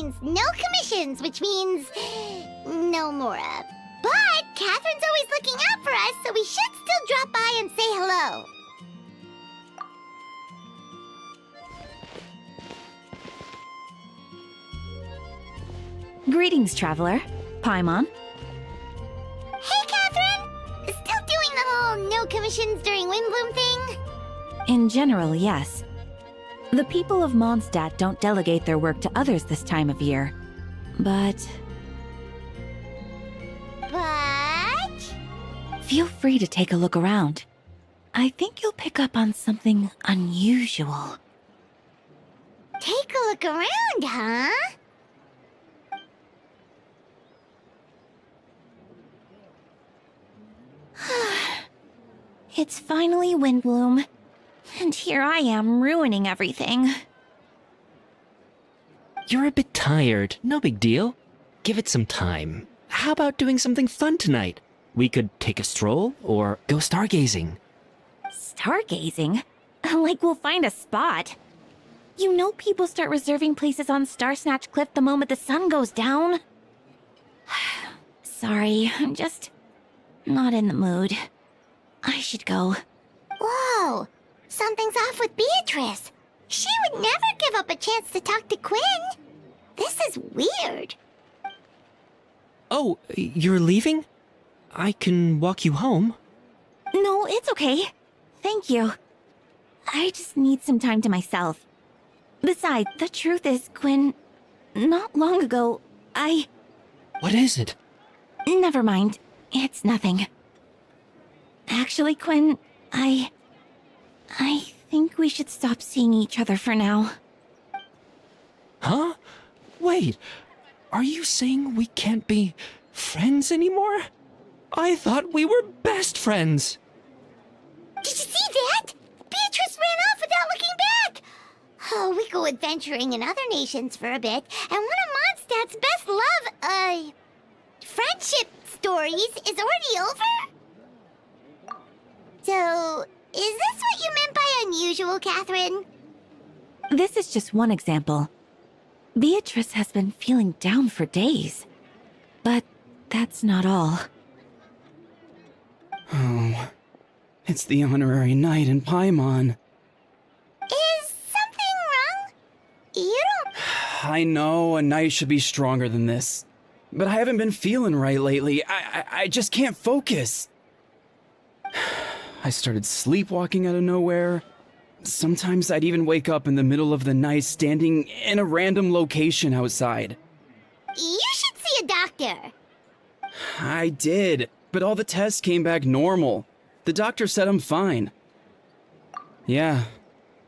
means no commissions, which means no Mora. But Catherine's always looking out for us, so we should still drop by and say hello. Greetings, traveler. Paimon. Hey, Catherine! Still doing the whole no commissions during Windbloom thing? In general, yes. The people of Mondstadt don't delegate their work to others this time of year. But feel free to take a look around. I think you'll pick up on something unusual. Take a look around, huh? It's finally Windbloom. And here I am ruining everything. You're a bit tired. No big deal. Give it some time. How about doing something fun tonight? We could take a stroll or go stargazing. Stargazing? Like we'll find a spot. You know people start reserving places on Starsnatch Cliff the moment the sun goes down. Sorry, I'm just not in the mood. I should go. Whoa! Something's off with Beatrice. She would never give up a chance to talk to Quinn. This is weird. Oh, you're leaving? I can walk you home. No, it's okay. Thank you. I just need some time to myself. Besides, the truth is, Quinn, not long ago, What is it? Never mind. It's nothing. Actually, Quinn, I think we should stop seeing each other for now. Huh? Wait, are you saying we can't be friends anymore? I thought we were best friends. Did you see that? Beatrice ran off without looking back. Oh, we go adventuring in other nations for a bit, and one of Mondstadt's best friendship stories is already over? So, is this what you meant by unusual, Catherine? This is just one example. Beatrice has been feeling down for days. But that's not all. Oh, it's the honorary knight in Paimon. Is something wrong? You don't... I know a knight should be stronger than this, but I haven't been feeling right lately. I just can't focus. I started sleepwalking out of nowhere. Sometimes I'd even wake up in the middle of the night standing in a random location outside. You should see a doctor. I did, but all the tests came back normal. The doctor said I'm fine. Yeah,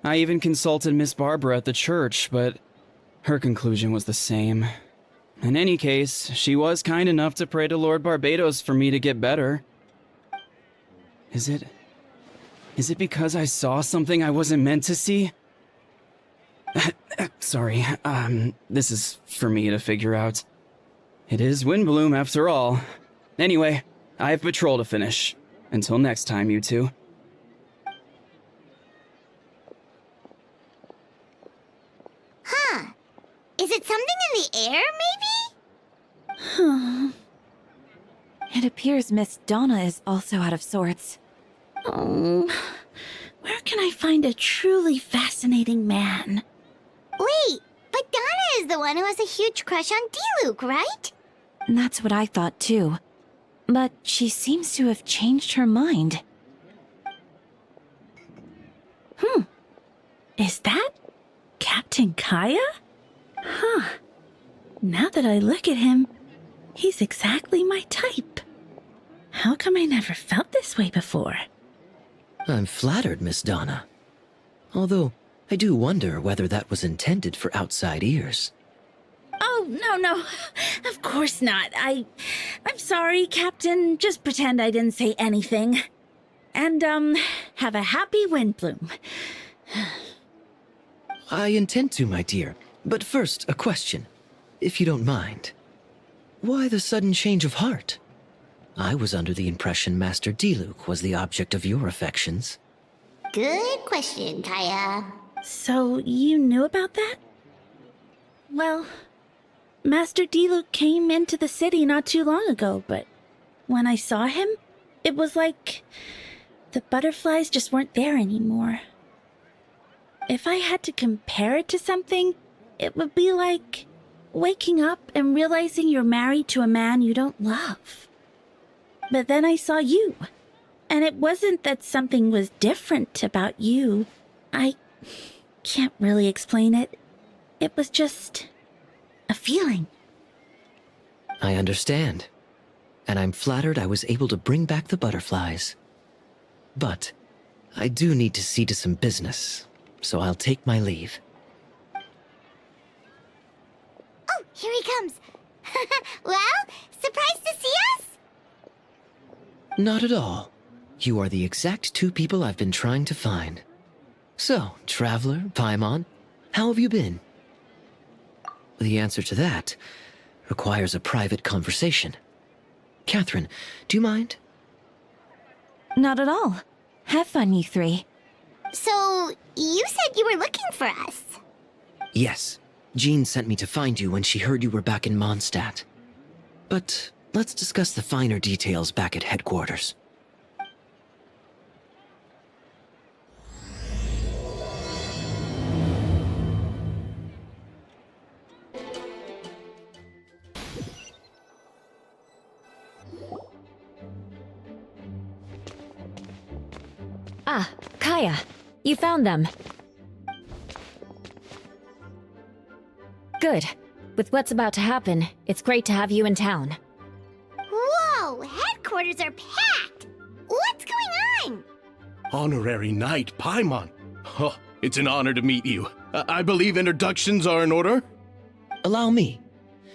I even consulted Miss Barbara at the church, but her conclusion was the same. In any case, she was kind enough to pray to Lord Barbados for me to get better. Is it because I saw something I wasn't meant to see? Sorry, this is for me to figure out. It is Windbloom after all. Anyway, I have patrol to finish. Until next time, you two. Huh. Is it something in the air, maybe? It appears Miss Donna is also out of sorts. Oh, where can I find a truly fascinating man? Wait, but Donna is the one who has a huge crush on D-Luke, right? That's what I thought too. But she seems to have changed her mind. Is that Captain Kaya? Huh. Now that I look at him, he's exactly my type. How come I never felt this way before? I'm flattered, Miss Donna. Although, I do wonder whether that was intended for outside ears. Oh, no. Of course not. I'm sorry, Captain. Just pretend I didn't say anything. And, have a happy Windbloom. I intend to, my dear. But first, a question, if you don't mind. Why the sudden change of heart? I was under the impression Master D-Luke was the object of your affections. Good question, Kaya. So, you knew about that? Well, Master Diluc came into the city not too long ago, but when I saw him, it was like the butterflies just weren't there anymore. If I had to compare it to something, it would be like waking up and realizing you're married to a man you don't love. But then I saw you, and it wasn't that something was different about you. I can't really explain it. It was just a feeling. I understand. And I'm flattered I was able to bring back the butterflies. But I do need to see to some business, so I'll take my leave. Oh, here he comes. Well, surprised to see us? Not at all. You are the exact two people I've been trying to find. So, Traveler, Paimon, how have you been? The answer to that requires a private conversation. Catherine, do you mind? Not at all. Have fun, you three. So, you said you were looking for us. Yes. Jean sent me to find you when she heard you were back in Mondstadt. But let's discuss the finer details back at headquarters. Ah, Kaya. You found them. Good. With what's about to happen, it's great to have you in town. Whoa, headquarters are packed. What's going on? Honorary Knight Paimon. Oh, it's an honor to meet you. I believe introductions are in order? Allow me.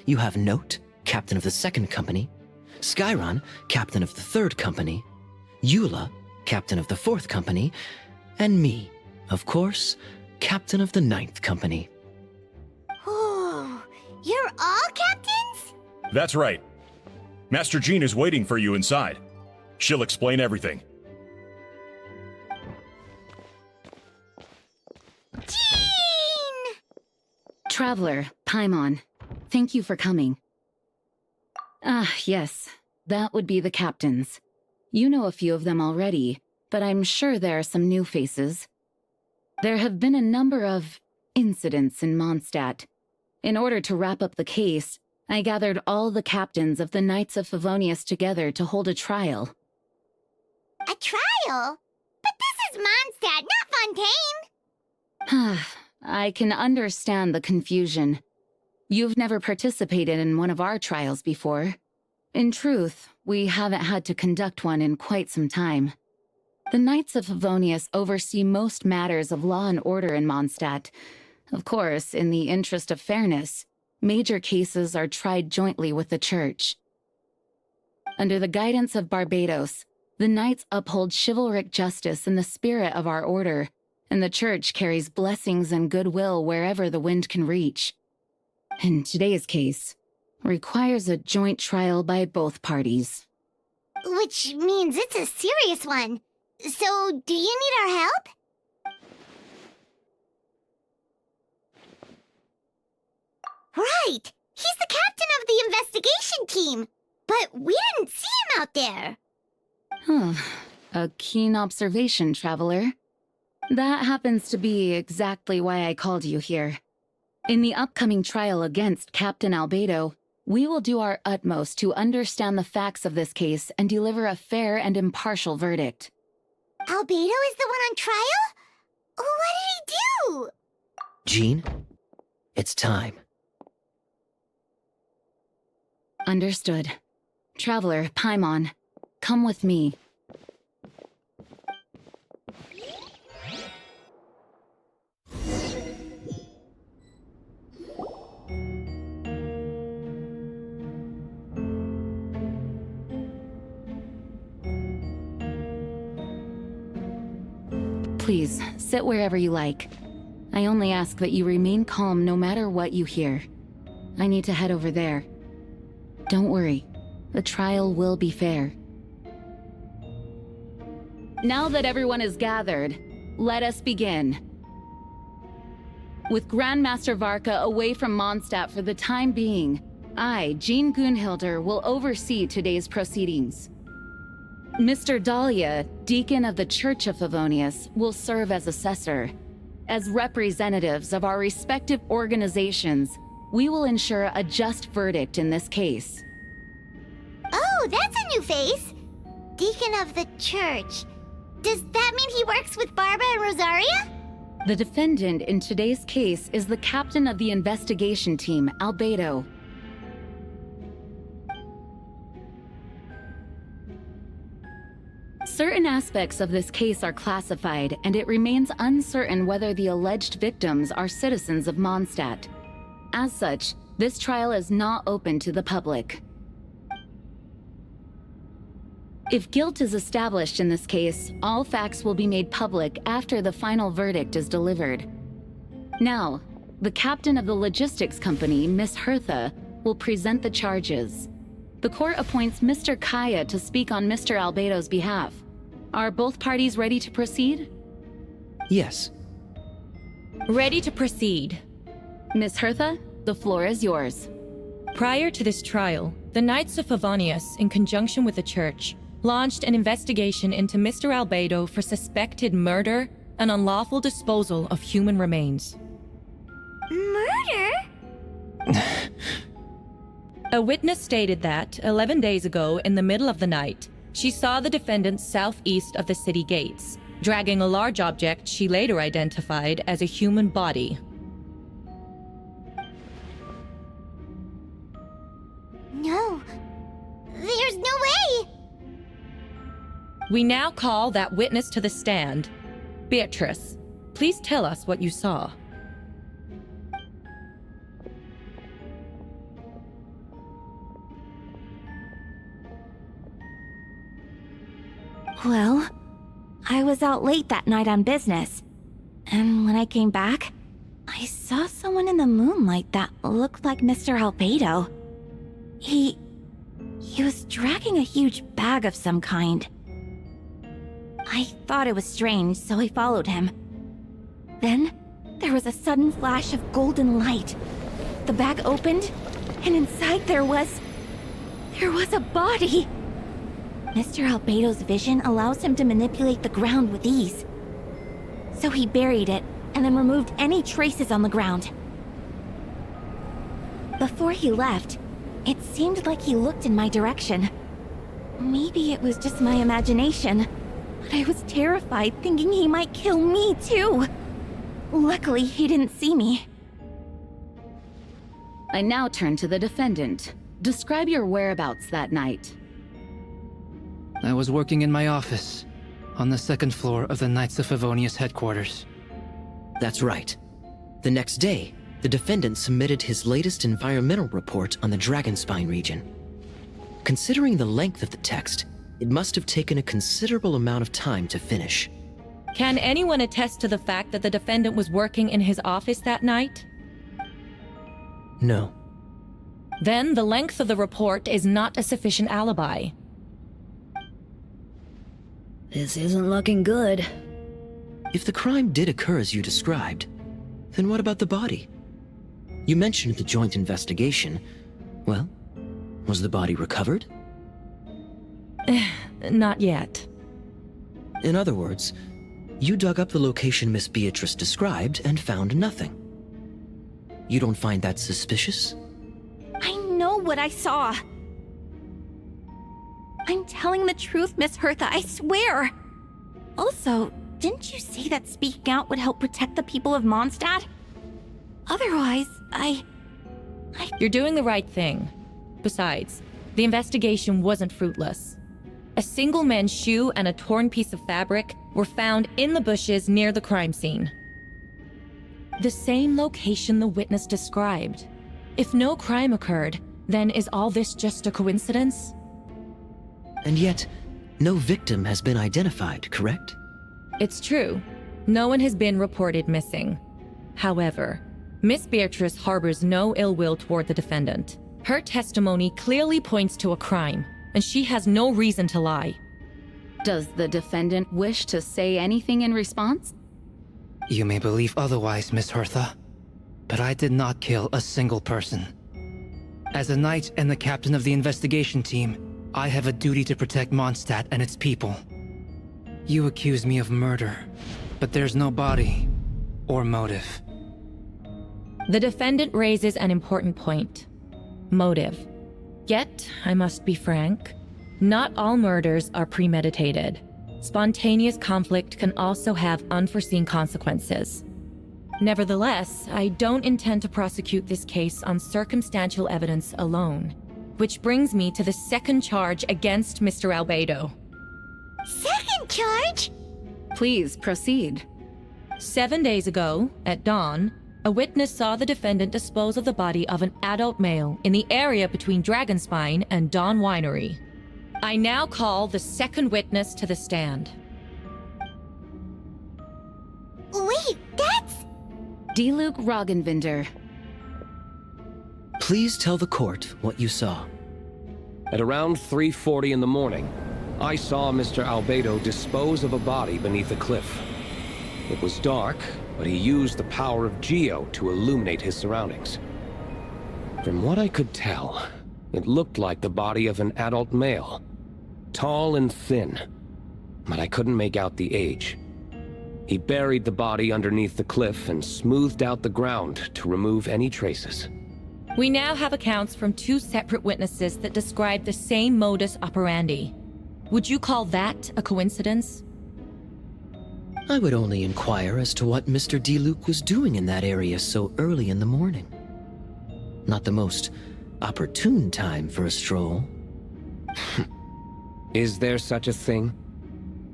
You have Note, Captain of the Second Company, Skyron, Captain of the Third Company, Eula, Captain of the Fourth Company, and me, of course, Captain of the Ninth Company. Oh, you're all captains? That's right. Master Jean is waiting for you inside. She'll explain everything. Jean! Traveler, Paimon, thank you for coming. Ah, yes, that would be the captains. You know a few of them already, but I'm sure there are some new faces. There have been a number of incidents in Mondstadt. In order to wrap up the case, I gathered all the captains of the Knights of Favonius together to hold a trial. A trial? But this is Mondstadt, not Fontaine! I can understand the confusion. You've never participated in one of our trials before. In truth, we haven't had to conduct one in quite some time. The Knights of Favonius oversee most matters of law and order in Mondstadt. Of course, in the interest of fairness, major cases are tried jointly with the Church. Under the guidance of Barbados, the Knights uphold chivalric justice in the spirit of our order, and the Church carries blessings and goodwill wherever the wind can reach. In today's case, requires a joint trial by both parties. Which means it's a serious one. So, do you need our help? Right! He's the captain of the investigation team! But we didn't see him out there! A keen observation, Traveler. That happens to be exactly why I called you here. In the upcoming trial against Captain Albedo, we will do our utmost to understand the facts of this case and deliver a fair and impartial verdict. Albedo is the one on trial? What did he do? Jean, it's time. Understood. Traveler, Paimon, come with me. Please, sit wherever you like. I only ask that you remain calm no matter what you hear. I need to head over there. Don't worry. The trial will be fair. Now that everyone is gathered, let us begin. With Grandmaster Varka away from Mondstadt for the time being, I, Jean Gunhilder, will oversee today's proceedings. Mr. Dahlia, Deacon of the Church of Favonius, will serve as assessor. As representatives of our respective organizations, we will ensure a just verdict in this case. Oh, that's a new face. Deacon of the Church. Does that mean he works with Barbara and Rosaria? The defendant in today's case is the captain of the investigation team, Albedo. Certain aspects of this case are classified, and it remains uncertain whether the alleged victims are citizens of Mondstadt. As such, this trial is not open to the public. If guilt is established in this case, all facts will be made public after the final verdict is delivered. Now, the captain of the logistics company, Miss Hertha, will present the charges. The court appoints Mr. Kaya to speak on Mr. Albedo's behalf. Are both parties ready to proceed? Yes. Ready to proceed. Miss Hertha, the floor is yours. Prior to this trial, the Knights of Favonius, in conjunction with the Church, launched an investigation into Mr. Albedo for suspected murder and unlawful disposal of human remains. Murder? A witness stated that, 11 days ago, in the middle of the night, she saw the defendant southeast of the city gates, dragging a large object she later identified as a human body. No. There's no way! We now call that witness to the stand. Beatrice, please tell us what you saw. Well, I was out late that night on business. And when I came back, I saw someone in the moonlight that looked like Mr. Albedo. He was dragging a huge bag of some kind. I thought it was strange, so I followed him. Then, there was a sudden flash of golden light. The bag opened, and inside there was a body. Mr. Albedo's vision allows him to manipulate the ground with ease. So he buried it, and then removed any traces on the ground. Before he left, it seemed like he looked in my direction. Maybe it was just my imagination, but I was terrified thinking he might kill me too. Luckily, he didn't see me. I now turn to the defendant. Describe your whereabouts that night. I was working in my office, on the second floor of the Knights of Favonius headquarters. That's right. The next day, the defendant submitted his latest environmental report on the Dragonspine region. Considering the length of the text, it must have taken a considerable amount of time to finish. Can anyone attest to the fact that the defendant was working in his office that night? No. Then the length of the report is not a sufficient alibi. This isn't looking good. If the crime did occur as you described, then what about the body? You mentioned the joint investigation. Well, was the body recovered? Not yet. In other words, you dug up the location Miss Beatrice described and found nothing. You don't find that suspicious? I know what I saw. I'm telling the truth, Miss Hertha, I swear. Also, didn't you say that speaking out would help protect the people of Mondstadt? Otherwise, You're doing the right thing. Besides, the investigation wasn't fruitless. A single man's shoe and a torn piece of fabric were found in the bushes near the crime scene. The same location the witness described. If no crime occurred, then is all this just a coincidence? And yet, no victim has been identified, correct? It's true. No one has been reported missing. However, Miss Beatrice harbors no ill will toward the defendant. Her testimony clearly points to a crime, and she has no reason to lie. Does the defendant wish to say anything in response? You may believe otherwise, Miss Hertha. But I did not kill a single person. As a knight and the captain of the investigation team, I have a duty to protect Mondstadt and its people. You accuse me of murder, but there's no body or motive. The defendant raises an important point. Motive. Yet, I must be frank, not all murders are premeditated. Spontaneous conflict can also have unforeseen consequences. Nevertheless, I don't intend to prosecute this case on circumstantial evidence alone. Which brings me to the second charge against Mr. Albedo. Second charge? Please proceed. 7 days ago, at dawn, a witness saw the defendant dispose of the body of an adult male in the area between Dragonspine and Dawn Winery. I now call the second witness to the stand. Wait, that's... Diluc Roggenvinder. Please tell the court what you saw. At around 3:40 in the morning, I saw Mr. Albedo dispose of a body beneath a cliff. It was dark, but he used the power of Geo to illuminate his surroundings. From what I could tell, it looked like the body of an adult male. Tall and thin, but I couldn't make out the age. He buried the body underneath the cliff and smoothed out the ground to remove any traces. We now have accounts from 2 separate witnesses that describe the same modus operandi. Would you call that a coincidence? I would only inquire as to what Mr. Diluc was doing in that area so early in the morning. Not the most opportune time for a stroll. Is there such a thing?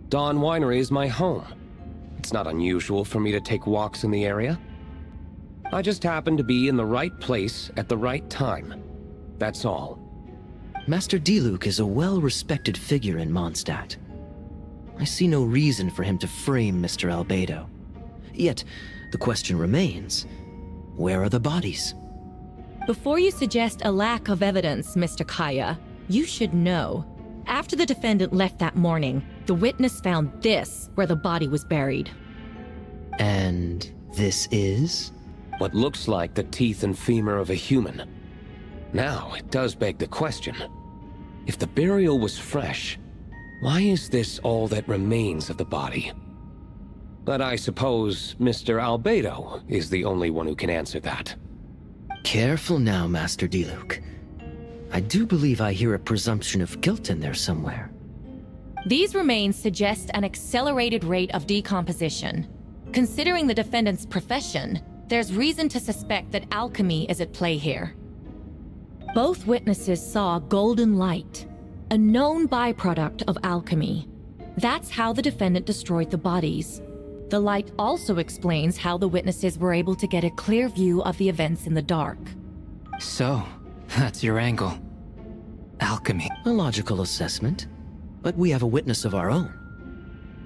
Dawn Winery is my home. It's not unusual for me to take walks in the area. I just happened to be in the right place at the right time. That's all. Master Diluc is a well-respected figure in Mondstadt. I see no reason for him to frame Mr. Albedo. Yet, the question remains, where are the bodies? Before you suggest a lack of evidence, Mr. Kaya, you should know. After the defendant left that morning, the witness found this where the body was buried. And this is? What looks like the teeth and femur of a human. Now, it does beg the question. If the burial was fresh, why is this all that remains of the body? But I suppose Mr. Albedo is the only one who can answer that. Careful now, Master Diluc. I do believe I hear a presumption of guilt in there somewhere. These remains suggest an accelerated rate of decomposition. Considering the defendant's profession, there's reason to suspect that alchemy is at play here. Both witnesses saw golden light, a known byproduct of alchemy. That's how the defendant destroyed the bodies. The light also explains how the witnesses were able to get a clear view of the events in the dark. So, that's your angle. Alchemy. A logical assessment, but we have a witness of our own.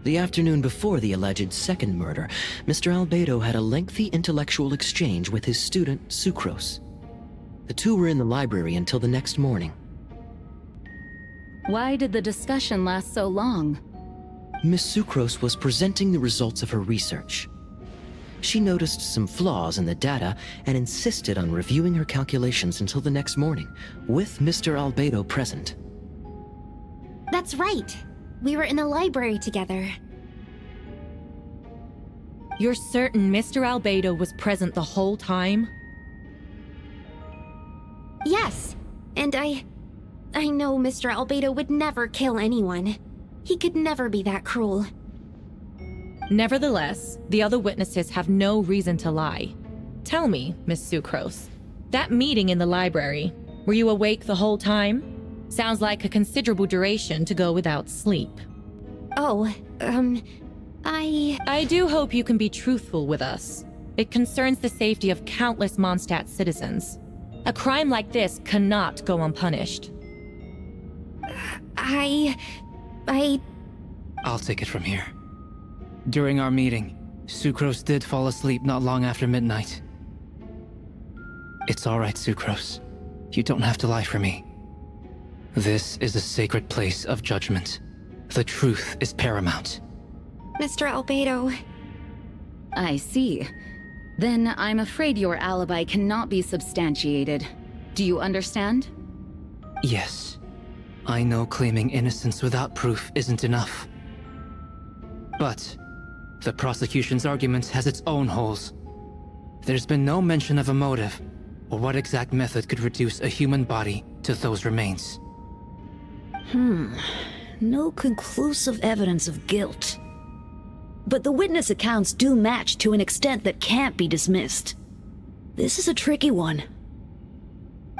The afternoon before the alleged second murder, Mr. Albedo had a lengthy intellectual exchange with his student, Sucrose. The two were in the library until the next morning. Why did the discussion last so long? Miss Sucrose was presenting the results of her research. She noticed some flaws in the data and insisted on reviewing her calculations until the next morning, with Mr. Albedo present. That's right. We were in the library together. You're certain Mr. Albedo was present the whole time? Yes, and I know Mr. Albedo would never kill anyone. He could never be that cruel. Nevertheless, the other witnesses have no reason to lie. Tell me, Miss Sucrose, that meeting in the library, were you awake the whole time? Sounds like a considerable duration to go without sleep. Oh, I do hope you can be truthful with us. It concerns the safety of countless Mondstadt citizens. A crime like this cannot go unpunished. I'll take it from here. During our meeting, Sucrose did fall asleep not long after midnight. It's all right, Sucrose. You don't have to lie for me. This is a sacred place of judgment. The truth is paramount. Mr. Albedo. I see. Then I'm afraid your alibi cannot be substantiated. Do you understand? Yes. I know claiming innocence without proof isn't enough. But the prosecution's argument has its own holes. There's been no mention of a motive, or what exact method could reduce a human body to those remains. No conclusive evidence of guilt. But the witness accounts do match to an extent that can't be dismissed. This is a tricky one.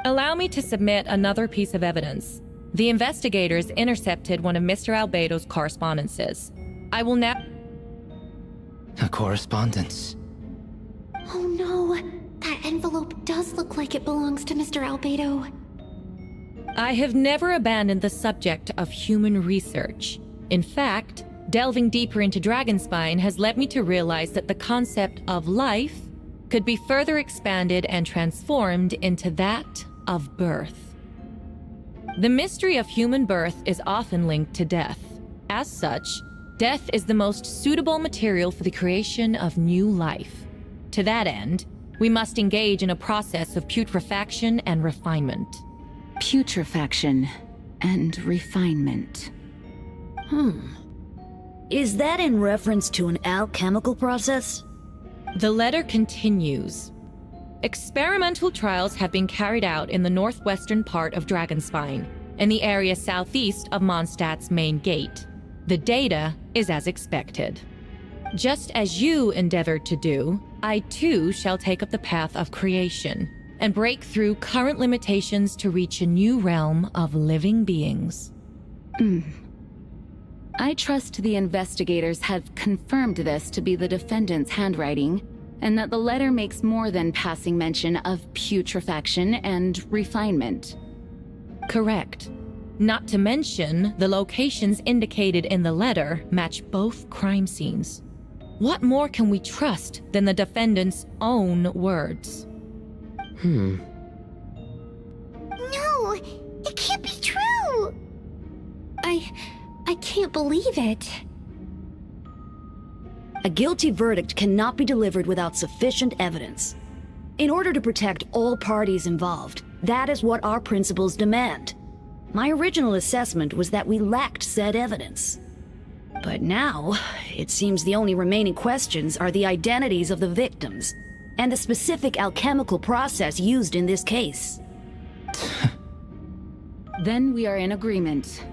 Allow me to submit another piece of evidence. The investigators intercepted one of Mr. Albedo's correspondences. I will now... A correspondence. Oh no, that envelope does look like it belongs to Mr. Albedo. I have never abandoned the subject of human research. In fact, delving deeper into Dragonspine has led me to realize that the concept of life could be further expanded and transformed into that of birth. The mystery of human birth is often linked to death. As such, death is the most suitable material for the creation of new life. To that end, we must engage in a process of putrefaction and refinement. Putrefaction and refinement. Is that in reference to an alchemical process? The letter continues. Experimental trials have been carried out in the northwestern part of Dragonspine, in the area southeast of Mondstadt's main gate. The data is as expected. Just as you endeavored to do, I too shall take up the path of creation and break through current limitations to reach a new realm of living beings. I trust the investigators have confirmed this to be the defendant's handwriting, and that the letter makes more than passing mention of putrefaction and refinement. Correct. Not to mention, the locations indicated in the letter match both crime scenes. What more can we trust than the defendant's own words? No, it can't be true. I can't believe it. A guilty verdict cannot be delivered without sufficient evidence. In order to protect all parties involved, that is what our principles demand. My original assessment was that we lacked said evidence. But now, it seems the only remaining questions are the identities of the victims and the specific alchemical process used in this case. Then we are in agreement.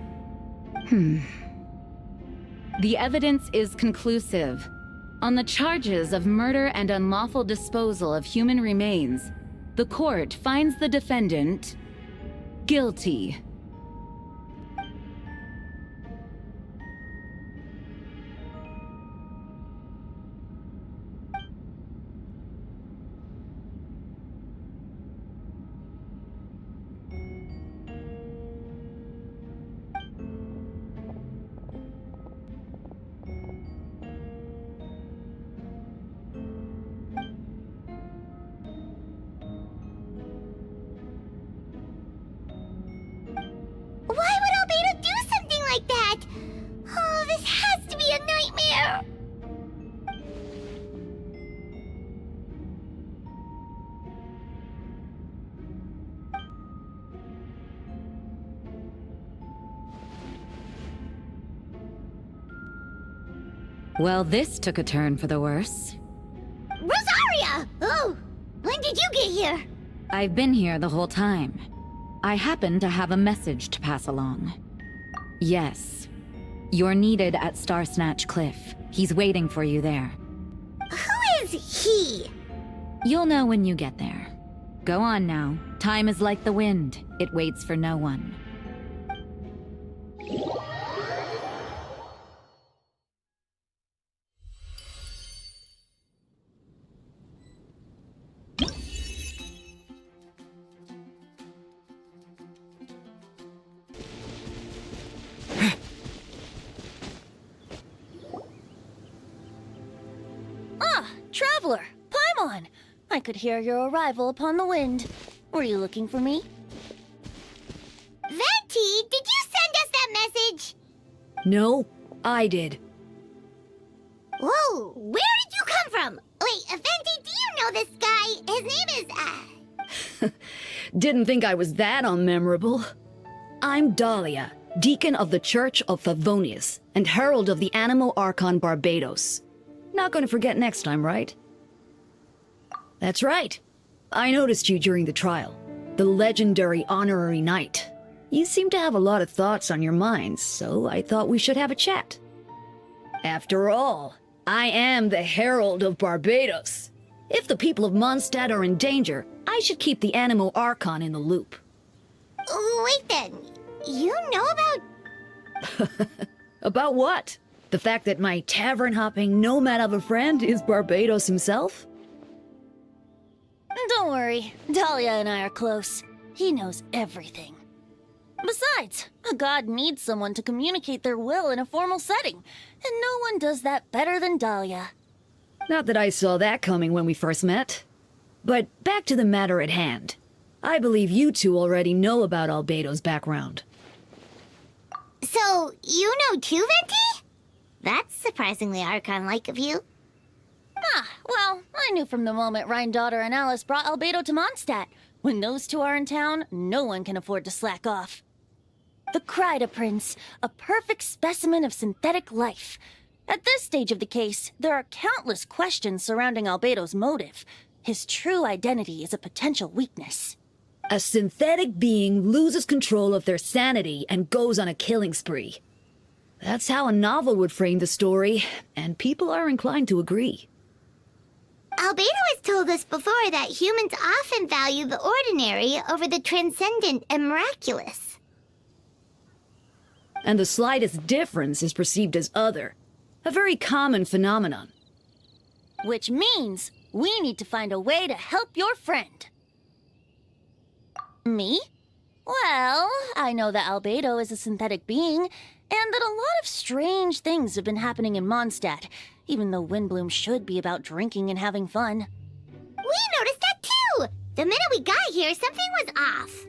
The evidence is conclusive. On the charges of murder and unlawful disposal of human remains, the court finds the defendant guilty. Why would Albedo do something like that? Oh, this has to be a nightmare. Well, this took a turn for the worse. Rosaria! Oh, when did you get here? I've been here the whole time. I happen to have a message to pass along. Yes. You're needed at Starsnatch Cliff. He's waiting for you there. Who is he? You'll know when you get there. Go on now. Time is like the wind. It waits for no one. Traveler, Paimon! I could hear your arrival upon the wind. Were you looking for me? Venti, did you send us that message? No, I did. Whoa, where did you come from? Wait, Venti, do you know this guy. His name is, Didn't think I was that unmemorable. I'm Dahlia, Deacon of the Church of Favonius, and Herald of the Animo Archon Barbados. Not gonna forget next time, right? That's right. I noticed you during the trial. The legendary honorary knight. You seem to have a lot of thoughts on your minds, so I thought we should have a chat. After all, I am the Herald of Barbados. If the people of Mondstadt are in danger, I should keep the Animo Archon in the loop. wait then. You know about... About what? The fact that my tavern-hopping nomad of a friend is Barbados himself? Don't worry, Dahlia and I are close. He knows everything. Besides, a god needs someone to communicate their will in a formal setting, and no one does that better than Dahlia. Not that I saw that coming when we first met. But back to the matter at hand. I believe you two already know about Albedo's background. So, you know too, Venti? That's surprisingly Archon-like of you. Well, I knew from the moment Rhine-daughter and Alice brought Albedo to Mondstadt. When those two are in town, no one can afford to slack off. The Kryda Prince, a perfect specimen of synthetic life. At this stage of the case, there are countless questions surrounding Albedo's motive. His true identity is a potential weakness. A synthetic being loses control of their sanity and goes on a killing spree. That's how a novel would frame the story, and people are inclined to agree. Albedo has told us before that humans often value the ordinary over the transcendent and miraculous. And the slightest difference is perceived as other. A very common phenomenon. Which means we need to find a way to help your friend. Me? Well, I know that Albedo is a synthetic being, and that a lot of strange things have been happening in Mondstadt, even though Windbloom should be about drinking and having fun. We noticed that too! The minute we got here, something was off.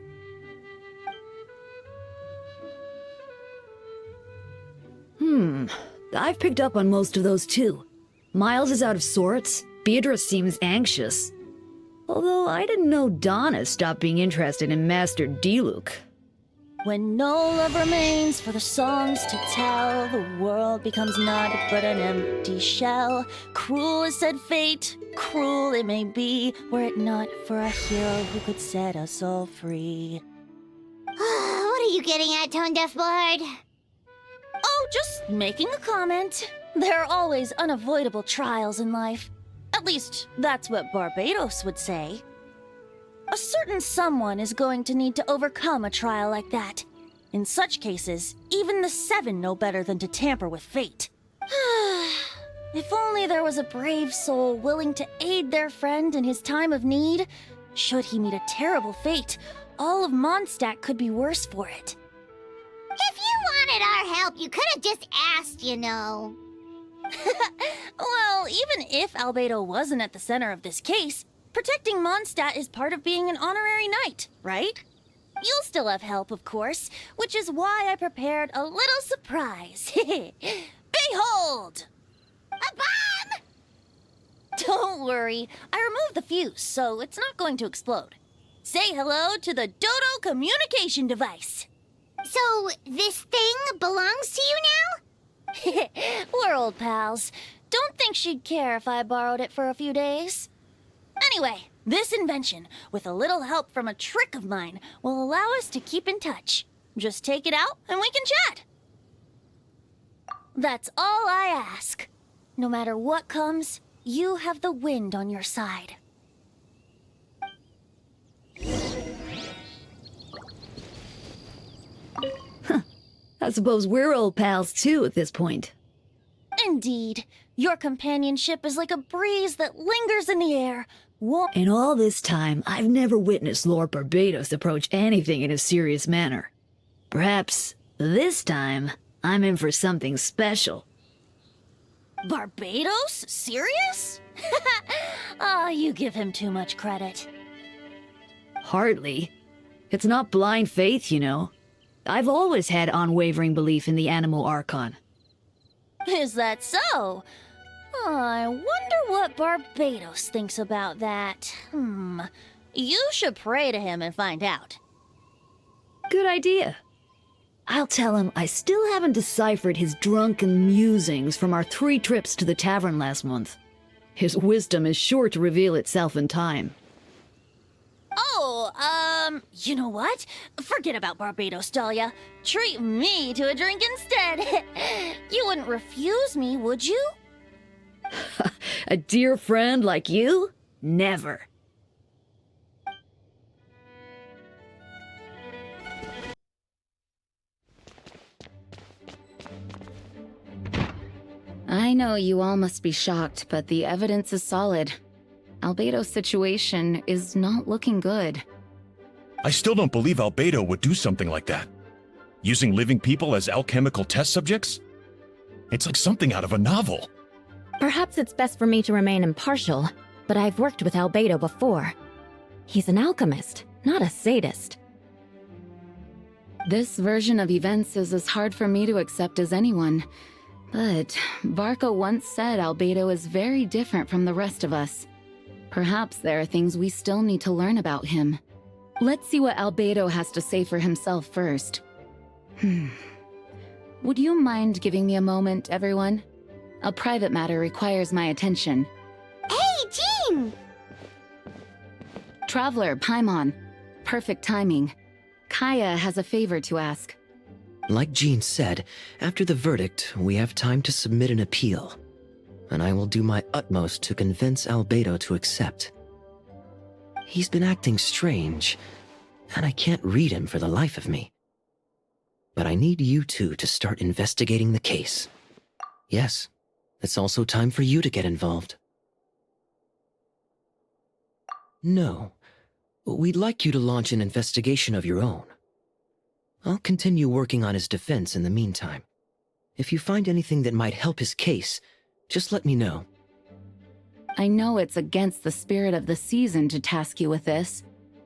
I've picked up on most of those too. Miles is out of sorts. Beatrice seems anxious. Although I didn't know Donna stopped being interested in Master Diluc. When no love remains for the songs to tell, the world becomes naught but an empty shell. Cruel is said fate, cruel it may be, were it not for a hero who could set us all free. What are you getting at, Tone Deaf Bard? Oh, just making a comment. There are always unavoidable trials in life. At least, that's what Barbados would say. A certain someone is going to need to overcome a trial like that. In such cases, even the Seven know better than to tamper with fate. If only there was a brave soul willing to aid their friend in his time of need. Should he meet a terrible fate, all of Mondstadt could be worse for it. If you wanted our help, you could have just asked, you know. Well, even if Albedo wasn't at the center of this case, protecting Mondstadt is part of being an honorary knight, right? You'll still have help, of course, which is why I prepared a little surprise. Behold! A bomb! Don't worry, I removed the fuse, so it's not going to explode. Say hello to the Dodo communication device. So, this thing belongs to you now? We're old pals. Don't think she'd care if I borrowed it for a few days. Anyway, this invention, with a little help from a trick of mine, will allow us to keep in touch. Just take it out and we can chat. That's all I ask. No matter what comes, you have the wind on your side. I suppose we're old pals too at this point. Indeed. Your companionship is like a breeze that lingers in the air. In all this time, I've never witnessed Lord Barbados approach anything in a serious manner. Perhaps, this time, I'm in for something special. Barbados? Serious? Ah, you give him too much credit. Hardly. It's not blind faith, you know. I've always had unwavering belief in the Animo Archon. Is that so? Oh, I wonder what Barbados thinks about that. You should pray to him and find out. Good idea. I'll tell him I still haven't deciphered his drunken musings from our 3 trips to the tavern last month. His wisdom is sure to reveal itself in time. Oh, you know what? Forget about Barbados, Dahlia. Treat me to a drink instead. You wouldn't refuse me, would you? A dear friend like you? Never. I know you all must be shocked, but the evidence is solid. Albedo's situation is not looking good. I still don't believe Albedo would do something like that. Using living people as alchemical test subjects? It's like something out of a novel. Perhaps it's best for me to remain impartial, but I've worked with Albedo before. He's an alchemist, not a sadist. This version of events is as hard for me to accept as anyone. But Varco once said Albedo is very different from the rest of us. Perhaps there are things we still need to learn about him. Let's see what Albedo has to say for himself first. Would you mind giving me a moment, everyone? A private matter requires my attention. Hey, Jean! Traveler, Paimon. Perfect timing. Kaya has a favor to ask. Like Jean said, after the verdict, we have time to submit an appeal. And I will do my utmost to convince Albedo to accept. He's been acting strange, and I can't read him for the life of me. But I need you two to start investigating the case. Yes, it's also time for you to get involved. No, we'd like you to launch an investigation of your own. I'll continue working on his defense in the meantime. If you find anything that might help his case, just let me know. I know it's against the spirit of the season to task you with this,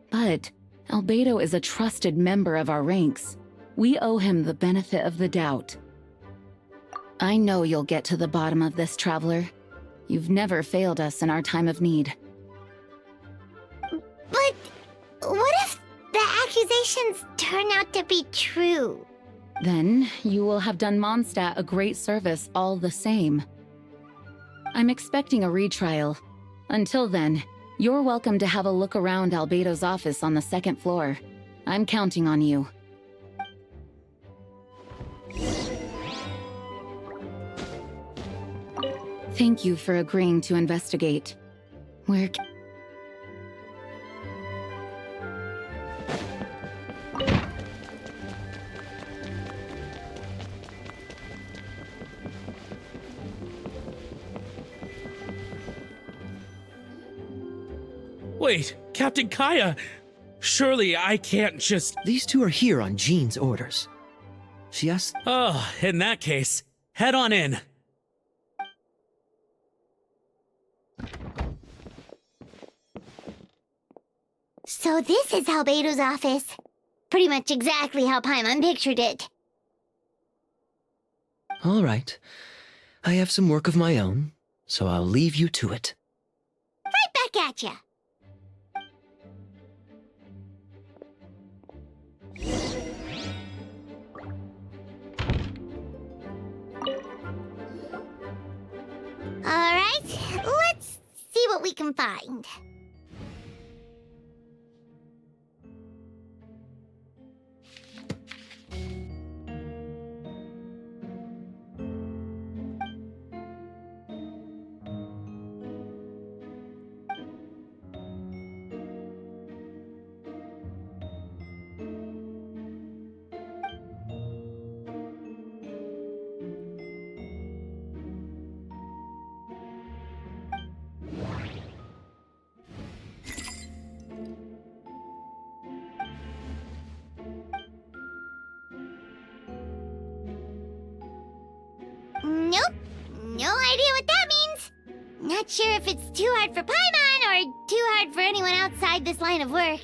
but Albedo is a trusted member of our ranks. We owe him the benefit of the doubt. I know you'll get to the bottom of this, Traveler. You've never failed us in our time of need. But what if the accusations turn out to be true? Then you will have done Mondstadt a great service all the same. I'm expecting a retrial. Until then, you're welcome to have a look around Albedo's office on the 2nd floor. I'm counting on you. Thank you for agreeing to investigate. Where... Wait, Captain Kaya! Surely I can't just... These two are here on Jean's orders. She asked... Oh, in that case, head on in. So this is Albedo's office. Pretty much exactly how Paimon pictured it. All right. I have some work of my own, so I'll leave you to it. Right back at ya. All right, let's see what we can find. Nope. No idea what that means. Not sure if it's too hard for Paimon or too hard for anyone outside this line of work.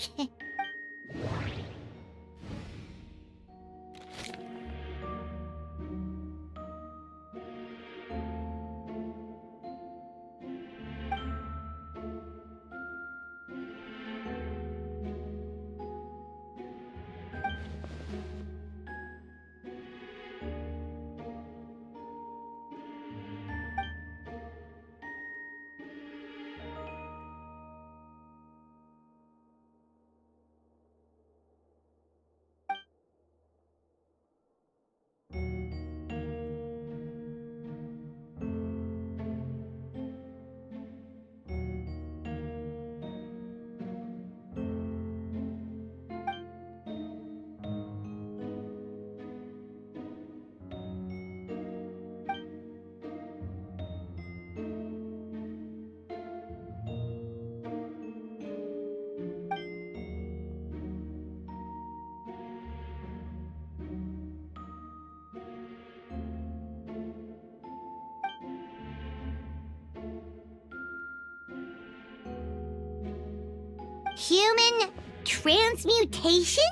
Human transmutation?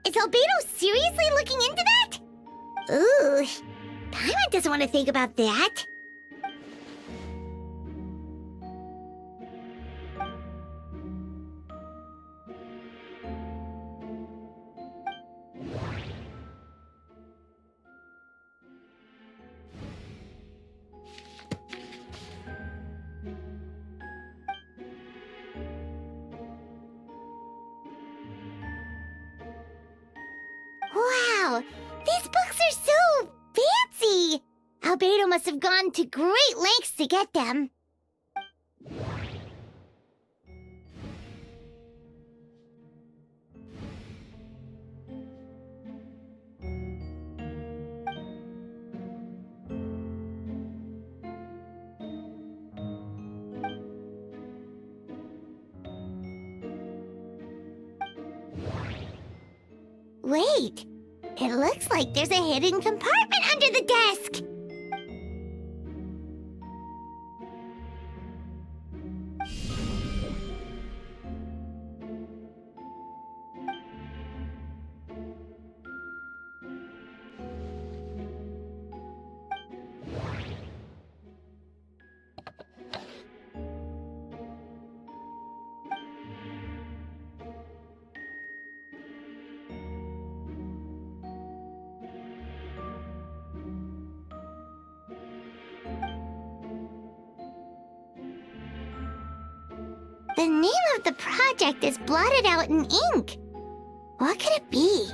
Is Albedo seriously looking into that? Ooh, Paimon doesn't want to think about that. Wow, these books are so fancy! Albedo must have gone to great lengths to get them. Wait, it looks like there's a hidden compartment under the desk. The name of the project is blotted out in ink. What could it be?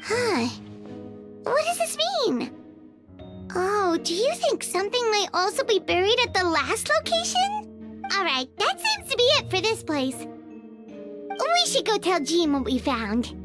Huh. What does this mean? Oh, do you think something might also be buried at the last location? Alright, that seems to be it for this place. We should go tell Jean what we found.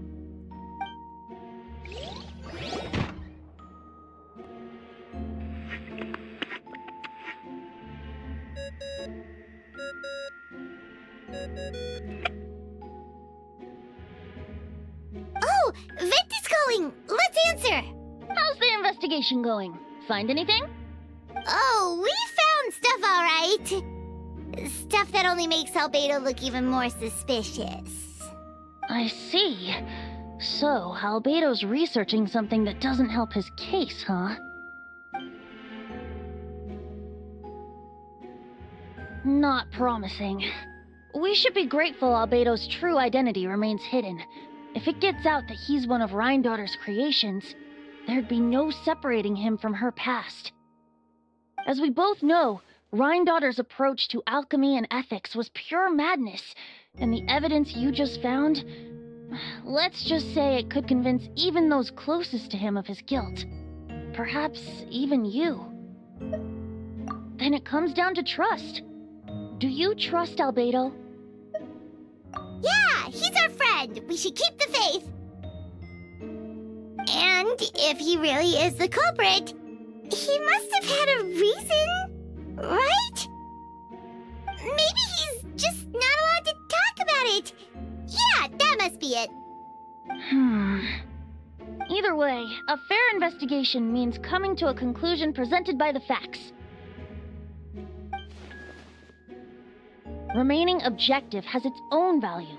Oh, Vent is calling! Let's answer! How's the investigation going? Find anything? Oh, we found stuff alright. Stuff that only makes Albedo look even more suspicious. I see. So, Albedo's researching something that doesn't help his case, huh? Not promising. We should be grateful Albedo's true identity remains hidden. If it gets out that he's one of Rhindaughter's creations, there'd be no separating him from her past. As we both know, Rhindaughter's approach to alchemy and ethics was pure madness, and the evidence you just found, let's just say it could convince even those closest to him of his guilt. Perhaps even you. Then it comes down to trust. Do you trust Albedo? Yeah, he's our friend. We should keep the faith. And if he really is the culprit, he must have had a reason, right? Maybe he's just not allowed to talk about it. Yeah, that must be it. Either way, a fair investigation means coming to a conclusion presented by the facts. Remaining objective has its own value.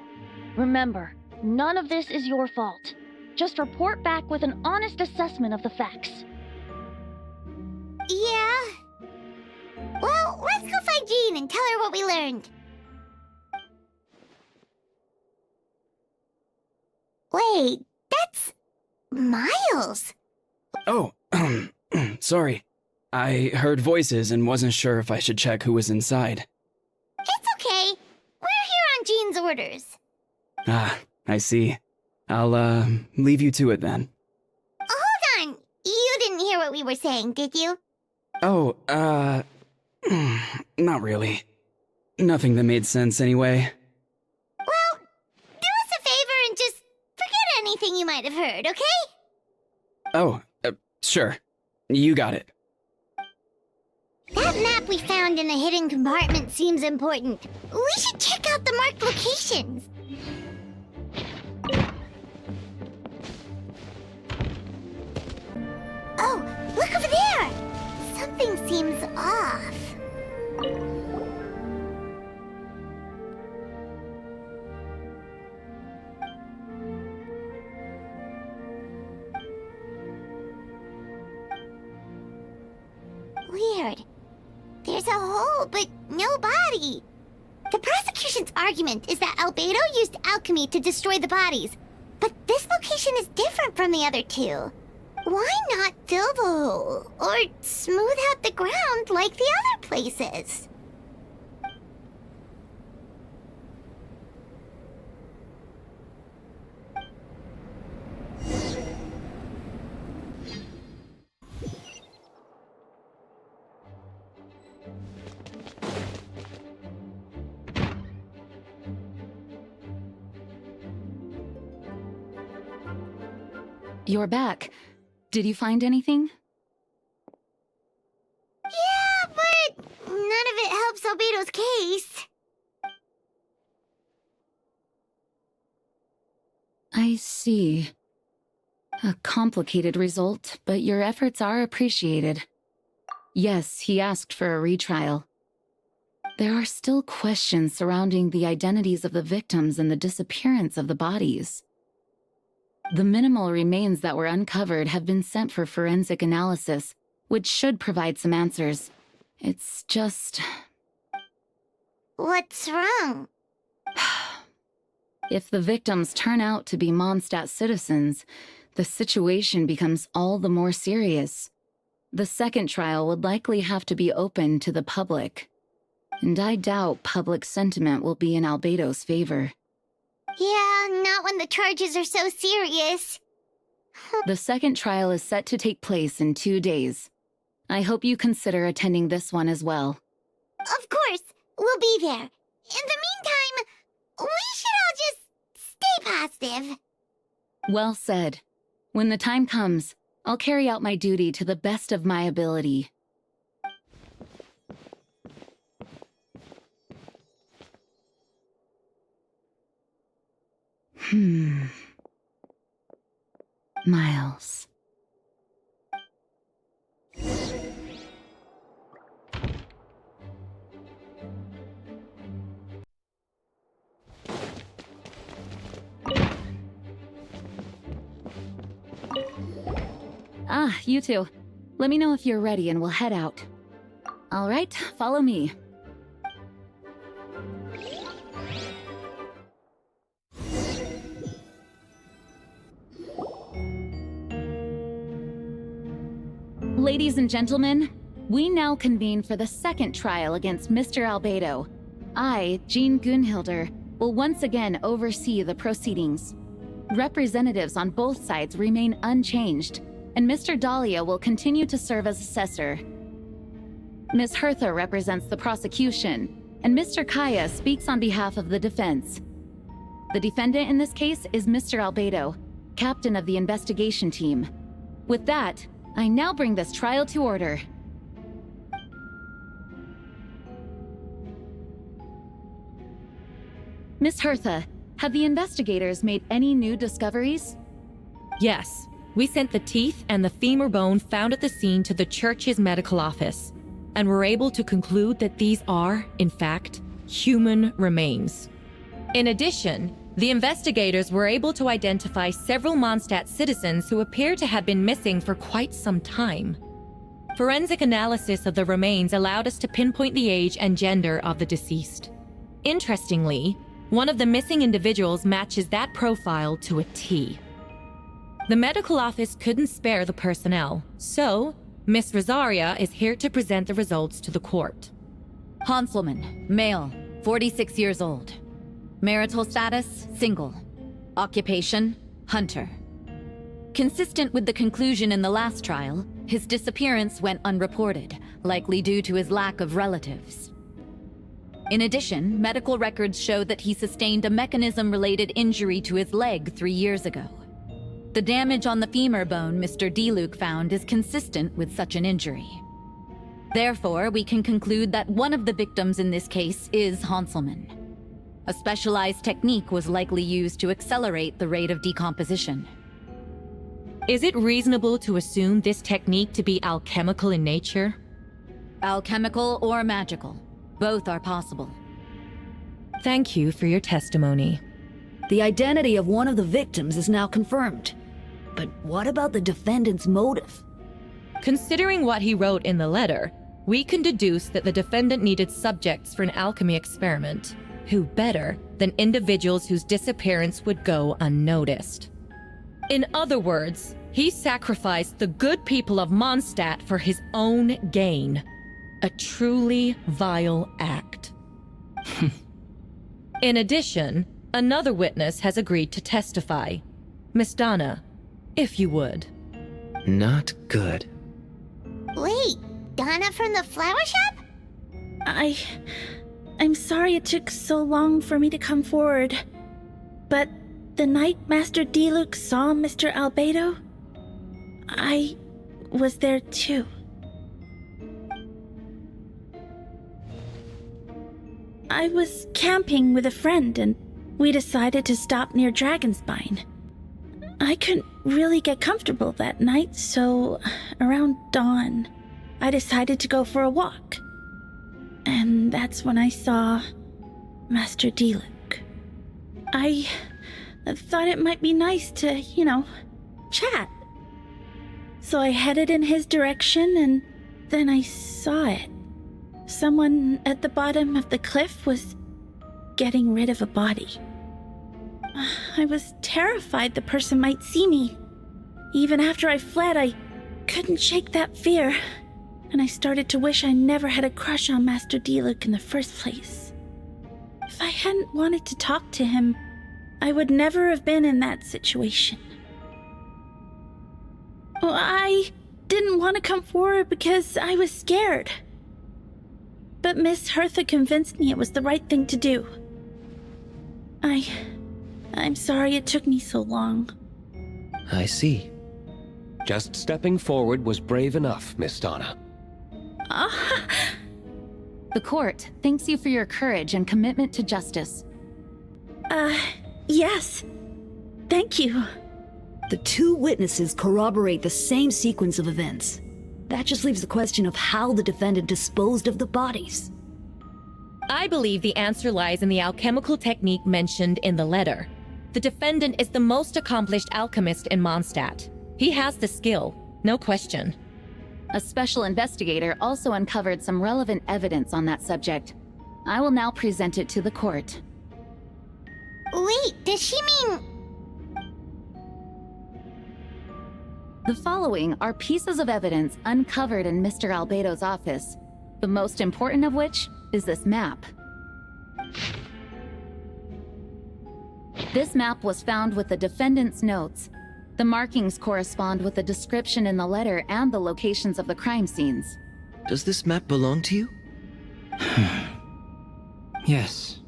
Remember, none of this is your fault. Just report back with an honest assessment of the facts. Yeah. Well, let's go find Jean and tell her what we learned. Wait, that's Miles. Oh, sorry. I heard voices and wasn't sure if I should check who was inside. It's okay. We're here on Jean's orders. Ah, I see. I'll, leave you to it then. Hold on. You didn't hear what we were saying, did you? Oh, not really. Nothing that made sense anyway. Well, have heard, okay? Oh, sure. You got it. That map we found in the hidden compartment seems important. We should check out the marked locations. Oh, look over there! Something seems off. Weird. There's a hole, but no body. The prosecution's argument is that Albedo used alchemy to destroy the bodies, but this location is different from the other two. Why not fill the hole, or smooth out the ground like the other places? You're back. Did you find anything? Yeah, but none of it helps Albedo's case. I see. A complicated result, but your efforts are appreciated. Yes, he asked for a retrial. There are still questions surrounding the identities of the victims and the disappearance of the bodies. The minimal remains that were uncovered have been sent for forensic analysis, which should provide some answers. It's just... What's wrong? If the victims turn out to be Mondstadt citizens, the situation becomes all the more serious. The second trial would likely have to be open to the public. And I doubt public sentiment will be in Albedo's favor. Yeah, not when the charges are so serious. The second trial is set to take place in 2 days. I hope you consider attending this one as well. Of course, we'll be there. In the meantime, we should all just stay positive. Well said. When the time comes, I'll carry out my duty to the best of my ability. Miles. Ah, you two. Let me know if you're ready and we'll head out. All right, follow me. Ladies and gentlemen, we now convene for the second trial against Mr. Albedo. I, Jean Gunhilder, will once again oversee the proceedings. Representatives on both sides remain unchanged, and Mr. Dahlia will continue to serve as assessor. Ms. Hertha represents the prosecution, and Mr. Kaya speaks on behalf of the defense. The defendant in this case is Mr. Albedo, captain of the investigation team. With that, I now bring this trial to order. Miss Hertha, have the investigators made any new discoveries? Yes. We sent the teeth and the femur bone found at the scene to the church's medical office, and were able to conclude that these are, in fact, human remains. In addition, the investigators were able to identify several Mondstadt citizens who appear to have been missing for quite some time. Forensic analysis of the remains allowed us to pinpoint the age and gender of the deceased. Interestingly, one of the missing individuals matches that profile to a T. The medical office couldn't spare the personnel, so Miss Rosaria is here to present the results to the court. Hanselman, male, 46 years old. Marital status, single. Occupation, hunter. Consistent with the conclusion in the last trial, his disappearance went unreported, likely due to his lack of relatives. In addition, medical records show that he sustained a mechanism-related injury to his leg 3 years ago. The damage on the femur bone Mr. Diluc found is consistent with such an injury. Therefore, we can conclude that one of the victims in this case is Hanselman. A specialized technique was likely used to accelerate the rate of decomposition. Is it reasonable to assume this technique to be alchemical in nature? Alchemical or magical. Both are possible. Thank you for your testimony. The identity of one of the victims is now confirmed. But what about the defendant's motive? Considering what he wrote in the letter, we can deduce that the defendant needed subjects for an alchemy experiment. Who better than individuals whose disappearance would go unnoticed? In other words, he sacrificed the good people of Mondstadt for his own gain. A truly vile act. In addition, another witness has agreed to testify. Miss Donna, if you would. Not good. Wait, Donna from the flower shop? I'm sorry it took so long for me to come forward. But the night Master Diluc saw Mr. Albedo, I was there too. I was camping with a friend and we decided to stop near Dragonspine. I couldn't really get comfortable that night, so around dawn, I decided to go for a walk. And that's when I saw Master Diluc. I thought it might be nice to, chat. So I headed in his direction and then I saw it. Someone at the bottom of the cliff was getting rid of a body. I was terrified the person might see me. Even after I fled, I couldn't shake that fear. And I started to wish I never had a crush on Master Diluc in the first place. If I hadn't wanted to talk to him, I would never have been in that situation. Well, I didn't want to come forward because I was scared. But Miss Hertha convinced me it was the right thing to do. I'm sorry it took me so long. I see. Just stepping forward was brave enough, Miss Donna. The court thanks you for your courage and commitment to justice. Yes. Thank you. The two witnesses corroborate the same sequence of events. That just leaves the question of how the defendant disposed of the bodies. I believe the answer lies in the alchemical technique mentioned in the letter. The defendant is the most accomplished alchemist in Mondstadt. He has the skill, no question. A special investigator also uncovered some relevant evidence on that subject. I will now present it to the court. Wait, does she mean... The following are pieces of evidence uncovered in Mr. Albedo's office, the most important of which is this map. This map was found with the defendant's notes. The markings correspond with the description in the letter and the locations of the crime scenes. Does this map belong to you? Yes.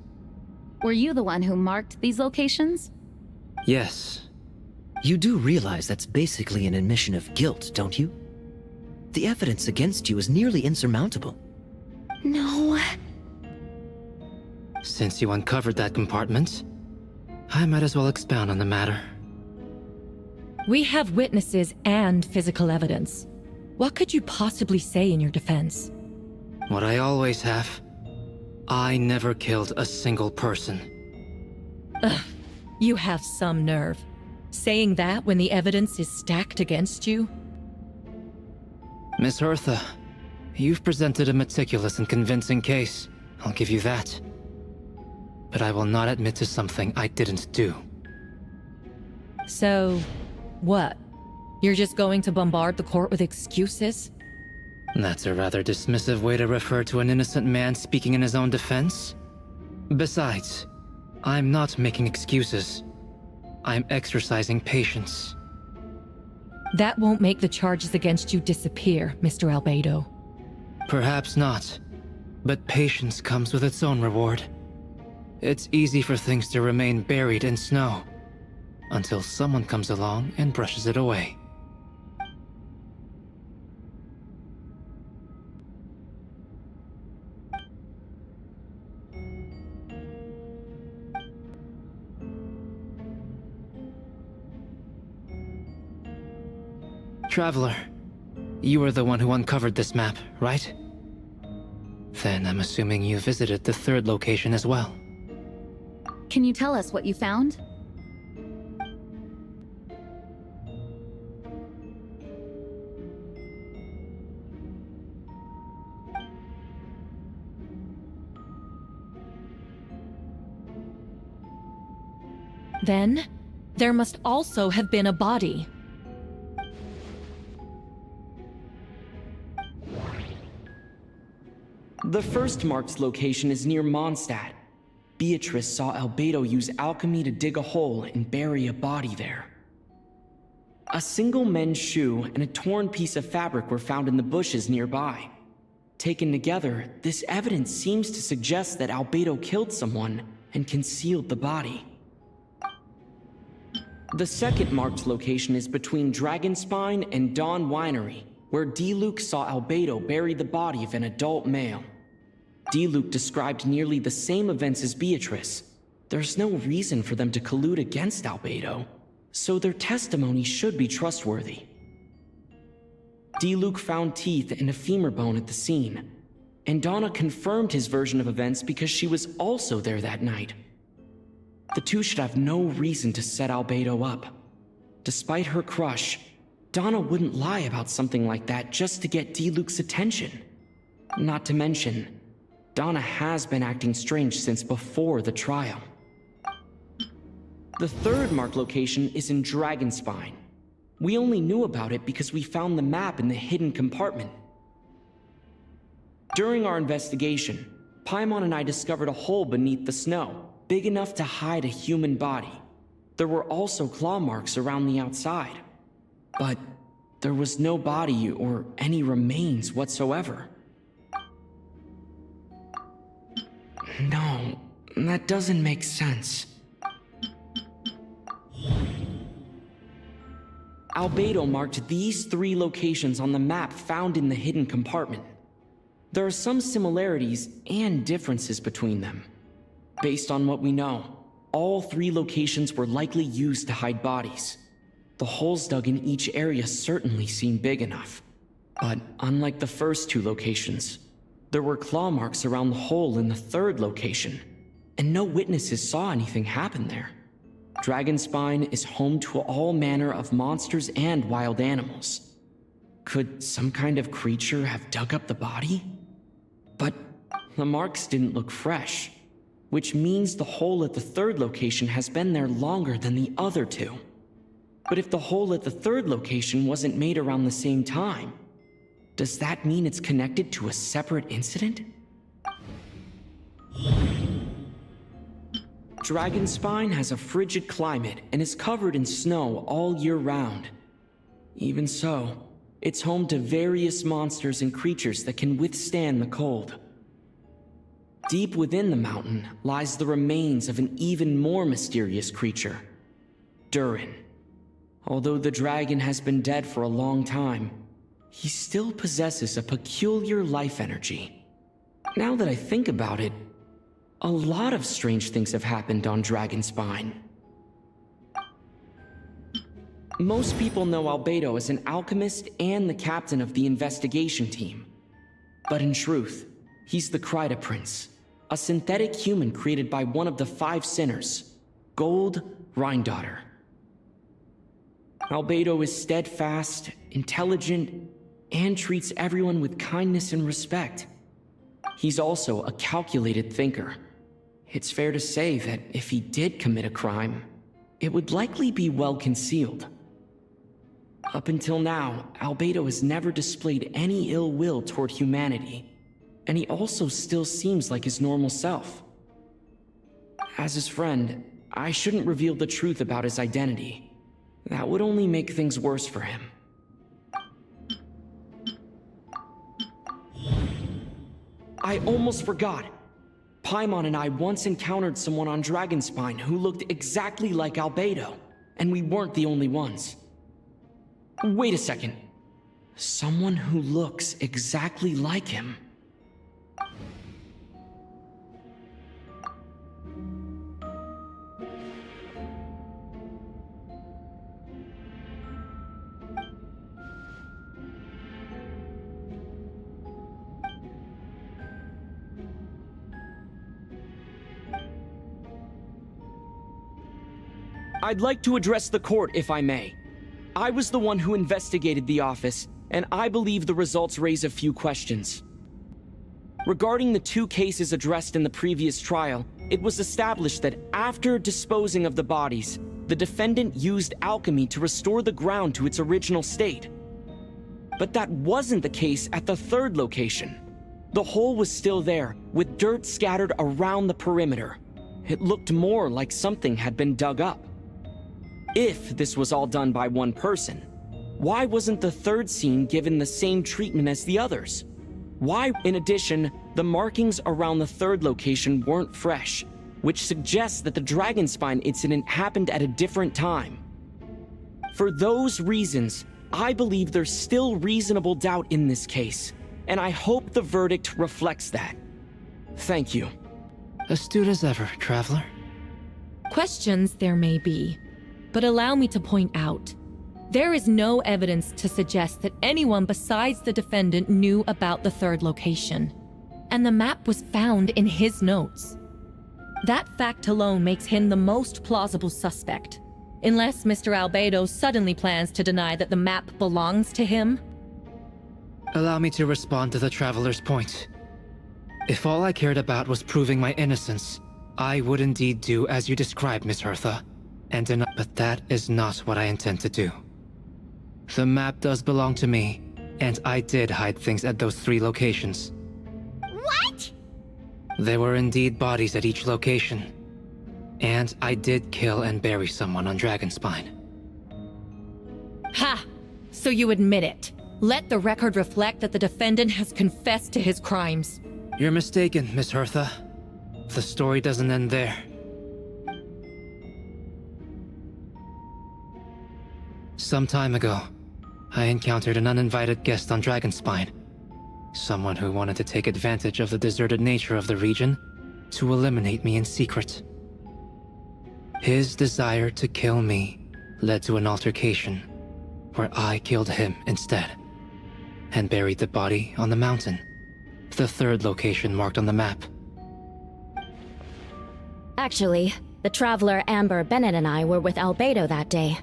Were you the one who marked these locations? Yes. You do realize that's basically an admission of guilt, don't you? The evidence against you is nearly insurmountable. No. Since you uncovered that compartment, I might as well expound on the matter. We have witnesses and physical evidence. What could you possibly say in your defense? What I always have. I never killed a single person. Ugh, you have some nerve. Saying that when the evidence is stacked against you? Miss Hertha, you've presented a meticulous and convincing case. I'll give you that. But I will not admit to something I didn't do. So, what? You're just going to bombard the court with excuses? That's a rather dismissive way to refer to an innocent man speaking in his own defense. Besides, I'm not making excuses. I'm exercising patience. That won't make the charges against you disappear, Mr. Albedo. Perhaps not, but patience comes with its own reward. It's easy for things to remain buried in snow. until someone comes along and brushes it away. Traveler, you were the one who uncovered this map, right? Then I'm assuming you visited the third location as well. Can you tell us what you found? Then, there must also have been a body. The first marked location is near Mondstadt. Beatrice saw Albedo use alchemy to dig a hole and bury a body there. A single men's shoe and a torn piece of fabric were found in the bushes nearby. Taken together, this evidence seems to suggest that Albedo killed someone and concealed the body. The second marked location is between Dragonspine and Dawn Winery, where D-Luke saw Albedo bury the body of an adult male. D-Luke described nearly the same events as Beatrice. There's no reason for them to collude against Albedo, so their testimony should be trustworthy. D-Luke found teeth and a femur bone at the scene, and Donna confirmed his version of events because she was also there that night. The two should have no reason to set Albedo up. Despite her crush, Donna wouldn't lie about something like that just to get D-Luke's attention. Not to mention, Donna has been acting strange since before the trial. The third marked location is in Dragonspine. We only knew about it because we found the map in the hidden compartment. During our investigation, Paimon and I discovered a hole beneath the snow, big enough to hide a human body. There were also claw marks around the outside. But there was no body or any remains whatsoever. No, that doesn't make sense. Albedo marked these 3 locations on the map found in the hidden compartment. There are some similarities and differences between them. Based on what we know, all 3 locations were likely used to hide bodies. The holes dug in each area certainly seem big enough. But unlike the first 2 locations, there were claw marks around the hole in the third location, and no witnesses saw anything happen there. Dragonspine is home to all manner of monsters and wild animals. Could some kind of creature have dug up the body? But the marks didn't look fresh, which means the hole at the third location has been there longer than the other 2. But if the hole at the third location wasn't made around the same time, does that mean it's connected to a separate incident? Dragonspine has a frigid climate and is covered in snow all year round. Even so, it's home to various monsters and creatures that can withstand the cold. Deep within the mountain lies the remains of an even more mysterious creature, Durin. Although the dragon has been dead for a long time, he still possesses a peculiar life energy. Now that I think about it, a lot of strange things have happened on Dragonspine. Most people know Albedo as an alchemist and the captain of the investigation team. But in truth, he's the Kryta Prince, a synthetic human created by one of the 5 sinners, Gold Rhindaughter. Albedo is steadfast, intelligent, and treats everyone with kindness and respect. He's also a calculated thinker. It's fair to say that if he did commit a crime, it would likely be well concealed. Up until now, Albedo has never displayed any ill will toward humanity, and he also still seems like his normal self. As his friend, I shouldn't reveal the truth about his identity. That would only make things worse for him. I almost forgot. Paimon and I once encountered someone on Dragonspine who looked exactly like Albedo, and we weren't the only ones. Wait a second. Someone who looks exactly like him. I'd like to address the court, if I may. I was the one who investigated the office, and I believe the results raise a few questions. Regarding the 2 cases addressed in the previous trial, it was established that after disposing of the bodies, the defendant used alchemy to restore the ground to its original state. But that wasn't the case at the 3rd location. The hole was still there, with dirt scattered around the perimeter. It looked more like something had been dug up. If this was all done by one person, why wasn't the 3rd scene given the same treatment as the others? Why, in addition, the markings around the 3rd location weren't fresh, which suggests that the Dragonspine incident happened at a different time. For those reasons, I believe there's still reasonable doubt in this case, and I hope the verdict reflects that. Thank you. Astute as ever, Traveler. Questions there may be, but allow me to point out, there is no evidence to suggest that anyone besides the defendant knew about the 3rd location, and the map was found in his notes. That fact alone makes him the most plausible suspect, unless Mr. Albedo suddenly plans to deny that the map belongs to him. Allow me to respond to the Traveler's point. If all I cared about was proving my innocence, I would indeed do as you described, Miss Hertha, and deny, but that is not what I intend to do. The map does belong to me, and I did hide things at those 3 locations. What? There were indeed bodies at each location, and I did kill and bury someone on Dragonspine. Ha! So you admit it. Let the record reflect that the defendant has confessed to his crimes. You're mistaken, Miss Hertha. The story doesn't end there. Some time ago, I encountered an uninvited guest on Dragonspine. Someone who wanted to take advantage of the deserted nature of the region to eliminate me in secret. His desire to kill me led to an altercation where I killed him instead and buried the body on the mountain, the 3rd location marked on the map. Actually, the Traveler Amber, Bennett, and I were with Albedo that day.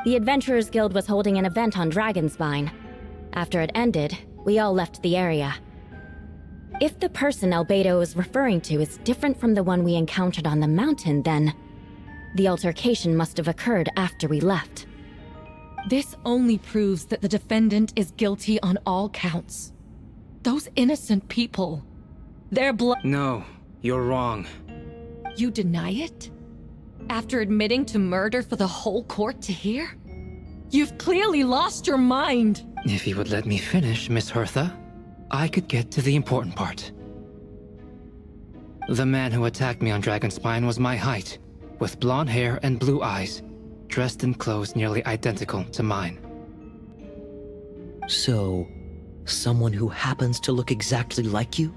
The Adventurers Guild was holding an event on Dragonspine. After it ended, we all left the area. If the person Albedo is referring to is different from the one we encountered on the mountain, then the altercation must have occurred after we left. This only proves that the defendant is guilty on all counts. Those innocent people, their blood— No, you're wrong. You deny it? After admitting to murder for the whole court to hear? You've clearly lost your mind! If you would let me finish, Miss Hertha, I could get to the important part. The man who attacked me on Dragonspine was my height, with blonde hair and blue eyes, dressed in clothes nearly identical to mine. So, someone who happens to look exactly like you?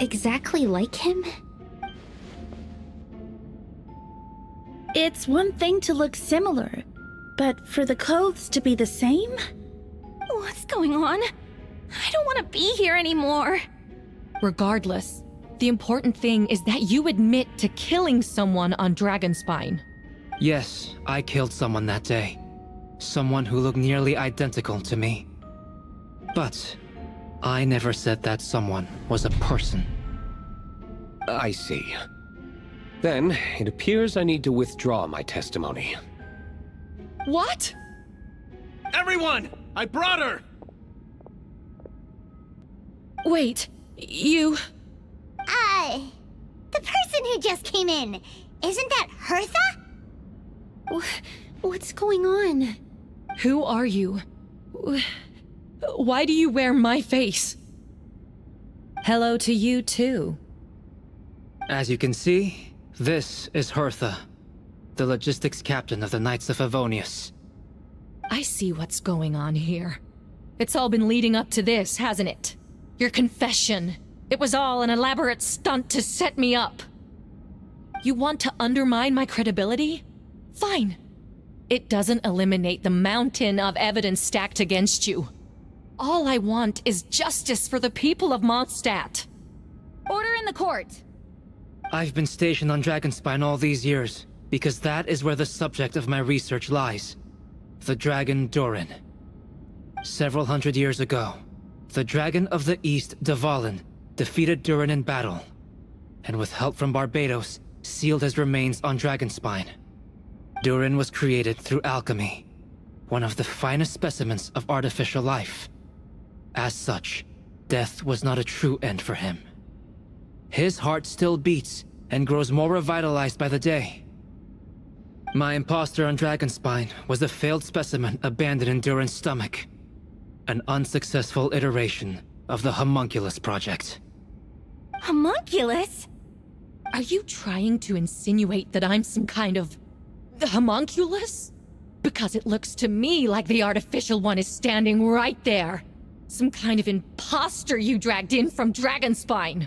Exactly like him? It's one thing to look similar, but for the clothes to be the same? What's going on? I don't want to be here anymore. Regardless, the important thing is that you admit to killing someone on Dragonspine. Yes, I killed someone that day. Someone who looked nearly identical to me. But I never said that someone was a person. I see. Then, it appears I need to withdraw my testimony. What? Everyone! I brought her! Wait, you... The person who just came in, isn't that Hertha? What's going on? Who are you? Why do you wear my face? Hello to you, too. As you can see, this is Hertha. the logistics captain of the Knights of Favonius. I see what's going on here. It's all been leading up to this, hasn't it? Your confession. It was all an elaborate stunt to set me up. You want to undermine my credibility? Fine. It doesn't eliminate the mountain of evidence stacked against you. All I want is justice for the people of Mondstadt. Order in the court! I've been stationed on Dragonspine all these years, because that is where the subject of my research lies. The dragon Durin. Several hundred years ago, the dragon of the East, Dvalin, defeated Durin in battle, and with help from Barbados, sealed his remains on Dragonspine. Durin was created through alchemy, one of the finest specimens of artificial life. As such, death was not a true end for him. His heart still beats and grows more revitalized by the day. My imposter on Dragonspine was a failed specimen abandoned in Durin's stomach. An unsuccessful iteration of the Homunculus project. Homunculus? Are you trying to insinuate that I'm some kind of... homunculus? Because it looks to me like the artificial one is standing right there. Some kind of imposter you dragged in from Dragonspine.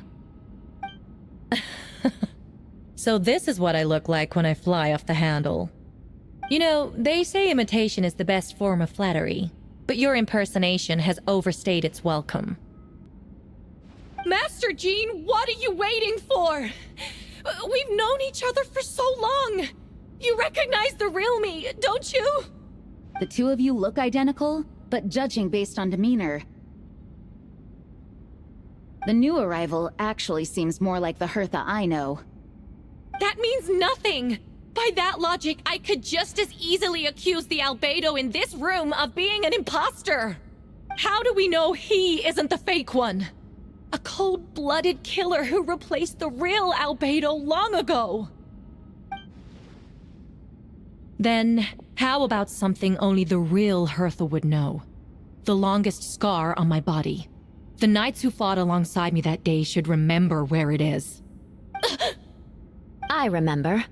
So this is what I look like when I fly off the handle. You know, they say imitation is the best form of flattery, but your impersonation has overstayed its welcome. Master Jean, what are you waiting for? We've known each other for so long. You recognize the real me, don't you? The two of you look identical, but judging based on demeanor, the new arrival actually seems more like the Hertha I know. That means nothing! By that logic, I could just as easily accuse the Albedo in this room of being an imposter! How do we know he isn't the fake one? A cold-blooded killer who replaced the real Albedo long ago! Then, how about something only the real Hertha would know? The longest scar on my body. The knights who fought alongside me that day should remember where it is. I remember.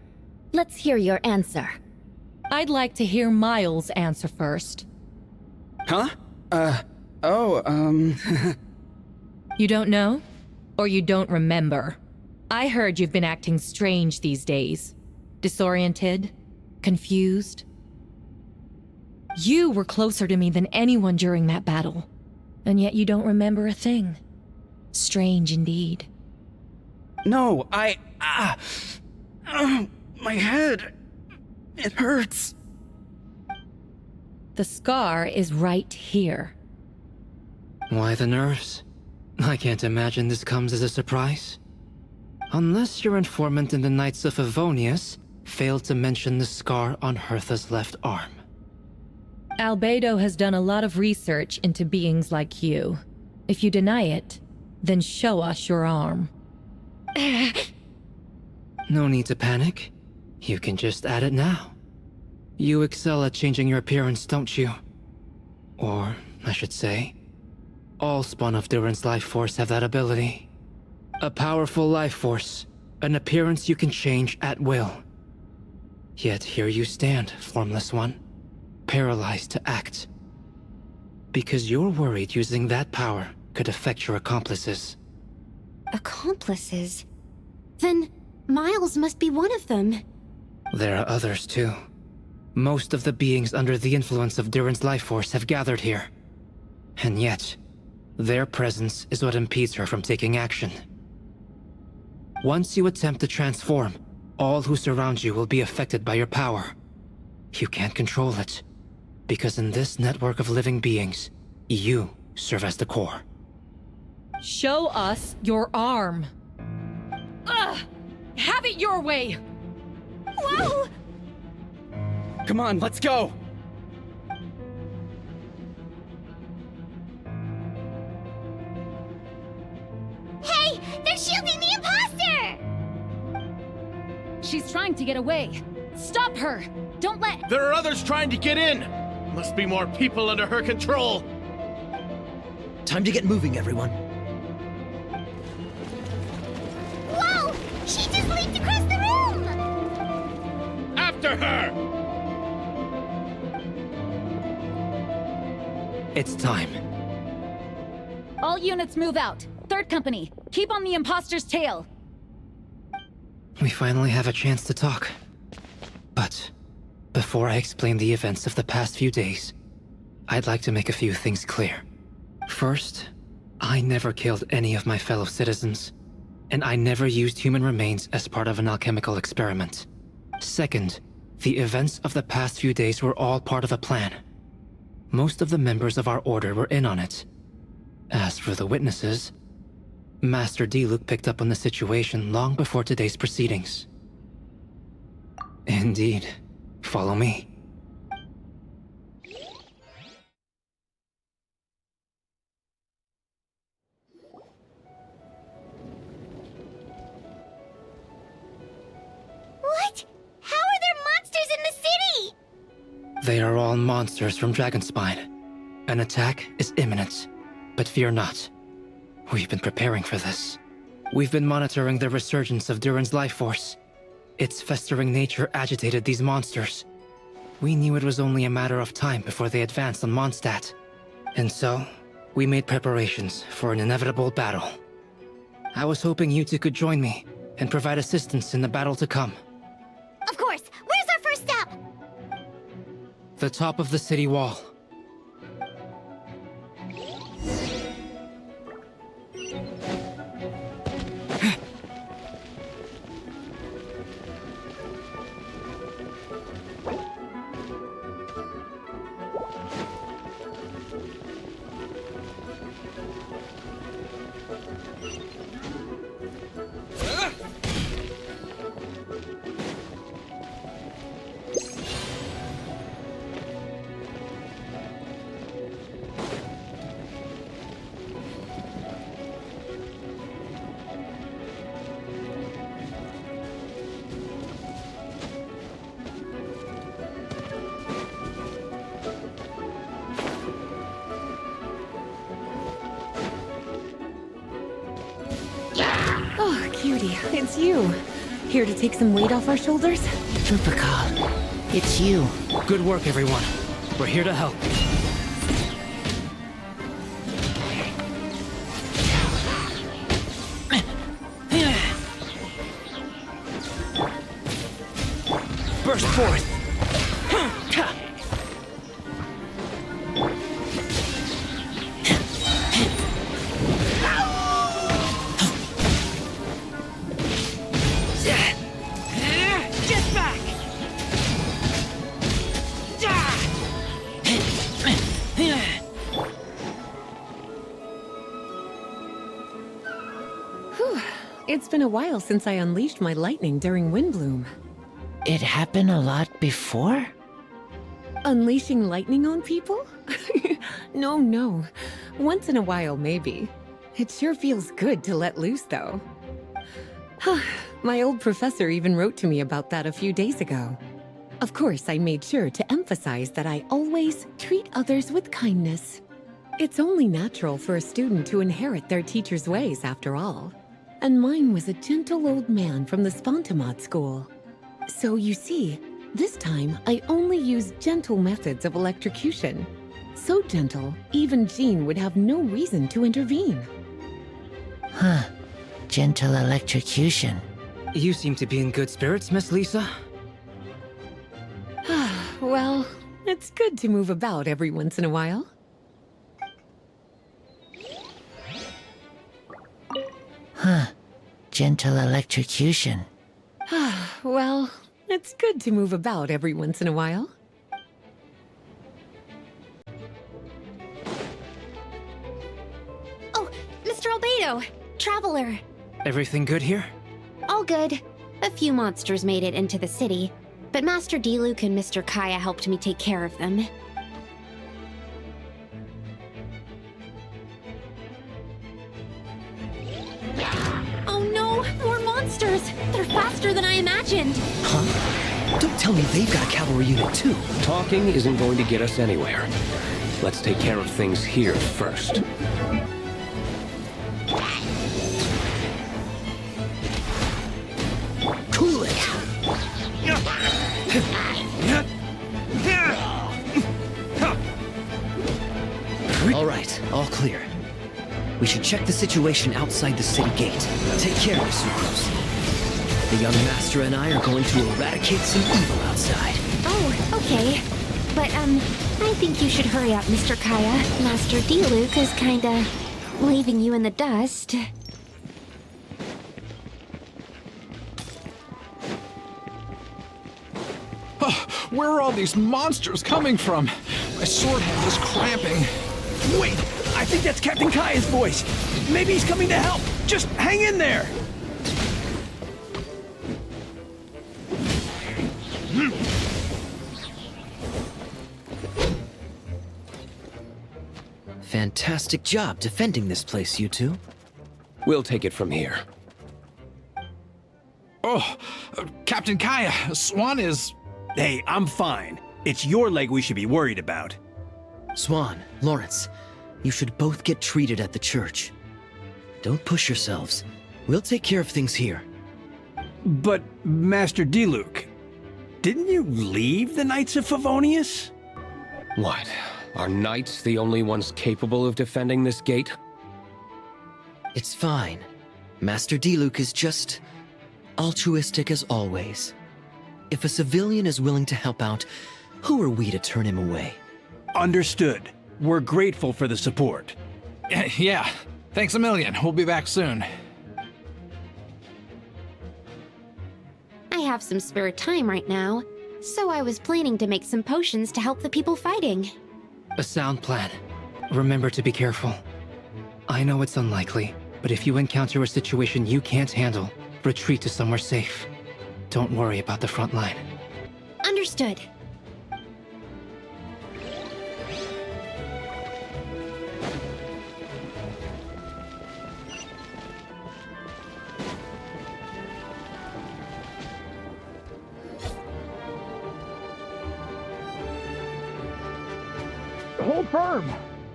Let's hear your answer. I'd like to hear Miles' answer first. Huh? You don't know? Or you don't remember? I heard you've been acting strange these days. Disoriented? Confused? You were closer to me than anyone during that battle. And yet you don't remember a thing. Strange indeed. No, my head. It hurts. The scar is right here. Why the nerves? I can't imagine this comes as a surprise. Unless your informant in the Knights of Favonius failed to mention the scar on Hertha's left arm. Albedo has done a lot of research into beings like you. If you deny it, then show us your arm. No need to panic. You can just add it now. You excel at changing your appearance, don't you? Or, I should say, all spawn of Durin's life force have that ability. A powerful life force, an appearance you can change at will. Yet here you stand, formless one, paralyzed to act. Because you're worried using that power could affect your accomplices. Accomplices? Then Miles must be one of them. There are others too. Most of the beings under the influence of Durin's life force have gathered here. And yet, their presence is what impedes her from taking action. Once you attempt to transform, all who surround you will be affected by your power. You can't control it, because in this network of living beings, you serve as the core. Show us your arm. Ugh! Have it your way! Whoa! Come on, let's go! Hey! They're shielding the imposter! She's trying to get away. Stop her! Don't let... There are others trying to get in! Must be more people under her control! Time to get moving, everyone. Whoa! She just leaped across the room! after her! It's time. All units move out. Third company, keep on the imposter's tail. We finally have a chance to talk. But before I explain the events of the past few days, I'd like to make a few things clear. First, I never killed any of my fellow citizens, and I never used human remains as part of an alchemical experiment. Second, the events of the past few days were all part of a plan. Most of the members of our order were in on it. As for the witnesses, Master Diluc picked up on the situation long before today's proceedings. Indeed. Follow me. What? How are there monsters in the city? They are all monsters from Dragonspine. An attack is imminent, but fear not. We've been preparing for this. We've been monitoring the resurgence of Duran's life force. Its festering nature agitated these monsters. We knew it was only a matter of time before they advanced on Mondstadt. And so, we made preparations for an inevitable battle. I was hoping you two could join me and provide assistance in the battle to come. Of course. Where's our first step? The top of the city wall. Oh, cutie, it's you. Here to take some weight off our shoulders? Trupakal, it's you. Good work, everyone. We're here to help. Burst forth! It's been a while since I unleashed my lightning during Windbloom. It happened a lot before? Unleashing lightning on people? No. Once in a while, maybe. It sure feels good to let loose, though. My old professor even wrote to me about that a few days ago. Of course, I made sure to emphasize that I always treat others with kindness. It's only natural for a student to inherit their teacher's ways, after all. And mine was a gentle old man from the Spontamod school. So you see, this time I only used gentle methods of electrocution. So gentle, even Jean would have no reason to intervene. Huh. Gentle electrocution. You seem to be in good spirits, Miss Lisa. Well, it's good to move about every once in a while. Huh. Gentle electrocution. Well, it's good to move about every once in a while. Oh, Mr. Albedo, Traveler. Everything good here? All good. A few monsters made it into the city, but Master Diluc and Mr. Kaya helped me take care of them. Oh no! More monsters! They're faster than I imagined! Huh? Don't tell me they've got a cavalry unit too. Talking isn't going to get us anywhere. Let's take care of things here first. Cool it! All clear. We should check the situation outside the city gate. Take care, Sucrose. The young master and I are going to eradicate some evil outside. Oh, okay. But, I think you should hurry up, Mr. Kaya. Master D-Luke is kinda leaving you in the dust. Oh, where are all these monsters coming from? My sword hand is cramping. Wait! I think that's Captain Kaya's voice! Maybe he's coming to help! Just hang in there! Fantastic job defending this place, you two. We'll take it from here. Oh, Captain Kaya, Swan is... Hey, I'm fine. It's your leg we should be worried about. Swan, Lawrence, you should both get treated at the church. Don't push yourselves. We'll take care of things here. But, Master D-Luke, didn't you leave the Knights of Favonius? What? Are knights the only ones capable of defending this gate? It's fine. Master D-Luke is just altruistic as always. If a civilian is willing to help out, who are we to turn him away? Understood. We're grateful for the support. Yeah, thanks a million. We'll be back soon. I have some spare time right now, so I was planning to make some potions to help the people fighting. A sound plan. Remember to be careful. I know it's unlikely, but if you encounter a situation you can't handle, retreat to somewhere safe. Don't worry about the front line. Understood. Hold firm!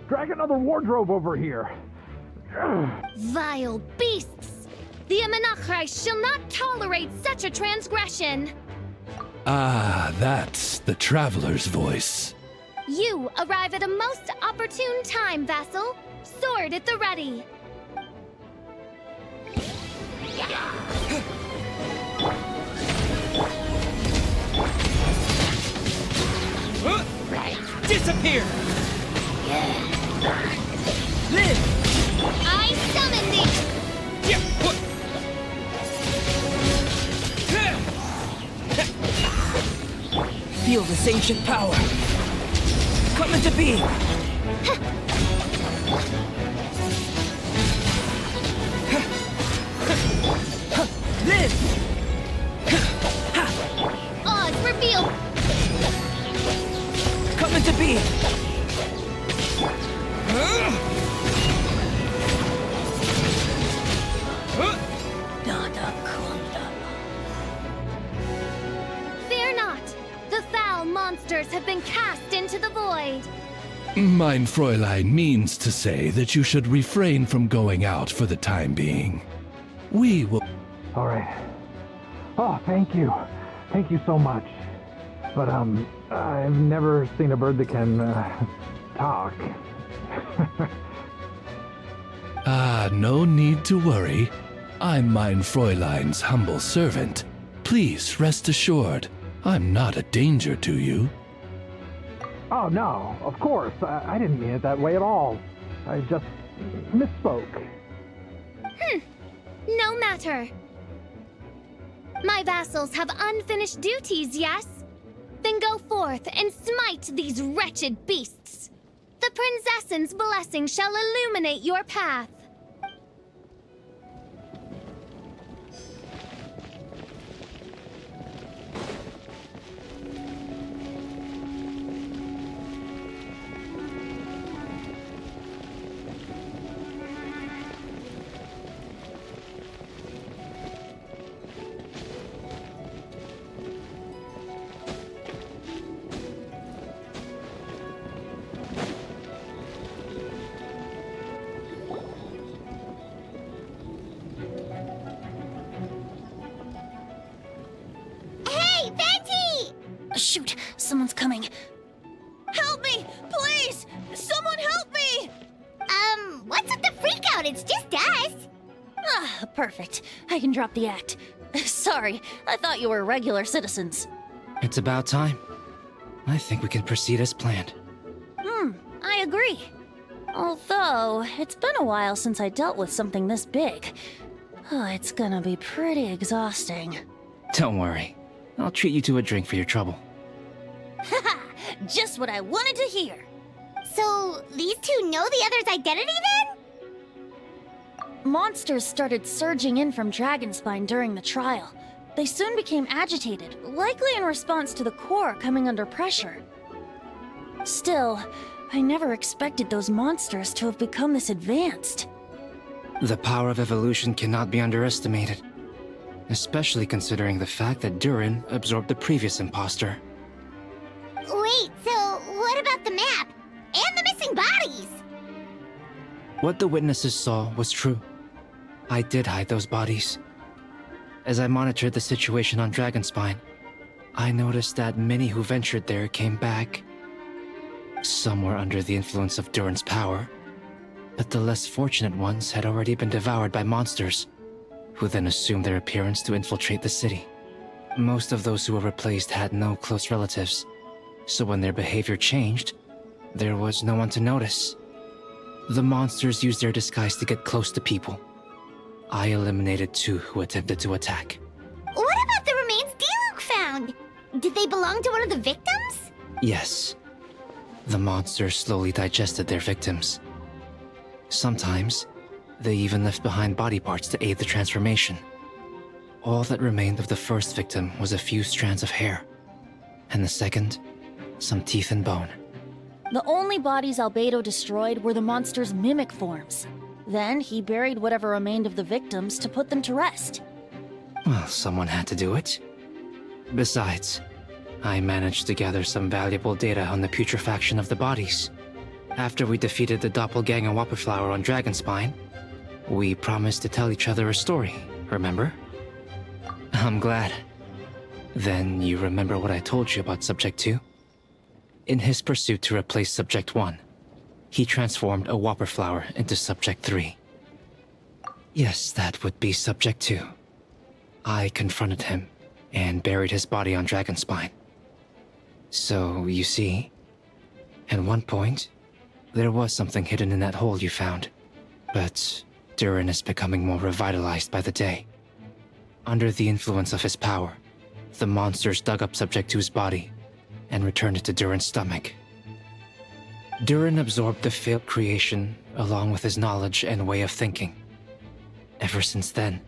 Drag another wardrobe over here. Vile beasts! The Amenachrai shall not tolerate such a transgression! Ah, that's the traveler's voice. You arrive at a most opportune time, vassal. Sword at the ready. Disappear! Live! I summon thee! Feel this ancient power. Come into being. Live! Oz, reveal! Come into being. Fear not! The foul monsters have been cast into the void! Mein Fräulein means to say that you should refrain from going out for the time being. We will... All right. Oh, thank you. Thank you so much. But, I've never seen a bird that can, talk. No need to worry. I'm Mein Fräulein's humble servant. Please rest assured, I'm not a danger to you. Oh, no, of course. I didn't mean it that way at all. I just misspoke. No matter. My vassals have unfinished duties, yes? Then go forth and smite these wretched beasts. The princess's blessing shall illuminate your path. Shoot, someone's coming. Help me, please! Someone help me! What's with the freakout? It's just us. Ah, perfect. I can drop the act. Sorry, I thought you were regular citizens. It's about time. I think we can proceed as planned. I agree. Although, it's been a while since I dealt with something this big. Oh, it's gonna be pretty exhausting. Don't worry. I'll treat you to a drink for your trouble. Haha! Just what I wanted to hear. So, these two know the other's identity then? Monsters started surging in from Dragonspine during the trial. They soon became agitated, likely in response to the core coming under pressure. Still, I never expected those monsters to have become this advanced. The power of evolution cannot be underestimated, especially considering the fact that Durin absorbed the previous imposter. Wait, so what about the map? And the missing bodies? What the witnesses saw was true. I did hide those bodies. As I monitored the situation on Dragonspine, I noticed that many who ventured there came back. Some were under the influence of Durin's power, but the less fortunate ones had already been devoured by monsters, who then assumed their appearance to infiltrate the city. Most of those who were replaced had no close relatives, so when their behavior changed, there was no one to notice. The monsters used their disguise to get close to people. I eliminated 2 who attempted to attack. What about the remains Diluc found? Did they belong to one of the victims? Yes. The monsters slowly digested their victims. Sometimes, they even left behind body parts to aid the transformation. All that remained of the first victim was a few strands of hair, and the second, some teeth and bone. The only bodies Albedo destroyed were the monster's mimic forms. Then he buried whatever remained of the victims to put them to rest. Well, someone had to do it. Besides, I managed to gather some valuable data on the putrefaction of the bodies. After we defeated the doppelganger Whopperflower on Dragonspine, we promised to tell each other a story, remember? I'm glad. Then you remember what I told you about Subject 2? In his pursuit to replace Subject 1, he transformed a Whopperflower into Subject 3. Yes, that would be Subject 2. I confronted him and buried his body on Dragonspine. So, you see, at one point, there was something hidden in that hole you found. But Durin is becoming more revitalized by the day. Under the influence of his power, the monsters dug up Subject 2's body and returned it to Durin's stomach. Durin absorbed the failed creation along with his knowledge and way of thinking. Ever since then,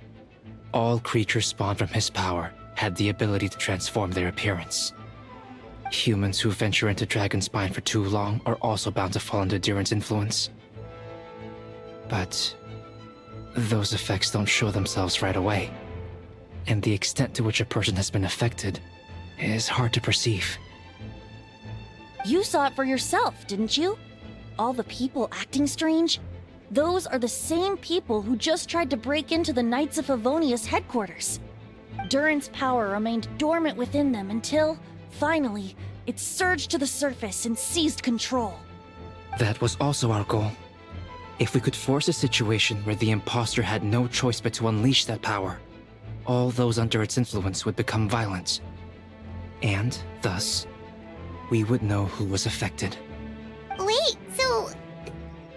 all creatures spawned from his power had the ability to transform their appearance. Humans who venture into Dragonspine for too long are also bound to fall under Durin's influence. But those effects don't show themselves right away, and the extent to which a person has been affected is hard to perceive. You saw it for yourself, didn't you? All the people acting strange? Those are the same people who just tried to break into the Knights of Favonius headquarters. Durin's power remained dormant within them until, finally, it surged to the surface and seized control. That was also our goal. If we could force a situation where the imposter had no choice but to unleash that power, all those under its influence would become violent. And, thus, we would know who was affected. Wait, so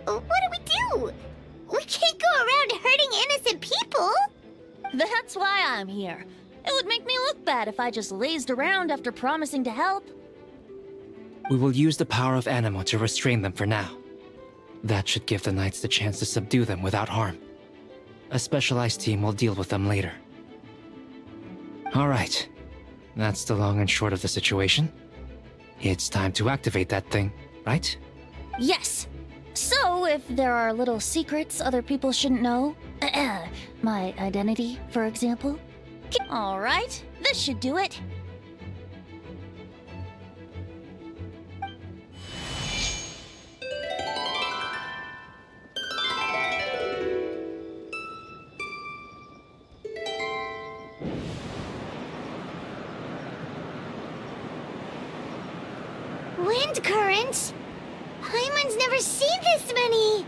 what do we do? We can't go around hurting innocent people! That's why I'm here. It would make me look bad if I just lazed around after promising to help. We will use the power of Animo to restrain them for now. That should give the Knights the chance to subdue them without harm. A specialized team will deal with them later. Alright, that's the long and short of the situation. It's time to activate that thing, right? Yes. So, if there are little secrets other people shouldn't know, my identity, for example. Alright, this should do it. Wind currents? Paimon's never seen this many!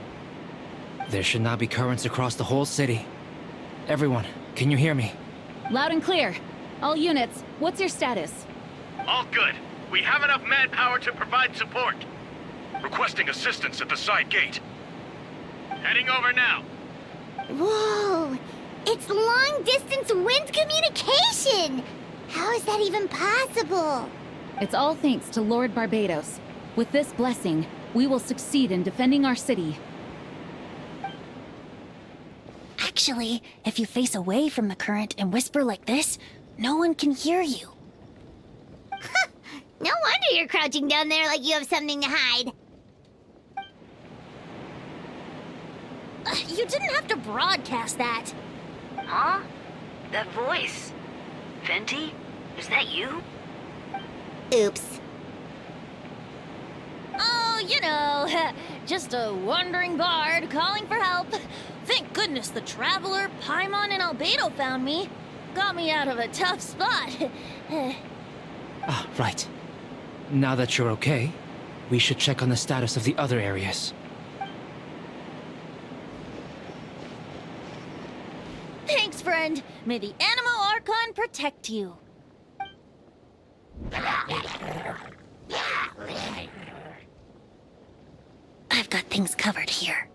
There should now be currents across the whole city. Everyone, can you hear me? Loud and clear. All units, what's your status? All good. We have enough manpower to provide support. Requesting assistance at the side gate. Heading over now. Whoa! It's long-distance wind communication! How is that even possible? It's all thanks to Lord Barbados. With this blessing, we will succeed in defending our city. Actually, if you face away from the current and whisper like this, no one can hear you. No wonder you're crouching down there like you have something to hide. You didn't have to broadcast that. Huh? That voice? Venti? Is that you? Oops. Oh, you know, just a wandering bard calling for help. Thank goodness the Traveler, Paimon, and Albedo found me. Got me out of a tough spot. Right. Now that you're okay, we should check on the status of the other areas. Thanks, friend. May the Animo Archon protect you. I've got things covered here.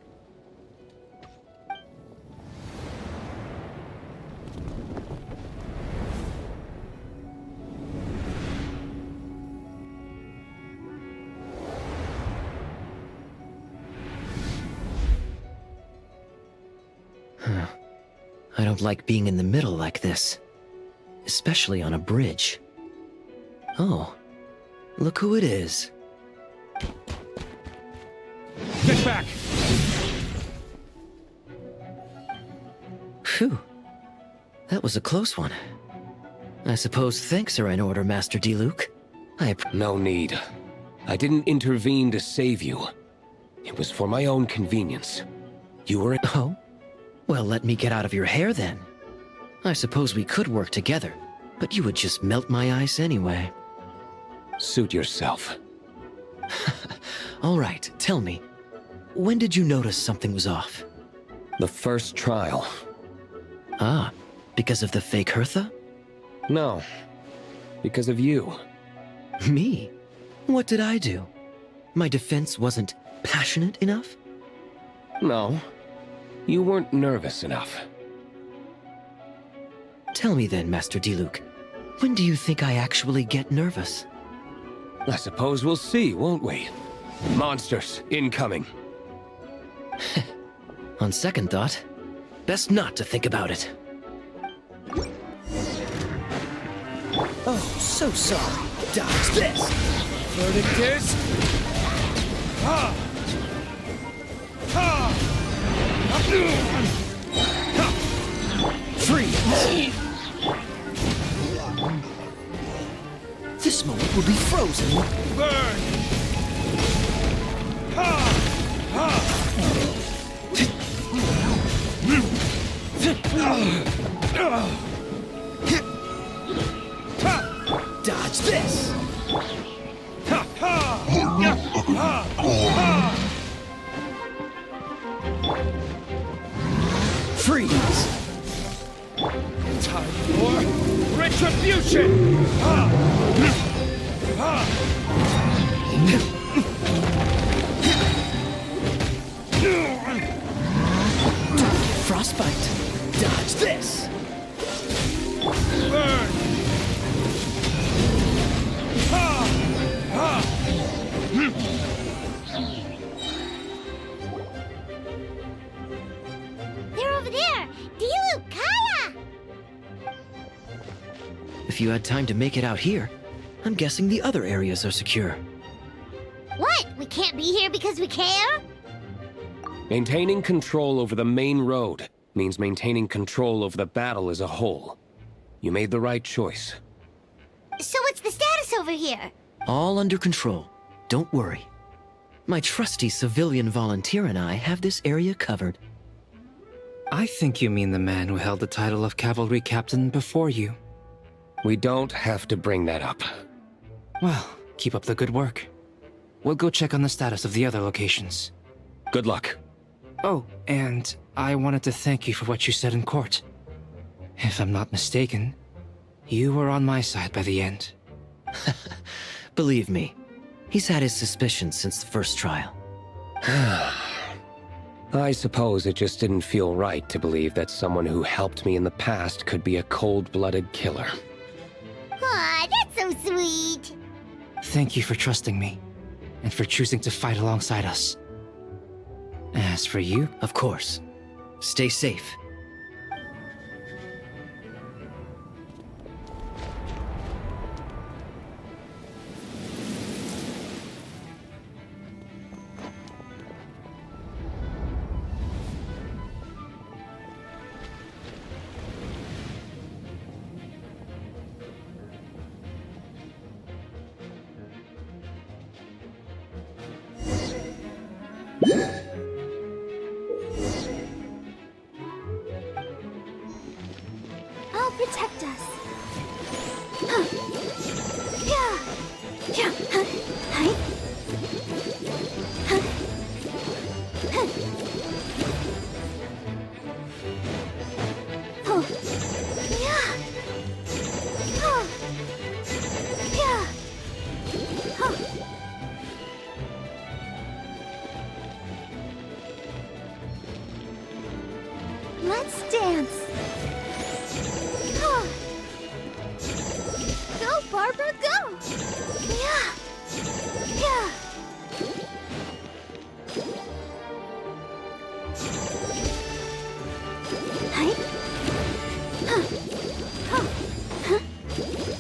I don't like being in the middle like this. Especially on a bridge. Oh, look who it is. Get back! Phew. That was a close one. I suppose thanks are in order, Master Diluc. No need. I didn't intervene to save you. It was for my own convenience. You were... Oh? Well, let me get out of your hair then. I suppose we could work together, but you would just melt my ice anyway. Suit yourself. All right, tell me. When did you notice something was off? The first trial. Ah, because of the fake Hertha? No, because of you. Me? What did I do? My defense wasn't passionate enough? No, you weren't nervous enough. Tell me then, Master Diluc, when do you think I actually get nervous? I suppose we'll see, won't we? Monsters, incoming. On second thought, best not to think about it. Oh, so sorry. Dodge this. Verdict is... Ha! Ha! Freeze! This moment will be frozen. Burn! Ha! Ha! Dodge this! Ha! Ha! Ha! Ha! Freeze! Time for retribution! Ha! Ha! Frostbite! Dodge this! Burn! Ha! Ha! They're over there! Diluc, Kaya! If you had time to make it out here, I'm guessing the other areas are secure. What? We can't be here because we care? Maintaining control over the main road means maintaining control over the battle as a whole. You made the right choice. So what's the status over here? All under control. Don't worry. My trusty civilian volunteer and I have this area covered. I think you mean the man who held the title of cavalry captain before you. We don't have to bring that up. Well, keep up the good work. We'll go check on the status of the other locations. Good luck. Oh, and I wanted to thank you for what you said in court. If I'm not mistaken, you were on my side by the end. Believe me, he's had his suspicions since the first trial. I suppose it just didn't feel right to believe that someone who helped me in the past could be a cold-blooded killer. Aw, that's so sweet. Thank you for trusting me, and for choosing to fight alongside us. As for you... Of course. Stay safe. I'll protect us. Huh. Yeah. Yeah. Huh. Hi. Huh. Huh. Oh. Yeah. Oh. Yeah. Oh. Let's dance. Oh. Go, Barbara, go! Yeah. Yeah. Hi. Huh. Huh. Huh.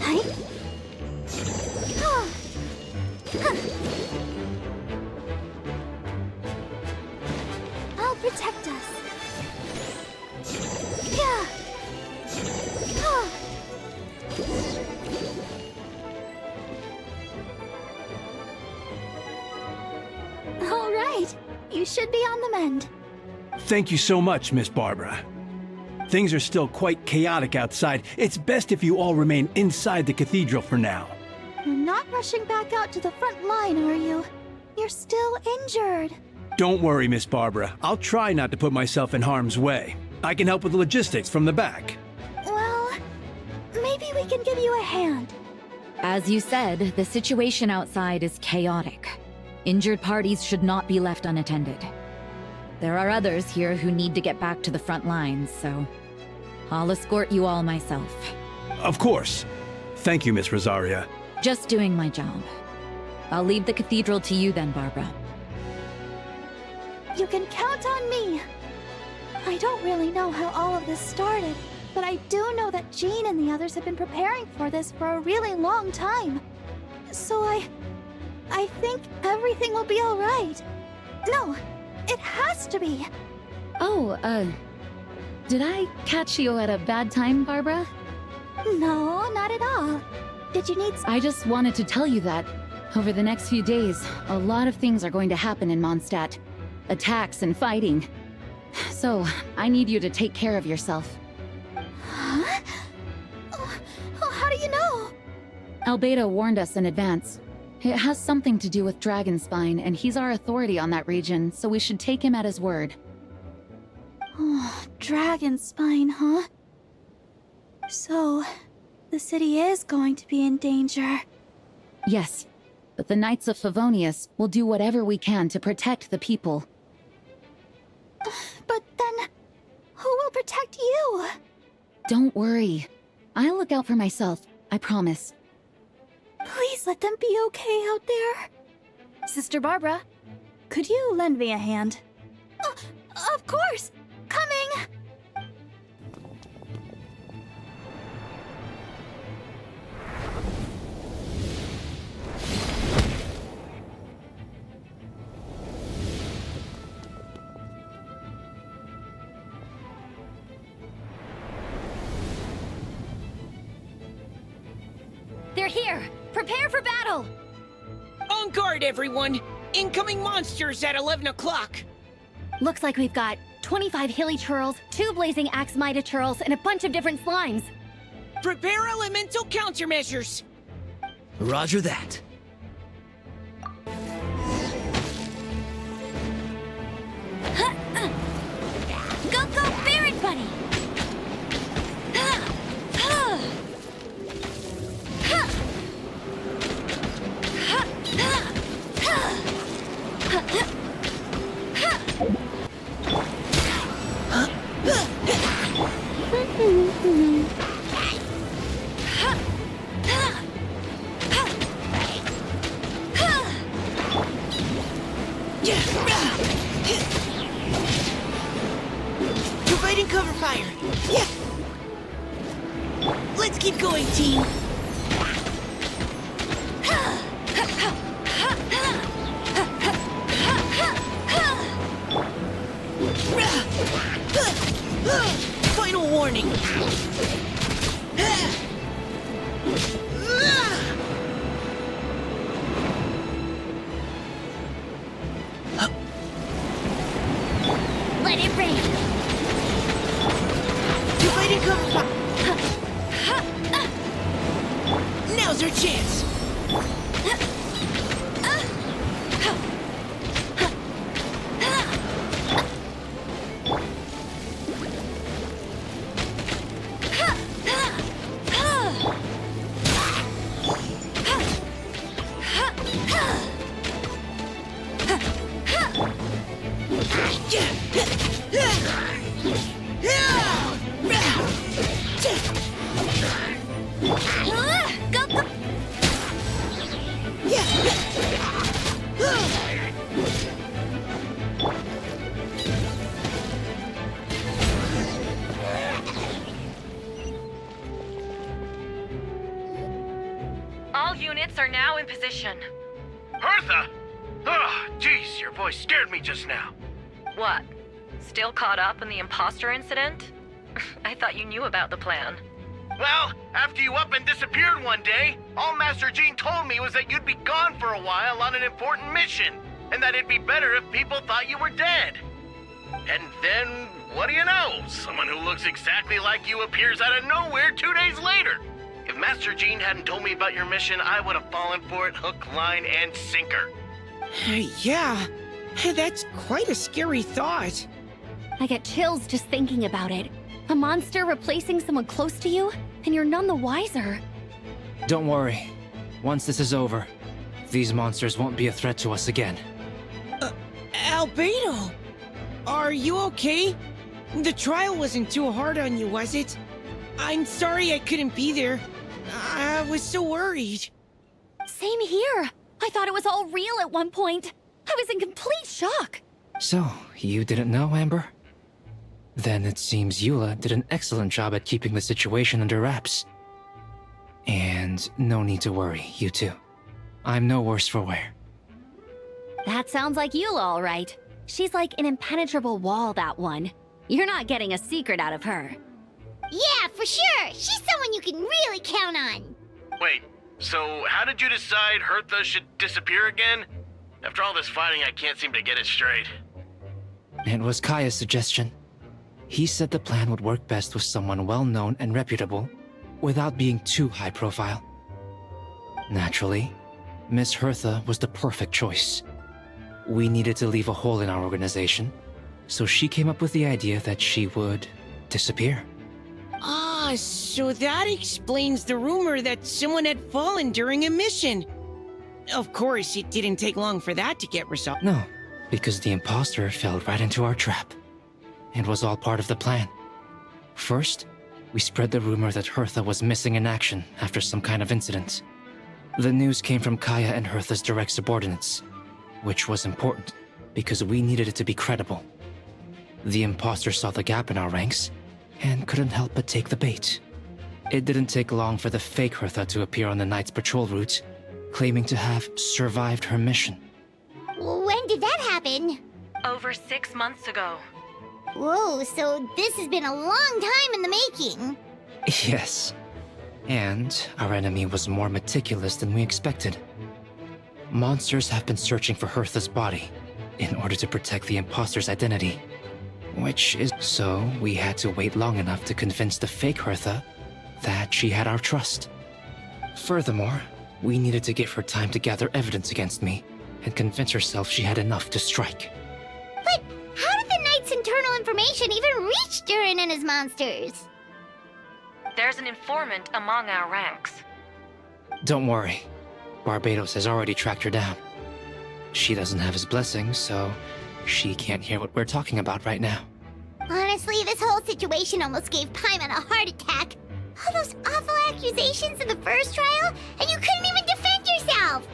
Hi. Oh. Huh. I'll protect us. Yeah. Oh. All right. You should be on the mend. Thank you so much, Miss Barbara. Things are still quite chaotic outside. It's best if you all remain inside the cathedral for now. You're not rushing back out to the front line, are you? You're still injured. Don't worry, Miss Barbara. I'll try not to put myself in harm's way. I can help with the logistics from the back. Well, maybe we can give you a hand. As you said, the situation outside is chaotic. Injured parties should not be left unattended. There are others here who need to get back to the front lines, so I'll escort you all myself. Of course. Thank you, Miss Rosaria. Just doing my job. I'll leave the cathedral to you then, Barbara. You can count on me. I don't really know how all of this started, but I do know that Jean and the others have been preparing for this for a really long time. So I think everything will be all right. No, it has to be. Oh, did I catch you at a bad time, Barbara? No, not at all. Did you need... I just wanted to tell you that over the next few days, a lot of things are going to happen in Mondstadt. Attacks and fighting. So, I need you to take care of yourself. Huh? Oh, how do you know? Albedo warned us in advance. It has something to do with Dragonspine, and he's our authority on that region, so we should take him at his word. Oh, Dragonspine, huh? So, the city is going to be in danger. Yes, but the Knights of Favonius will do whatever we can to protect the people. But then, who will protect you? Don't worry. I'll look out for myself, I promise. Please let them be okay out there. Sister Barbara, could you lend me a hand? Of course! Coming! They're here! Prepare for battle! On guard, everyone! Incoming monsters at 11 o'clock! Looks like we've got 25 hilly churls, 2 blazing axe mida churls, and a bunch of different slimes. Prepare elemental countermeasures! Roger that. Huh. Go, go, Baron Bunny! Providing cover fire. Yeah. Let's keep going, team. Final warning. Let it rain. Providing cover fire. Now's our chance. All units are now in position. Hertha! Oh, jeez, your voice scared me just now. What? Still caught up in the imposter incident? I thought you knew about the plan. Well, after you up and disappeared one day, all Master Jean told me was that you'd be gone for a while on an important mission, and that it'd be better if people thought you were dead. And then, what do you know? Someone who looks exactly like you appears out of nowhere 2 days later. If Master Jean hadn't told me about your mission, I would have fallen for it hook, line, and sinker. Yeah, that's quite a scary thought. I get chills just thinking about it. A monster replacing someone close to you, and you're none the wiser. Don't worry. Once this is over, these monsters won't be a threat to us again. Albedo! Are you okay? The trial wasn't too hard on you, was it? I'm sorry I couldn't be there. I was so worried. Same here. I thought it was all real at one point. I was in complete shock. So, you didn't know, Amber? Then it seems Eula did an excellent job at keeping the situation under wraps. And no need to worry, you two. I'm no worse for wear. That sounds like Eula, all right. She's like an impenetrable wall, that one. You're not getting a secret out of her. Yeah, for sure. She's someone you can really count on. Wait, so how did you decide Hertha should disappear again? After all this fighting, I can't seem to get it straight. It was Kaya's suggestion. He said the plan would work best with someone well-known and reputable, without being too high-profile. Naturally, Miss Hertha was the perfect choice. We needed to leave a hole in our organization, so she came up with the idea that she would disappear. Ah, so that explains the rumor that someone had fallen during a mission. Of course, it didn't take long for that to get resolved. No, because the imposter fell right into our trap. It was all part of the plan. First, we spread the rumor that Hertha was missing in action after some kind of incident. The news came from Kaya and Hertha's direct subordinates, which was important because we needed it to be credible. The imposter saw the gap in our ranks and couldn't help but take the bait. It didn't take long for the fake Hertha to appear on the night's patrol route, claiming to have survived her mission. When did that happen? Over 6 months ago. Whoa, so this has been a long time in the making. Yes. And our enemy was more meticulous than we expected. Monsters have been searching for Hertha's body in order to protect the imposter's identity. So we had to wait long enough to convince the fake Hertha that she had our trust. Furthermore, we needed to give her time to gather evidence against me and convince herself she had enough to strike. But how did the Knights information even reached Durin and his monsters? There's an informant among our ranks. Don't worry. Barbados has already tracked her down. She doesn't have his blessing, so she can't hear what we're talking about right now. Honestly, this whole situation almost gave Paimon a heart attack. All those awful accusations in the first trial, and you couldn't even defend yourself!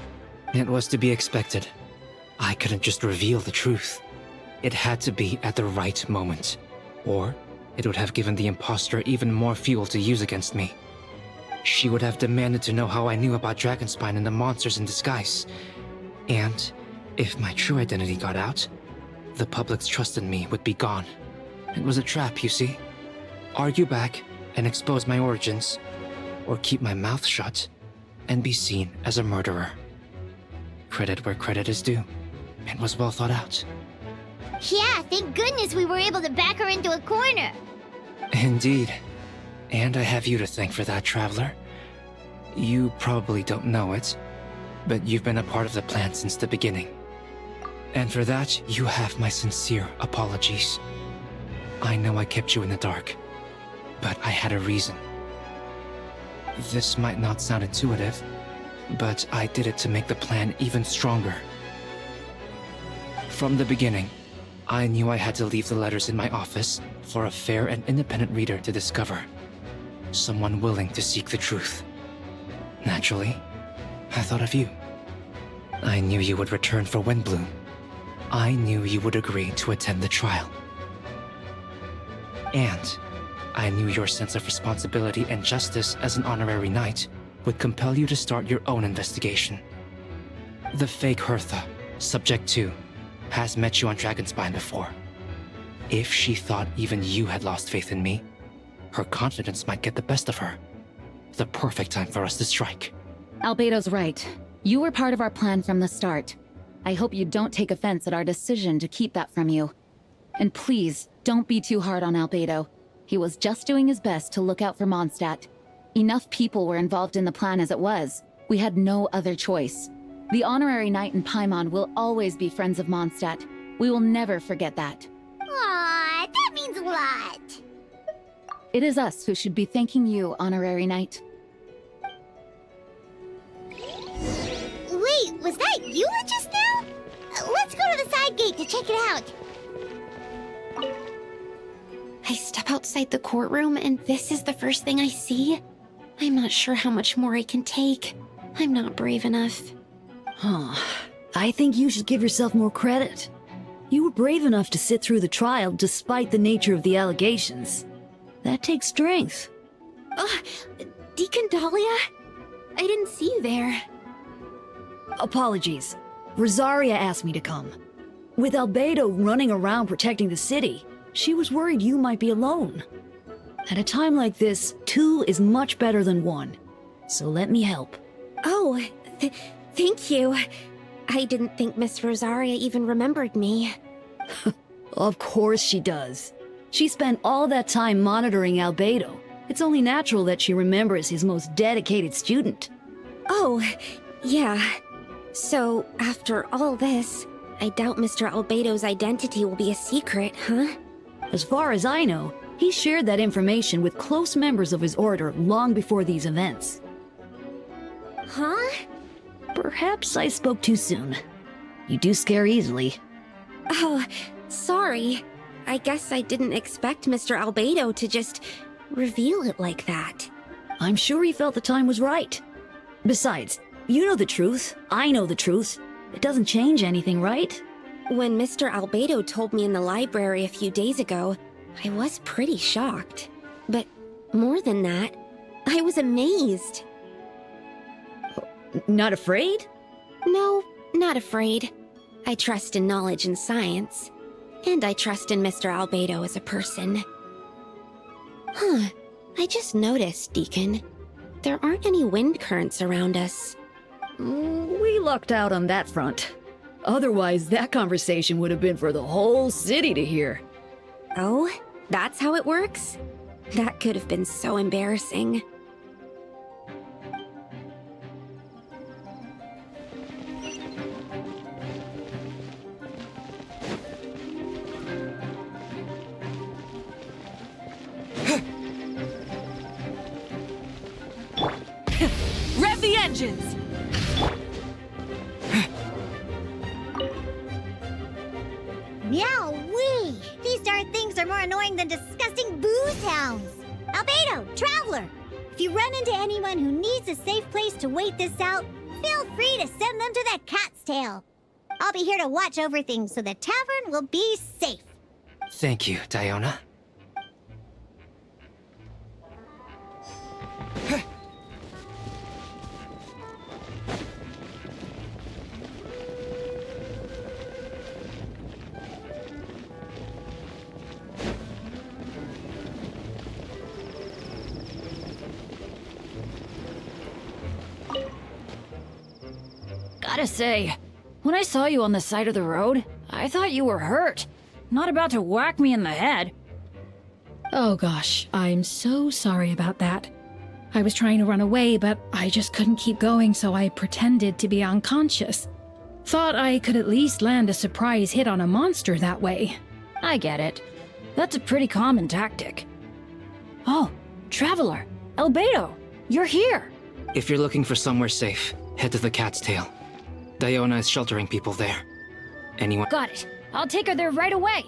It was to be expected. I couldn't just reveal the truth. It had to be at the right moment, or it would have given the imposter even more fuel to use against me. She would have demanded to know how I knew about Dragonspine and the monsters in disguise. And if my true identity got out, the public's trust in me would be gone. It was a trap, you see. Argue back and expose my origins, or keep my mouth shut and be seen as a murderer. Credit where credit is due. It was well thought out. Yeah, thank goodness we were able to back her into a corner. Indeed. And I have you to thank for that, Traveler. You probably don't know it, but you've been a part of the plan since the beginning. And for that, you have my sincere apologies. I know I kept you in the dark, but I had a reason. This might not sound intuitive, but I did it to make the plan even stronger. From the beginning, I knew I had to leave the letters in my office for a fair and independent reader to discover. Someone willing to seek the truth. Naturally, I thought of you. I knew you would return for Windbloom. I knew you would agree to attend the trial. And I knew your sense of responsibility and justice as an honorary knight would compel you to start your own investigation. The fake Hertha, Subject 2, has met you on Dragonspine before. If she thought even you had lost faith in me, her confidence might get the best of her. The perfect time for us to strike. Albedo's right. You were part of our plan from the start. I hope you don't take offense at our decision to keep that from you. And please, don't be too hard on Albedo. He was just doing his best to look out for Mondstadt. Enough people were involved in the plan as it was. We had no other choice. The honorary knight and Paimon will always be friends of Mondstadt. We will never forget that. Aw, that means a lot. It is us who should be thanking you, honorary knight. Wait, was that you just now? Let's go to the side gate to check it out. I step outside the courtroom and this is the first thing I see? I'm not sure how much more I can take. I'm not brave enough. Huh. I think you should give yourself more credit. You were brave enough to sit through the trial despite the nature of the allegations. That takes strength. Deacon Dahlia? I didn't see you there. Apologies. Rosaria asked me to come. With Albedo running around protecting the city, she was worried you might be alone. At a time like this, 2 is much better than 1. So let me help. Oh, thank you. I didn't think Miss Rosaria even remembered me. Of course she does. She spent all that time monitoring Albedo. It's only natural that she remembers his most dedicated student. Oh, yeah. So, after all this, I doubt Mr. Albedo's identity will be a secret, huh? As far as I know, he shared that information with close members of his order long before these events. Huh? Perhaps I spoke too soon. You do scare easily. Oh, sorry. I guess I didn't expect Mr. Albedo to just reveal it like that. I'm sure he felt the time was right. Besides, you know the truth. I know the truth. It doesn't change anything, right? When Mr. Albedo told me in the library a few days ago, I was pretty shocked. But more than that, I was amazed. Not afraid? No, not afraid. I trust in knowledge and science. And I trust in Mr. Albedo as a person. Huh. I just noticed, Deacon. There aren't any wind currents around us. We lucked out on that front. Otherwise, that conversation would have been for the whole city to hear. Oh? That's how it works? That could have been so embarrassing. vengeance! Meow-wee! These darn things are more annoying than disgusting booze hounds! Albedo, Traveler! If you run into anyone who needs a safe place to wait this out, feel free to send them to the Cat's Tail. I'll be here to watch over things so the tavern will be safe. Thank you, Diona. Gotta say, when I saw you on the side of the road, I thought you were hurt. Not about to whack me in the head. Oh gosh, I'm so sorry about that. I was trying to run away, but I just couldn't keep going, so I pretended to be unconscious. Thought I could at least land a surprise hit on a monster that way. I get it. That's a pretty common tactic. Oh, Traveler, Albedo, you're here. If you're looking for somewhere safe, head to the Cat's Tail. Diona is sheltering people there. Anyone? Got it. I'll take her there right away.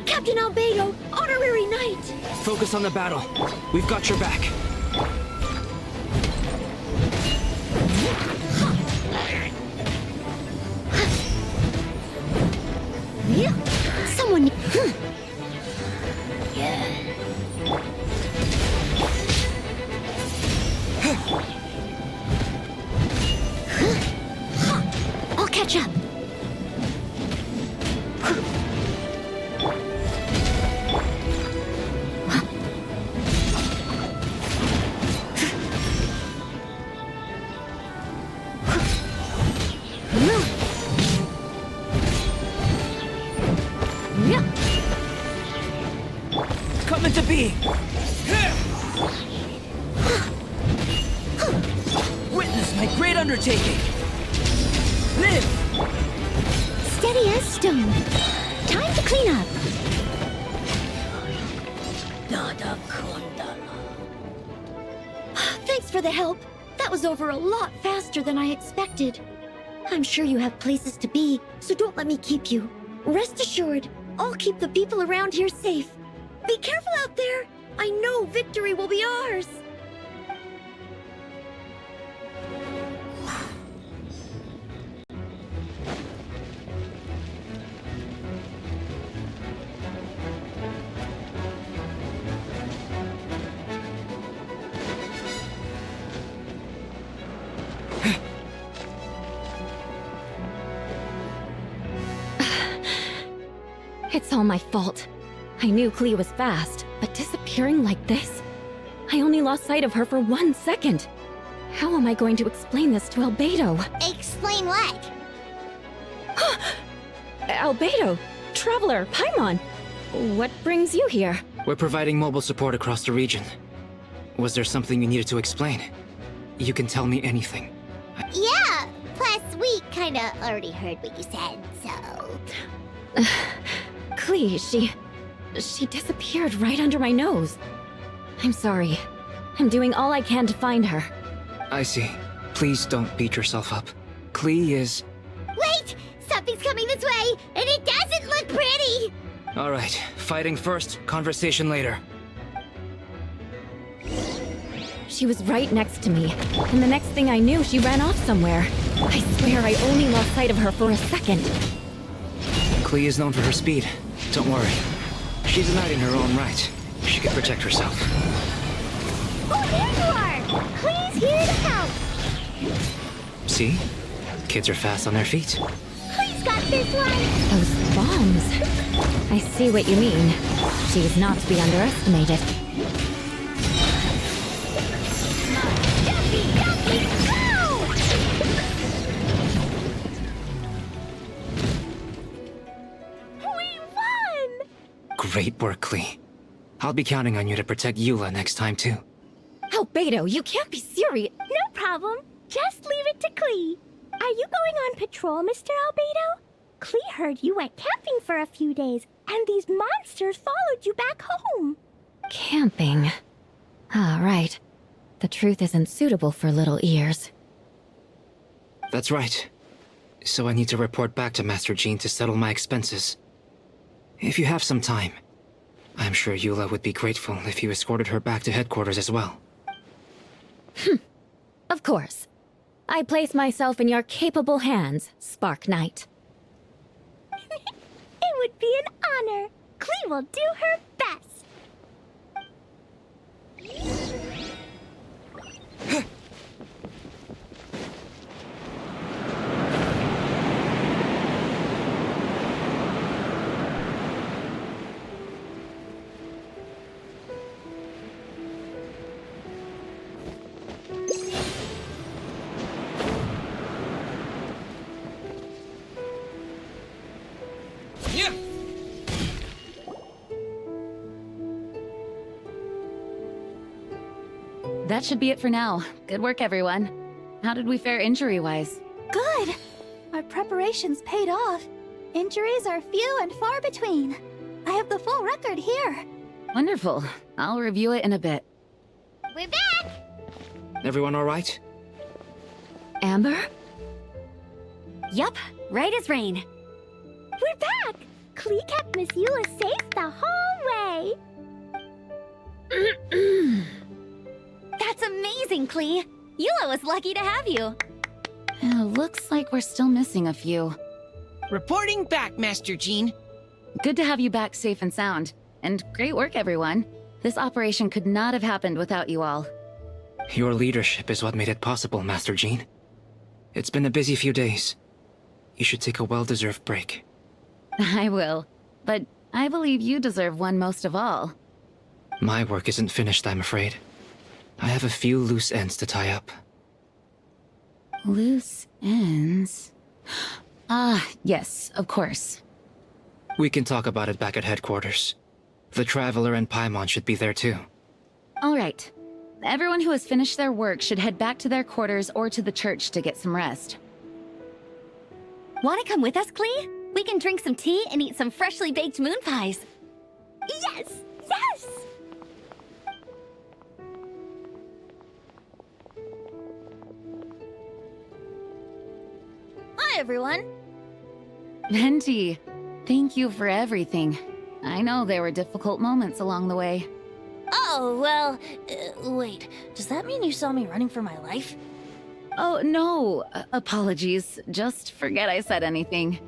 Captain Albedo, honorary knight! Focus on the battle. We've got your back. Someone... I'll catch up. Coming to be! Witness my great undertaking! Live! Steady as stone. Time to clean up. Thanks for the help. That was over a lot faster than I expected. I'm sure you have places to be, so don't let me keep you. Rest assured, I'll keep the people around here safe. Be careful out there. I know victory will be ours. It's all my fault. I knew Clea was fast, but disappearing like this? I only lost sight of her for 1 second. How am I going to explain this to Albedo? Explain what? Albedo, Traveler, Paimon, what brings you here? We're providing mobile support across the region. Was there something you needed to explain? You can tell me anything. Yeah, plus we kinda already heard what you said, so... Clea, she disappeared right under my nose. I'm sorry. I'm doing all I can to find her. I see. Please don't beat yourself up. Clea is... Wait! Something's coming this way, and it doesn't look pretty! Alright, fighting first, conversation later. She was right next to me, and the next thing I knew, she ran off somewhere. I swear I only lost sight of her for a second. Clea is known for her speed. Don't worry. She's a knight in her own right. She can protect herself. Oh, there you are! Clea's here to help! See? Kids are fast on their feet. Clea's got this one! Those bombs. I see what you mean. She is not to be underestimated. Great work, Klee. I'll be counting on you to protect Eula next time, too. Albedo, you can't be serious. No problem. Just leave it to Klee. Are you going on patrol, Mr. Albedo? Klee heard you went camping for a few days, and these monsters followed you back home. Camping. Ah, right. The truth isn't suitable for little ears. That's right. So I need to report back to Master Jean to settle my expenses. If you have some time, I'm sure Eula would be grateful if you escorted her back to headquarters as well. Of course. I place myself in your capable hands, Spark Knight. It would be an honor. Klee will do her best. That should be it for now. Good work, everyone. How did we fare injury-wise? Good. Our preparations paid off. Injuries are few and far between. I have the full record here. Wonderful. I'll review it in a bit. We're back! Everyone all right? Amber? Yup, right as rain. We're back! Klee kept Miss Eula safe the whole way. That's amazing, Klee! Eula was lucky to have you. Looks like we're still missing a few. Reporting back, Master Jean. Good to have you back safe and sound. And great work, everyone. This operation could not have happened without you all. Your leadership is what made it possible, Master Jean. It's been a busy few days. You should take a well-deserved break. I will. But I believe you deserve one most of all. My work isn't finished, I'm afraid. I have a few loose ends to tie up. Loose ends? Ah, yes, of course. We can talk about it back at headquarters. The Traveler and Paimon should be there too. All right. Everyone who has finished their work should head back to their quarters or to the church to get some rest. Want to come with us, Klee? We can drink some tea and eat some freshly baked moon pies. Yes! Yes! Hi, everyone. Venti, thank you for everything. I know there were difficult moments along the way. Oh, well, wait. Does that mean you saw me running for my life? Oh, no. Apologies. Just forget I said anything.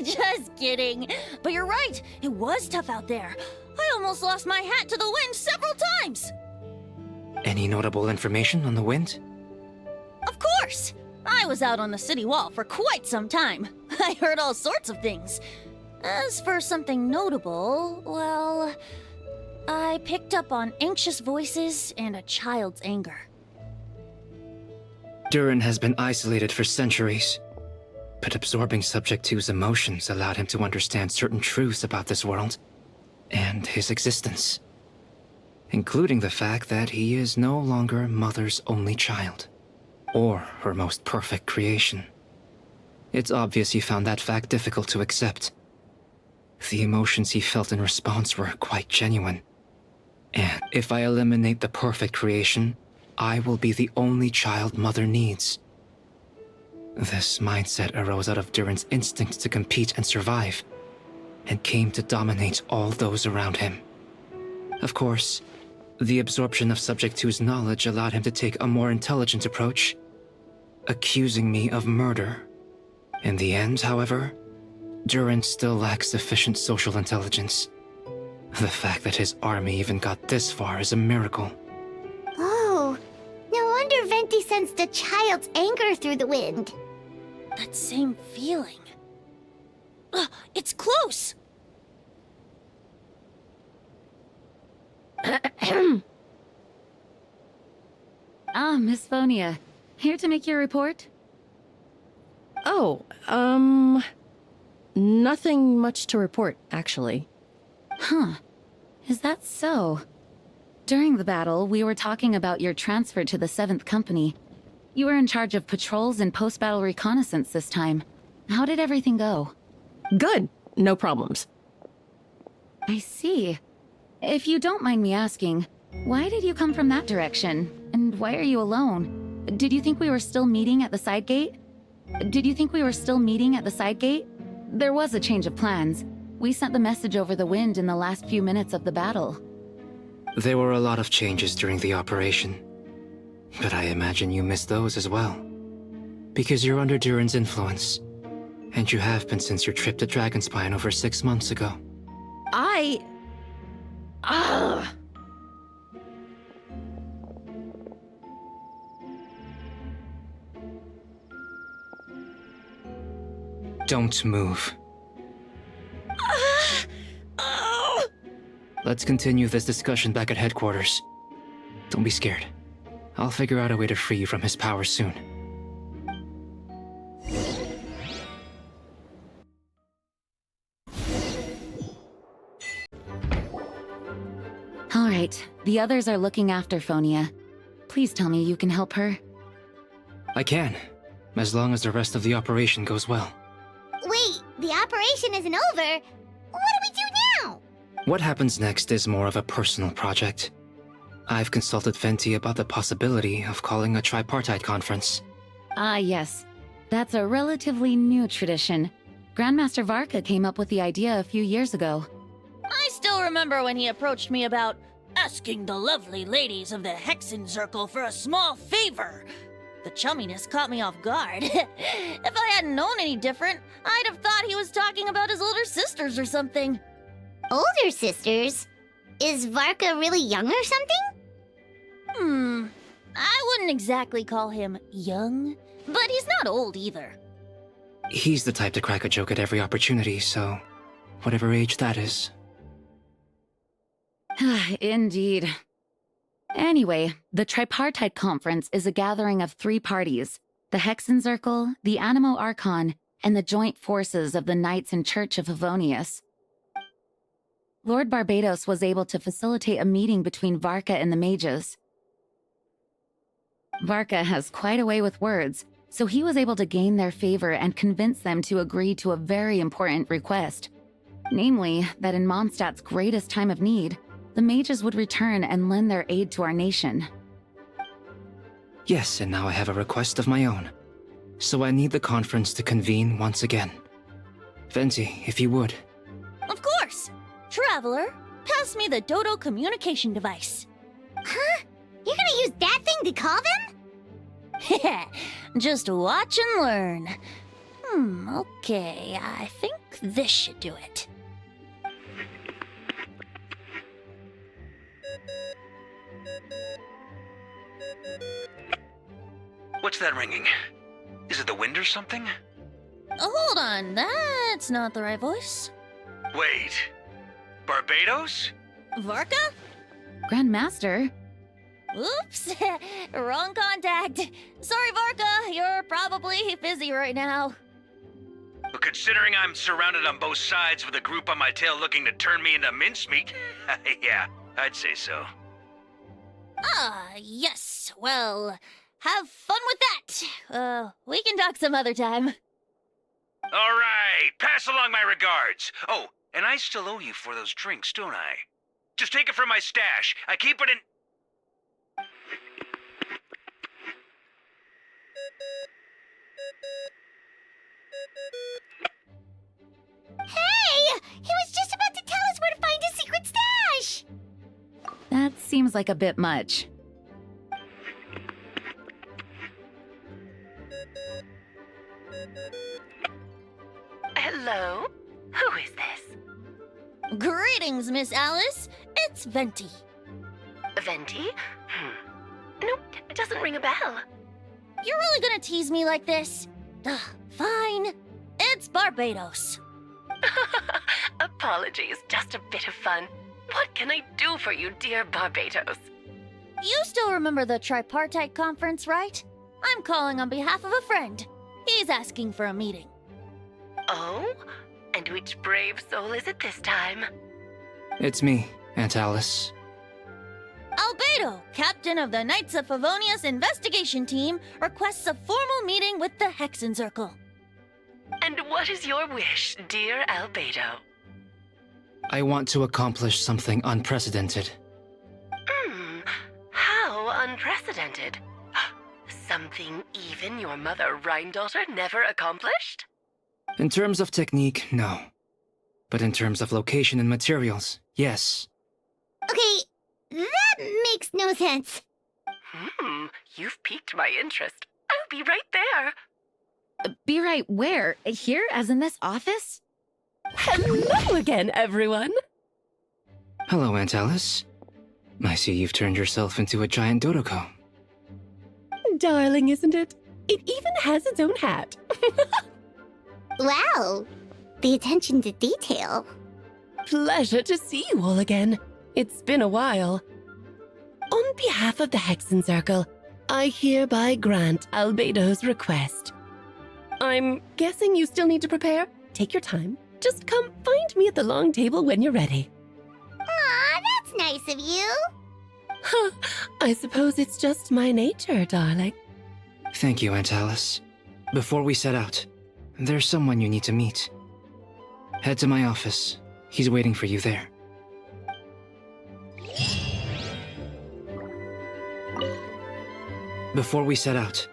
Just kidding. But you're right. It was tough out there. I almost lost my hat to the wind several times. Any notable information on the wind? Of course. I was out on the city wall for quite some time. I heard all sorts of things. As for something notable, well, I picked up on anxious voices and a child's anger. Duran has been isolated for centuries, but absorbing Subject 2's emotions allowed him to understand certain truths about this world and his existence, including the fact that he is no longer Mother's only child, or her most perfect creation. It's obvious he found that fact difficult to accept. The emotions he felt in response were quite genuine. And if I eliminate the perfect creation, I will be the only child Mother needs. This mindset arose out of Duran's instinct to compete and survive, and came to dominate all those around him. Of course, the absorption of Subject 2's knowledge allowed him to take a more intelligent approach, accusing me of murder. In the end, however, Duran still lacks sufficient social intelligence. The fact that his army even got this far is a miracle. Oh, no wonder Venti sensed a child's anger through the wind. That same feeling. It's close! Miss Phonia. Here to make your report? Oh, Nothing much to report, actually. Huh. Is that so? During the battle, we were talking about your transfer to the 7th Company. You were in charge of patrols and post-battle reconnaissance this time. How did everything go? Good. No problems. I see. If you don't mind me asking, why did you come from that direction? And why are you alone? Did you think we were still meeting at the side gate? There was a change of plans. We sent the message over the wind in the last few minutes of the battle. There were a lot of changes during the operation. But I imagine you missed those as well. Because you're under Duran's influence. And you have been since your trip to Dragonspine over 6 months ago. Don't move. Let's continue this discussion back at headquarters. Don't be scared. I'll figure out a way to free you from his power soon. All right, the others are looking after Phonia. Please tell me you can help her. I can, as long as the rest of the operation goes well. Wait, the operation isn't over. What do we do now? What happens next is more of a personal project. I've consulted Venti about the possibility of calling a tripartite conference. Ah, yes. That's a relatively new tradition. Grandmaster Varka came up with the idea a few years ago. I still remember when he approached me about asking the lovely ladies of the Hexenzirkel for a small favor. The chumminess caught me off guard. If I hadn't known any different, I'd have thought he was talking about his older sisters or something. Older sisters? Is Varka really young or something? I wouldn't exactly call him young, but he's not old either. He's the type to crack a joke at every opportunity, so whatever age that is. Indeed. Anyway, the Tripartite Conference is a gathering of 3 parties, the Hexenzirkel, the Animo Archon, and the joint forces of the Knights and Church of Favonius. Lord Barbados was able to facilitate a meeting between Varka and the mages. Varka has quite a way with words, so he was able to gain their favor and convince them to agree to a very important request. Namely, that in Mondstadt's greatest time of need, the mages would return and lend their aid to our nation. Yes, and now I have a request of my own. So I need the conference to convene once again. Venti, if you would. Of course! Traveler, pass me the Dodo communication device. Huh? You're gonna use that thing to call them? Just watch and learn. Okay, I think this should do it. What's that ringing? Is it the wind or something? Hold on, that's not the right voice. Wait. Barbados? Varka? Grandmaster? Oops, wrong contact. Sorry, Varka, you're probably busy right now. But considering I'm surrounded on both sides with a group on my tail looking to turn me into mincemeat, yeah, I'd say so. Yes. Well, have fun with that. We can talk some other time. All right, pass along my regards. Oh, and I still owe you for those drinks, don't I? Just take it from my stash. I keep it in... Hey! He was just about to tell us where to find his secret stash! That seems like a bit much. Hello? Who is this? Greetings, Miss Alice. It's Venti. Venti? Nope, it doesn't ring a bell. You're really gonna tease me like this? Fine. It's Barbados. Apologies, just a bit of fun. What can I do for you, dear Barbados? You still remember the Tripartite Conference, right? I'm calling on behalf of a friend. He's asking for a meeting. Oh? And which brave soul is it this time? It's me, Aunt Alice. Albedo, captain of the Knights of Favonius investigation team, requests a formal meeting with the Hexencircle. And what is your wish, dear Albedo? I want to accomplish something unprecedented. How unprecedented. Something even your mother Rhine-daughter never accomplished? In terms of technique, no. But in terms of location and materials, yes. Okay, that makes no sense. You've piqued my interest. I'll be right there. Be right where? Here, as in this office? Hello again, everyone. Hello, Aunt Alice. I see you've turned yourself into a giant Dodoko. Darling, isn't it? It even has its own hat. Wow, the attention to detail. Pleasure to see you all again. It's been a while. On behalf of the Hexencircle, I hereby grant Albedo's request. I'm guessing you still need to prepare? Take your time. Just come find me at the long table when you're ready. Aw, that's nice of you. Huh, I suppose it's just my nature, darling. Thank you, Aunt Alice. Before we set out, there's someone you need to meet. Head to my office. He's waiting for you there. Before we set out,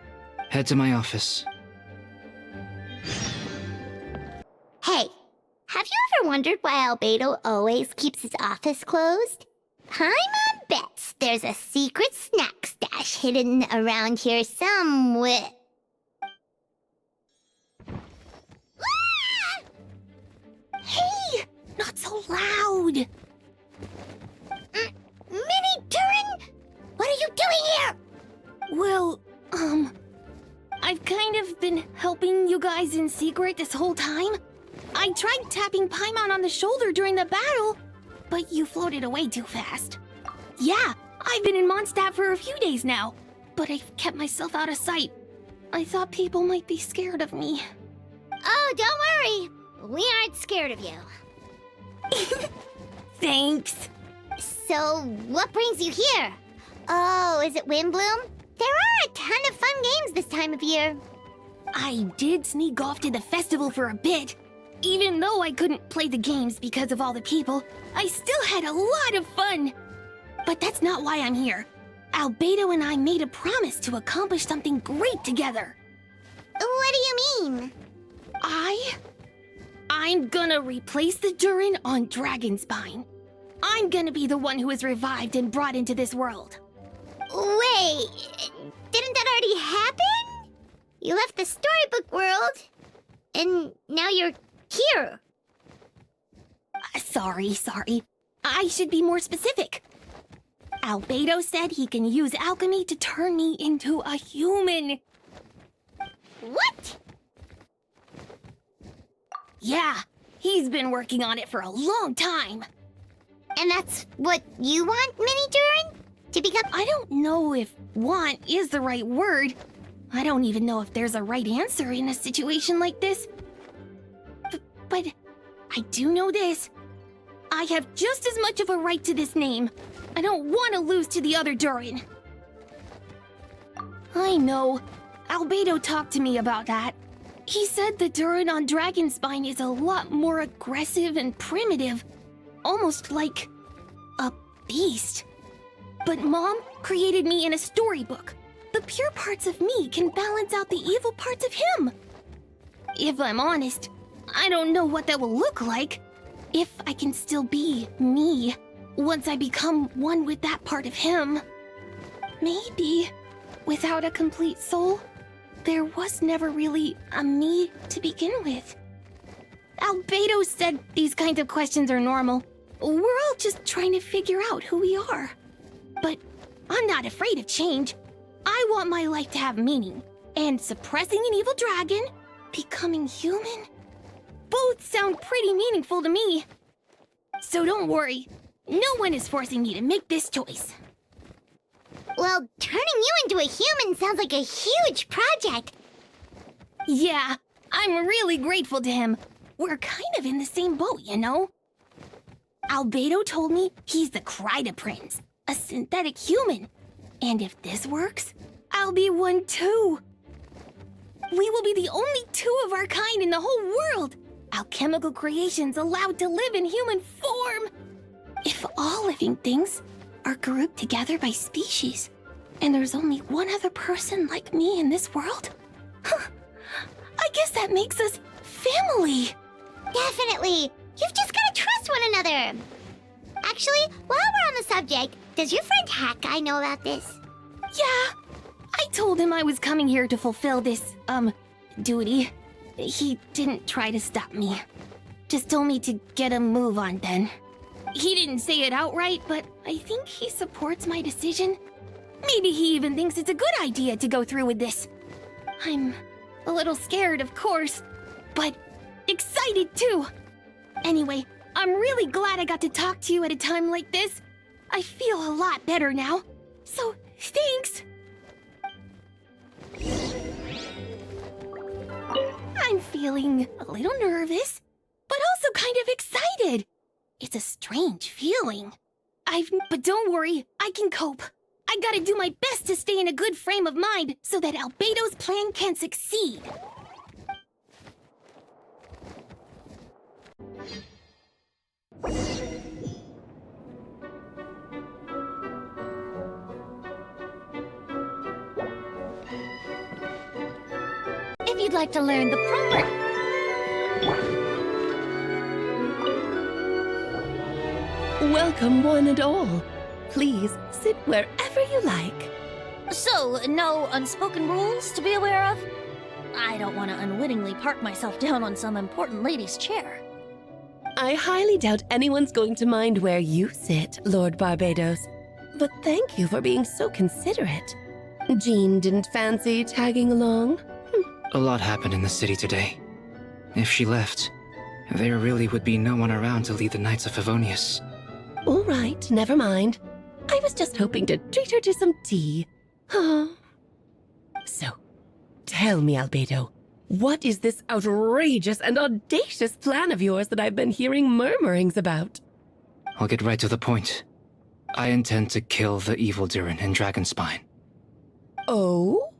head to my office. Hey, have you ever wondered why Albedo always keeps his office closed? Paimon bets there's a secret snack stash hidden around here somewhere. Hey, not so loud. Mini Turin, what are you doing here? Well, I've kind of been helping you guys in secret this whole time. I tried tapping Paimon on the shoulder during the battle, but you floated away too fast. Yeah, I've been in Mondstadt for a few days now, but I've kept myself out of sight. I thought people might be scared of me. Oh, don't worry. We aren't scared of you. Thanks. So, what brings you here? Oh, is it Windbloom? There are a ton of fun games this time of year. I did sneak off to the festival for a bit. Even though I couldn't play the games because of all the people, I still had a lot of fun. But that's not why I'm here. Albedo and I made a promise to accomplish something great together. What do you mean? I'm gonna replace the Durin on Dragonspine. I'm gonna be the one who is revived and brought into this world. Wait, didn't that already happen? You left the storybook world, and now you're here. Sorry. I should be more specific. Albedo said he can use alchemy to turn me into a human. What? Yeah, he's been working on it for a long time. And that's what you want, Mini Durin? To become... I don't know if want is the right word. I don't even know if there's a right answer in a situation like this. But I do know this. I have just as much of a right to this name. I don't want to lose to the other Durin. I know. Albedo talked to me about that. He said the Durin on Dragonspine is a lot more aggressive and primitive. Almost like a beast. But Mom created me in a storybook. The pure parts of me can balance out the evil parts of him. If I'm honest, I don't know what that will look like. If I can still be me once I become one with that part of him. Maybe without a complete soul, there was never really a me to begin with. Albedo said these kinds of questions are normal. We're all just trying to figure out who we are. But I'm not afraid of change. I want my life to have meaning. And suppressing an evil dragon, becoming human, both sound pretty meaningful to me. So don't worry. No one is forcing me to make this choice. Well, turning you into a human sounds like a huge project. Yeah, I'm really grateful to him. we're kind of in the same boat, you know? Albedo told me he's the Kryda Prince, a synthetic human. And if this works, I'll be one too. We will be the only two of our kind in the whole world. Alchemical creations allowed to live in human form. If all living things are grouped together by species, and there's only one other person like me in this world, I guess that makes us family. Definitely. You've just gotta trust one another. Actually, while we're on the subject, does your friend Hakai know about this? Yeah. I told him I was coming here to fulfill this, duty. He didn't try to stop me. Just told me to get a move on then. He didn't say it outright, but I think he supports my decision. Maybe he even thinks it's a good idea to go through with this. I'm a little scared, of course, but excited too. Anyway, I'm really glad I got to talk to you at a time like this. I feel a lot better now. So, thanks. I'm feeling a little nervous, but also kind of excited. It's a strange feeling. But don't worry, I can cope. I gotta do my best to stay in a good frame of mind so that Albedo's plan can succeed. If you'd like to learn the proper... Welcome, one and all. Please sit wherever you like. So, no unspoken rules to be aware of? I don't want to unwittingly park myself down on some important lady's chair. I highly doubt anyone's going to mind where you sit, Lord Barbados. But thank you for being so considerate. Jean didn't fancy tagging along? A lot happened in the city today. If she left, there really would be no one around to lead the Knights of Favonius. All right, never mind. I was just hoping to treat her to some tea. So, tell me, Albedo, what is this outrageous and audacious plan of yours that I've been hearing murmurings about? I'll get right to the point. I intend to kill the evil Durin in Dragonspine. Oh?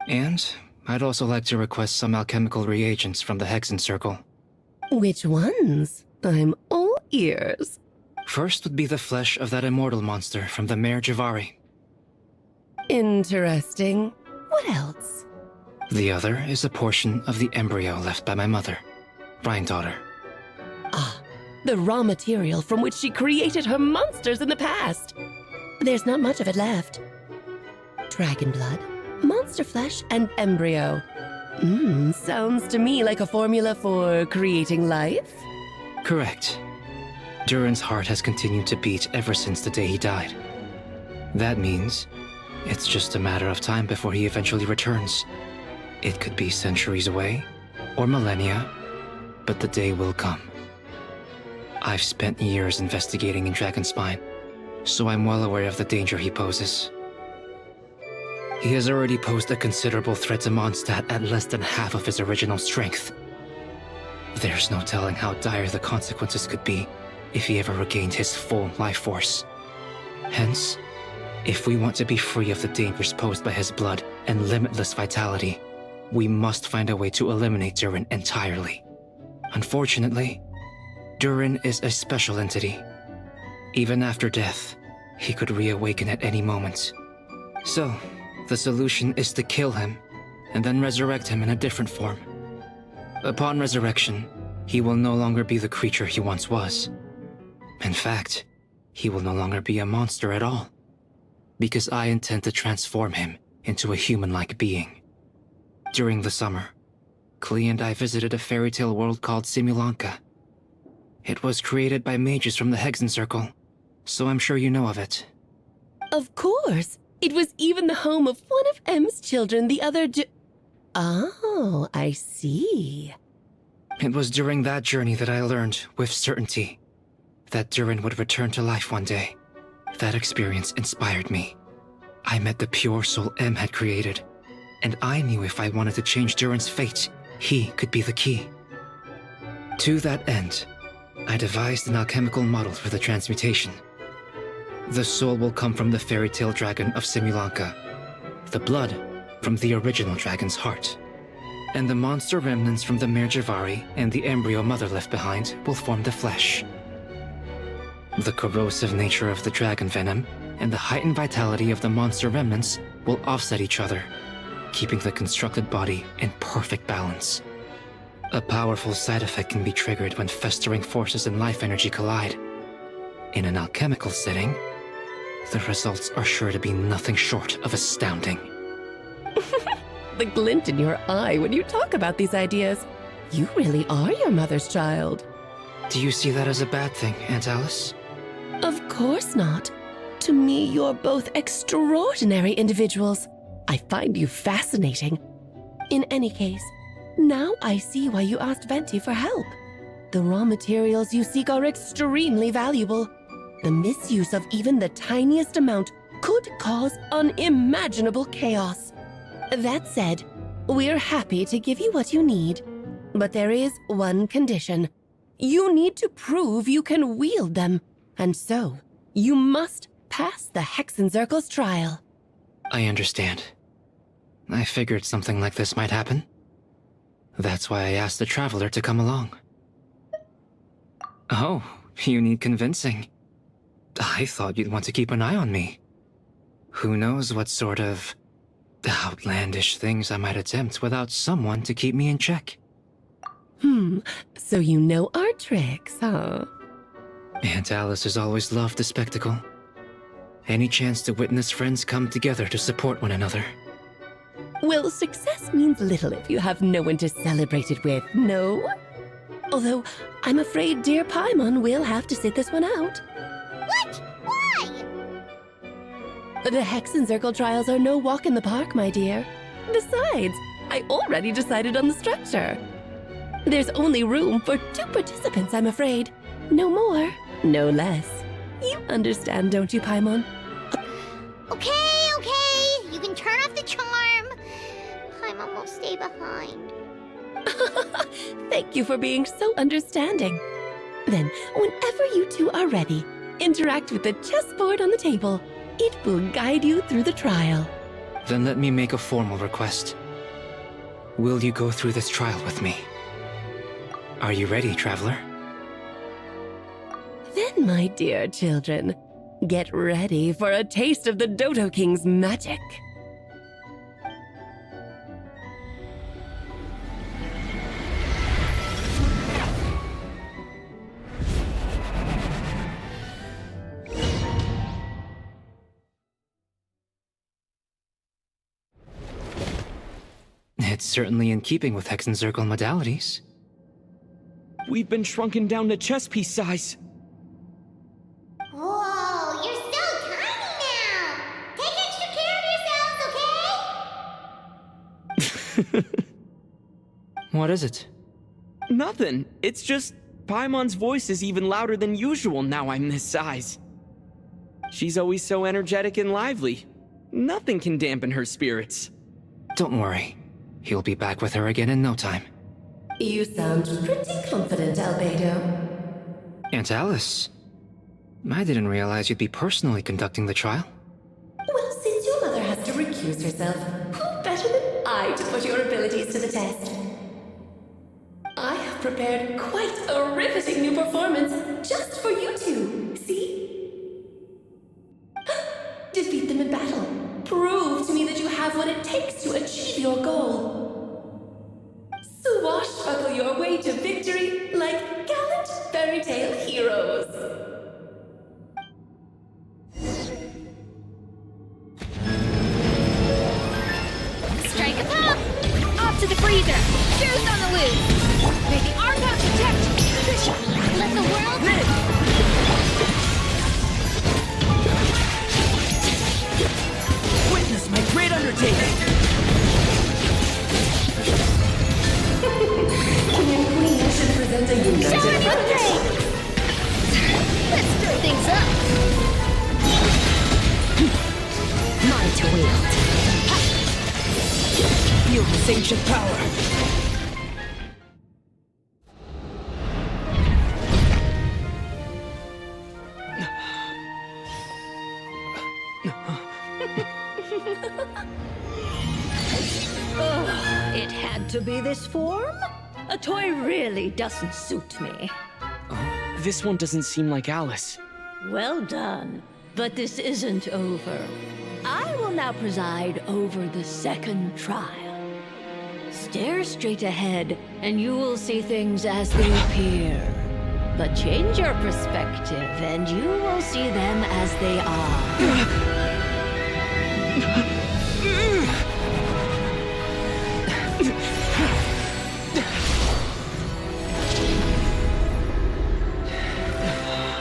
And I'd also like to request some alchemical reagents from the Hexen Circle. Which ones? I'm all ears. First would be the flesh of that immortal monster from the Mare Javari. Interesting. What else? The other is a portion of the embryo left by my mother, Rhine-daughter. Ah, the raw material from which she created her monsters in the past. There's not much of it left. Dragon blood, monster flesh, and embryo. Sounds to me like a formula for creating life? Correct. Durin's heart has continued to beat ever since the day he died. That means it's just a matter of time before he eventually returns. It could be centuries away, or millennia, but the day will come. I've spent years investigating in Dragonspine, so I'm well aware of the danger he poses. He has already posed a considerable threat to Mondstadt at less than half of his original strength. There's no telling how dire the consequences could be if he ever regained his full life force. Hence, if we want to be free of the dangers posed by his blood and limitless vitality, we must find a way to eliminate Durin entirely. Unfortunately, Durin is a special entity. Even after death, he could reawaken at any moment. So, the solution is to kill him, and then resurrect him in a different form. Upon resurrection, he will no longer be the creature he once was. In fact, he will no longer be a monster at all, because I intend to transform him into a human-like being. During the summer, Klee and I visited a fairy tale world called Simulanka. It was created by mages from the Hexen Circle, so I'm sure you know of it. Of course! It was even the home of one of M's children, the other Oh, I see. It was during that journey that I learned, with certainty, that Durin would return to life one day. That experience inspired me. I met the pure soul M had created, and I knew if I wanted to change Durin's fate, he could be the key. To that end, I devised an alchemical model for the transmutation. The soul will come from the fairy tale dragon of Simulanka, the blood from the original dragon's heart, and the monster remnants from the Mare Javari and the embryo mother left behind will form the flesh. The corrosive nature of the dragon venom and the heightened vitality of the monster remnants will offset each other, keeping the constructed body in perfect balance. A powerful side effect can be triggered when festering forces and life energy collide. In an alchemical setting, the results are sure to be nothing short of astounding. The glint in your eye when you talk about these ideas. You really are your mother's child. Do you see that as a bad thing, Aunt Alice? Of course not. To me, you're both extraordinary individuals. I find you fascinating. In any case, now I see why you asked Venti for help. The raw materials you seek are extremely valuable. The misuse of even the tiniest amount could cause unimaginable chaos. That said, we're happy to give you what you need. But there is one condition. You need to prove you can wield them. And so, you must pass the Hexenzirkel's trial. I understand. I figured something like this might happen. That's why I asked the Traveler to come along. Oh, you need convincing. I thought you'd want to keep an eye on me. Who knows what sort of outlandish things I might attempt without someone to keep me in check. So you know our tricks, huh? Aunt Alice has always loved the spectacle. Any chance to witness friends come together to support one another. Well, success means little if you have no one to celebrate it with, no? Although, I'm afraid dear Paimon will have to sit this one out. What? Why? The Hexenzirkel trials are no walk in the park, my dear. Besides, I already decided on the structure. There's only room for 2 participants, I'm afraid. No more, no less. You understand, don't you, Paimon? Okay. You can turn off the charm. Paimon will stay behind. Thank you for being so understanding. Then, whenever you two are ready, interact with the chessboard on the table. It will guide you through the trial. Then let me make a formal request. Will you go through this trial with me? Are you ready, Traveler? Then, my dear children, get ready for a taste of the Dodo King's magic. It's certainly in keeping with Hexenzirkel modalities. We've been shrunken down to chess piece size. Whoa, you're so tiny now! Take extra care of yourselves, okay? What is it? Nothing. It's just Paimon's voice is even louder than usual now I'm this size. She's always so energetic and lively. Nothing can dampen her spirits. Don't worry. He'll be back with her again in no time. You sound pretty confident, Albedo. Aunt Alice, I didn't realize you'd be personally conducting the trial. Well, since your mother has to recuse herself, who better than I to put your abilities to the test? I have prepared quite a riveting new performance just for you two, see? Defeat them in battle. Prove to me that you have what it takes to achieve your goal. Swashbuckle your way to victory like gallant fairy tale heroes. Strike a pop! Off to the freezer! Shoes on the loose! May the Argon protect you! Let the world Witness my great undertaking! King and Queen should present a united front. Let's stir things up! Mine to wield. Feel this ancient power. to be this form? A toy really doesn't suit me. This one doesn't seem like Alice. Well done. But this isn't over. I will now preside over the second trial. Stare straight ahead, and you will see things as they appear. But change your perspective, and you will see them as they are.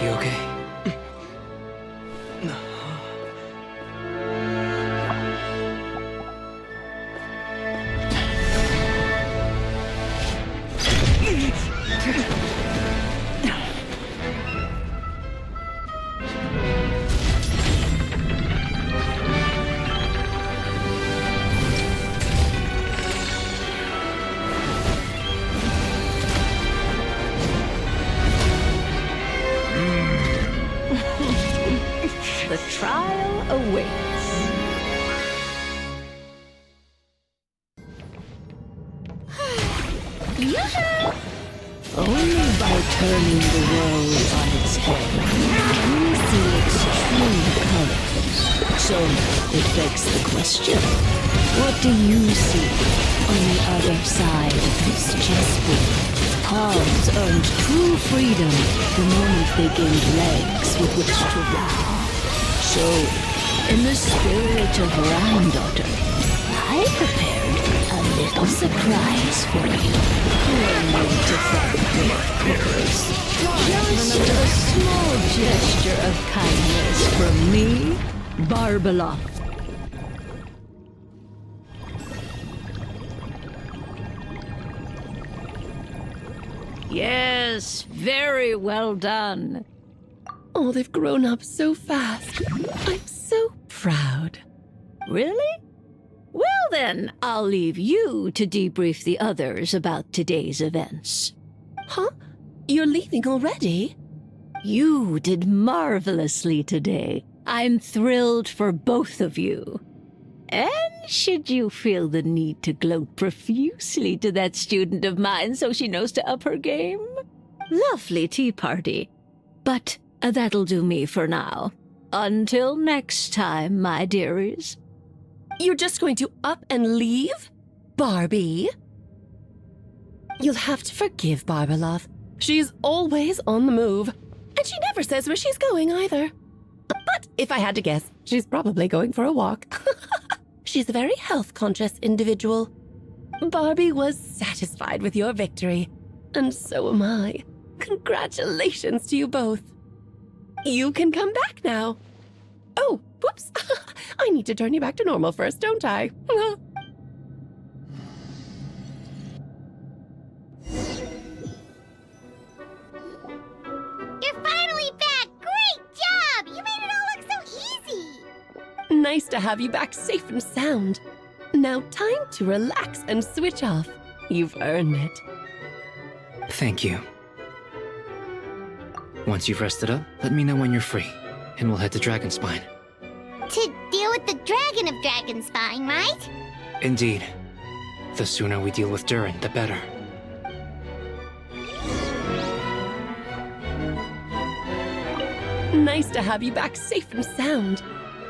You okay? The trial awaits. Only by turning the world on its head can we see its true colors. So it begs the question, what do you see on the other side of this chessboard? Pawns earned true freedom the moment they gained legs with which to run. So, in the spirit of granddaughter, I prepared a little surprise for you. No need to thank me, of course. Just a small gesture of kindness from me, Barbeloff. Yes, very well done. Oh, they've grown up so fast. I'm so proud. Really? Well then, I'll leave you to debrief the others about today's events. Huh? You're leaving already? You did marvelously today. I'm thrilled for both of you. And should you feel the need to gloat profusely to that student of mine so she knows to up her game? Lovely tea party. But that'll do me for now. Until next time, my dearies. You're just going to up and leave? Barbie? You'll have to forgive Barbeloff. She's always on the move. And she never says where she's going either. But if I had to guess, she's probably going for a walk. She's a very health-conscious individual. Barbie was satisfied with your victory. And so am I. Congratulations to you both. You can come back now. Oh, whoops. I need to turn you back to normal first, don't I? You're finally back! Great job! You made it all look so easy! Nice to have you back safe and sound. Now time to relax and switch off. You've earned it. Thank you. Once you've rested up, let me know when you're free, and we'll head to Dragonspine. To deal with the Dragon of Dragonspine, right? Indeed. The sooner we deal with Durin, the better. Nice to have you back safe and sound.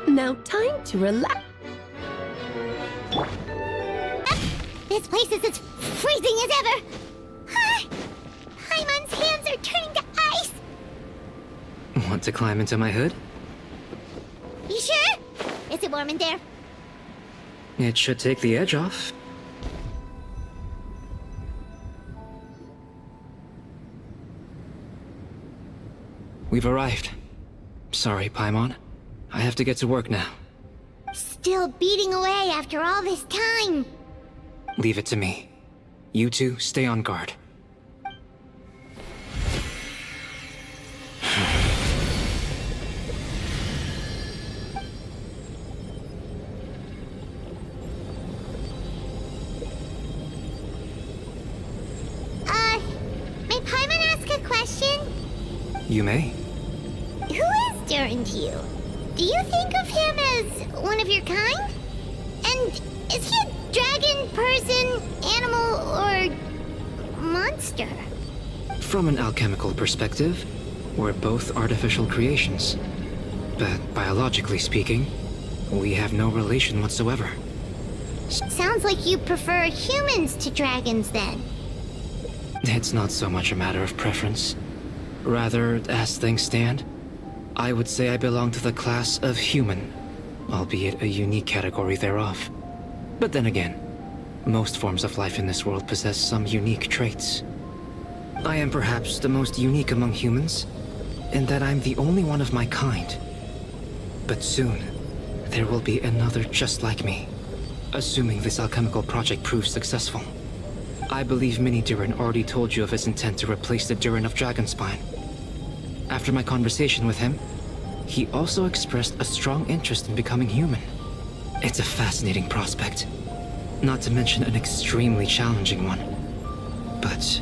Now time to relax. This place is as freezing as ever. Paimon's hands are turning to ice. Want to climb into my hood? You sure? Is it warm in there? It should take the edge off. We've arrived. Sorry, Paimon. I have to get to work now. Still beating away after all this time. Leave it to me. You two, stay on guard. May Paimon ask a question? You may. Who is Durin to you? Do you think of him as one of your kind? And is he a Dragon, person, animal, or monster? From an alchemical perspective, we're both artificial creations. But biologically speaking, we have no relation whatsoever. Sounds like you prefer humans to dragons, then. It's not so much a matter of preference. Rather, as things stand, I would say I belong to the class of human, albeit a unique category thereof. But then again, most forms of life in this world possess some unique traits. I am perhaps the most unique among humans, in that I'm the only one of my kind. But soon, there will be another just like me, assuming this alchemical project proves successful. I believe Mini Durin already told you of his intent to replace the Durin of Dragonspine. After my conversation with him, he also expressed a strong interest in becoming human. It's a fascinating prospect, not to mention an extremely challenging one. But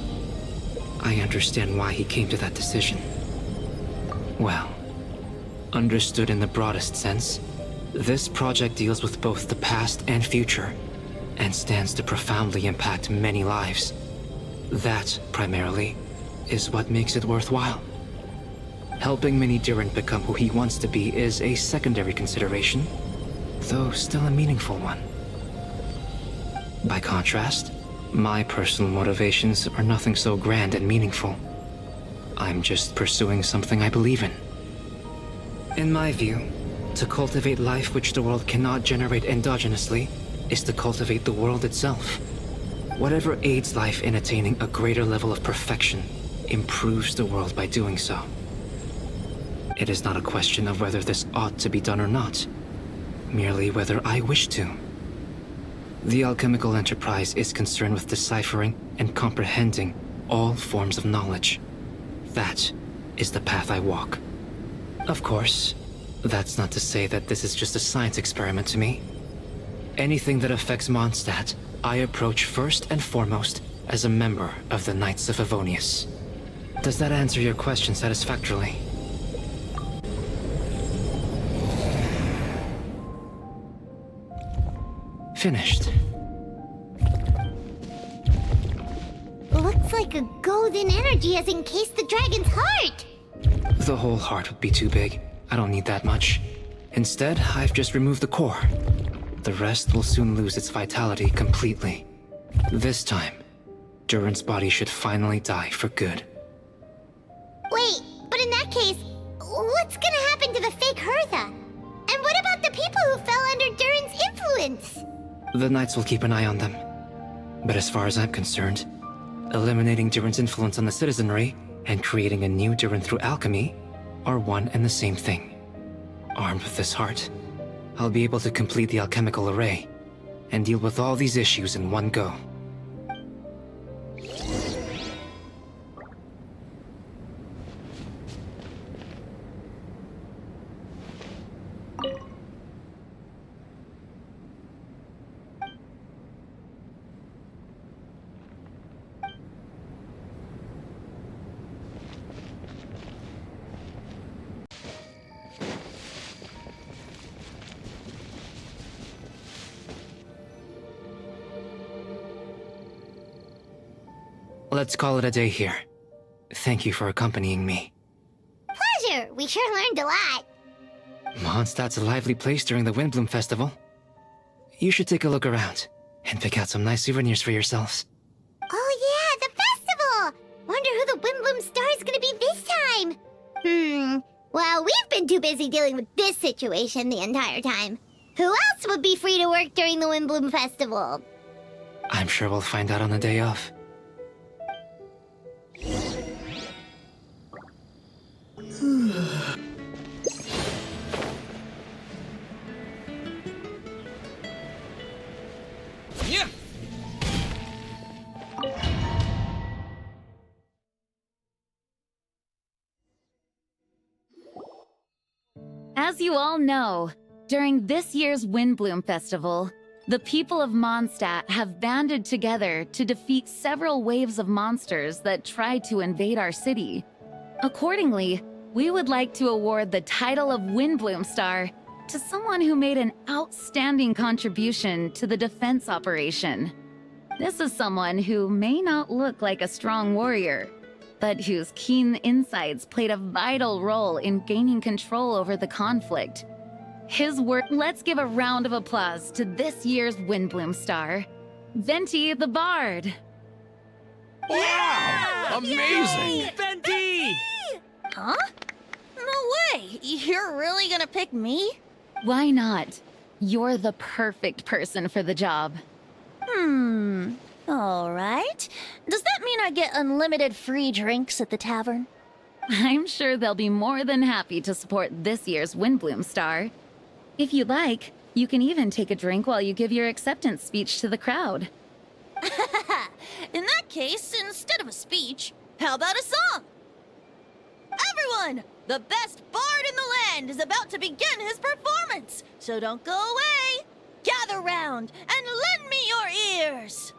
I understand why he came to that decision. Well, understood in the broadest sense, this project deals with both the past and future, and stands to profoundly impact many lives. That, primarily, is what makes it worthwhile. Helping Mini Durin become who he wants to be is a secondary consideration, though still a meaningful one. By contrast, my personal motivations are nothing so grand and meaningful. I'm just pursuing something I believe in. In my view, to cultivate life which the world cannot generate endogenously is to cultivate the world itself. Whatever aids life in attaining a greater level of perfection improves the world by doing so. It is not a question of whether this ought to be done or not, merely whether I wish to. The alchemical enterprise is concerned with deciphering and comprehending all forms of knowledge. That is the path I walk. Of course, that's not to say that this is just a science experiment to me. Anything that affects Mondstadt, I approach first and foremost as a member of the Knights of Favonius. Does that answer your question satisfactorily? Finished. Looks like a golden energy has encased the dragon's heart! The whole heart would be too big. I don't need that much. Instead, I've just removed the core. The rest will soon lose its vitality completely. This time, Durin's body should finally die for good. Wait, but in that case, what's gonna happen to the fake Hertha? And what about the people who fell under Durin's influence? The Knights will keep an eye on them. But as far as I'm concerned, eliminating Durin's influence on the citizenry and creating a new Durin through alchemy are one and the same thing. Armed with this heart, I'll be able to complete the alchemical array and deal with all these issues in one go. Let's call it a day here. Thank you for accompanying me. Pleasure! We sure learned a lot. Mondstadt's a lively place during the Windbloom Festival. You should take a look around and pick out some nice souvenirs for yourselves. Oh yeah, the festival! Wonder who the Windbloom star is gonna be this time. Well, we've been too busy dealing with this situation the entire time. Who else would be free to work during the Windbloom Festival? I'm sure we'll find out on the day of. Yeah. As you all know, during this year's Windbloom Festival, the people of Mondstadt have banded together to defeat several waves of monsters that tried to invade our city. Accordingly, we would like to award the title of Windbloom Star to someone who made an outstanding contribution to the defense operation. This is someone who may not look like a strong warrior, but whose keen insights played a vital role in gaining control over the conflict. His work. Let's give a round of applause to this year's Windbloom star, Venti the Bard. Wow! Amazing! Venti! Huh? No way! You're really gonna pick me? Why not? You're the perfect person for the job. Alright. Does that mean I get unlimited free drinks at the tavern? I'm sure they'll be more than happy to support this year's Windbloom star. If you'd like, you can even take a drink while you give your acceptance speech to the crowd. In that case, instead of a speech, how about a song? Everyone! The best bard in the land is about to begin his performance, so don't go away! Gather round and lend me your ears!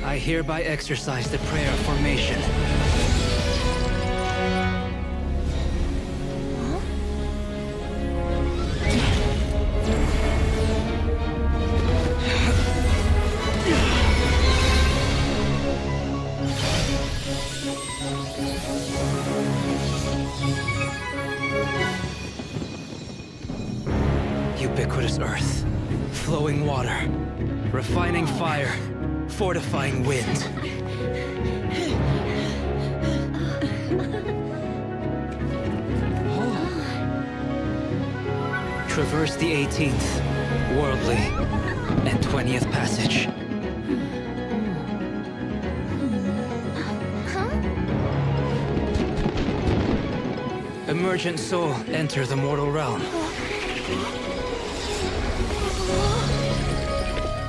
I hereby exercise the prayer of formation. Ubiquitous earth, flowing water, refining fire, fortifying wind. Traverse the 18th, worldly, and 20th passage. Emergent soul, enter the mortal realm.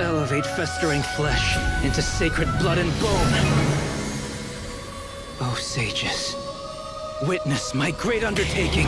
Elevate festering flesh into sacred blood and bone. O sages, witness my great undertaking.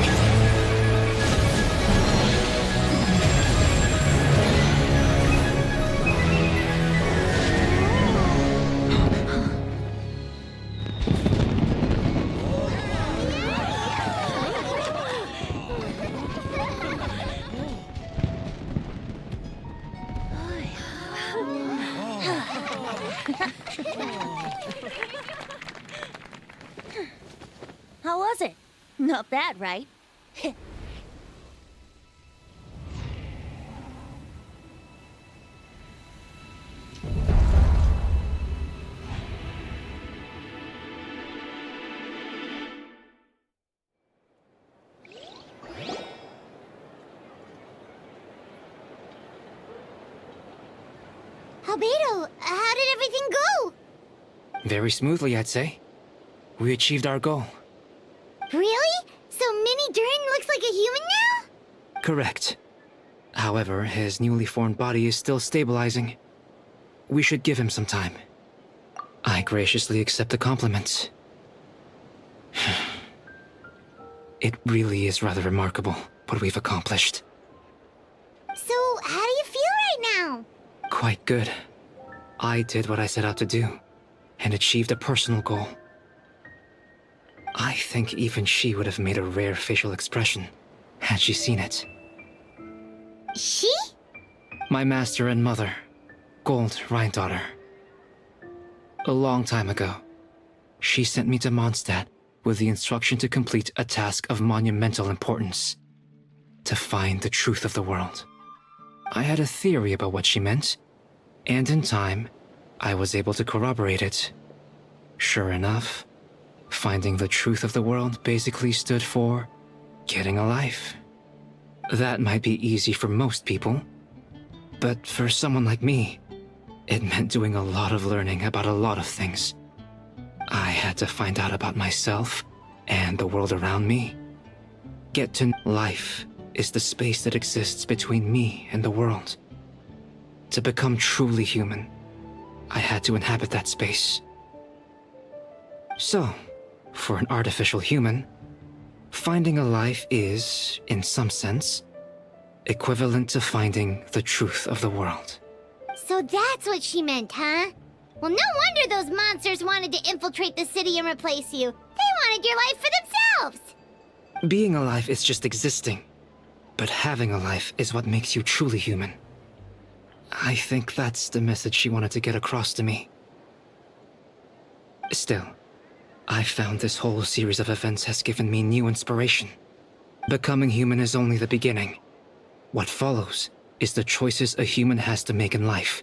How was it? Not bad, right? Albedo, how did everything go? Very smoothly, I'd say. We achieved our goal. Really? So Mini Durin looks like a human now? Correct. However, his newly formed body is still stabilizing. We should give him some time. I graciously accept the compliment. It really is rather remarkable what we've accomplished. So, how do you feel right now? Quite good. I did what I set out to do, and achieved a personal goal. I think even she would have made a rare facial expression, had she seen it. She? My master and mother, Gold Rhindaughter. A long time ago, she sent me to Mondstadt with the instruction to complete a task of monumental importance. To find the truth of the world. I had a theory about what she meant, and in time, I was able to corroborate it. Sure enough, finding the truth of the world basically stood for getting a life. That might be easy for most people, but for someone like me, it meant doing a lot of learning about a lot of things. I had to find out about myself and the world around me. Get to know life is the space that exists between me and the world. To become truly human, I had to inhabit that space. So, for an artificial human, finding a life is, in some sense, equivalent to finding the truth of the world. So that's what she meant, huh? Well, no wonder those monsters wanted to infiltrate the city and replace you. They wanted your life for themselves! Being alive is just existing, but having a life is what makes you truly human. I think that's the message she wanted to get across to me. Still, I found this whole series of events has given me new inspiration. Becoming human is only the beginning. What follows is the choices a human has to make in life,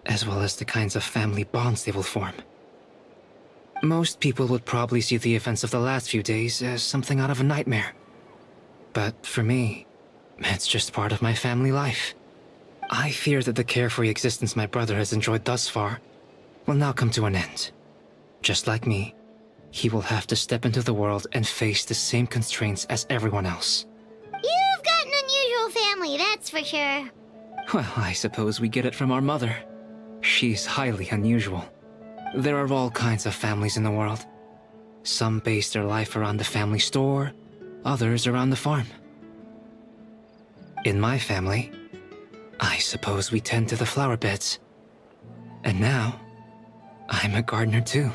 as well as the kinds of family bonds they will form. Most people would probably see the events of the last few days as something out of a nightmare. But for me, it's just part of my family life. I fear that the carefree existence my brother has enjoyed thus far will now come to an end. Just like me, he will have to step into the world and face the same constraints as everyone else. You've got an unusual family, that's for sure. Well, I suppose we get it from our mother. She's highly unusual. There are all kinds of families in the world. Some base their life around the family store, others around the farm. In my family, I suppose we tend to the flower beds. And now, I'm a gardener too.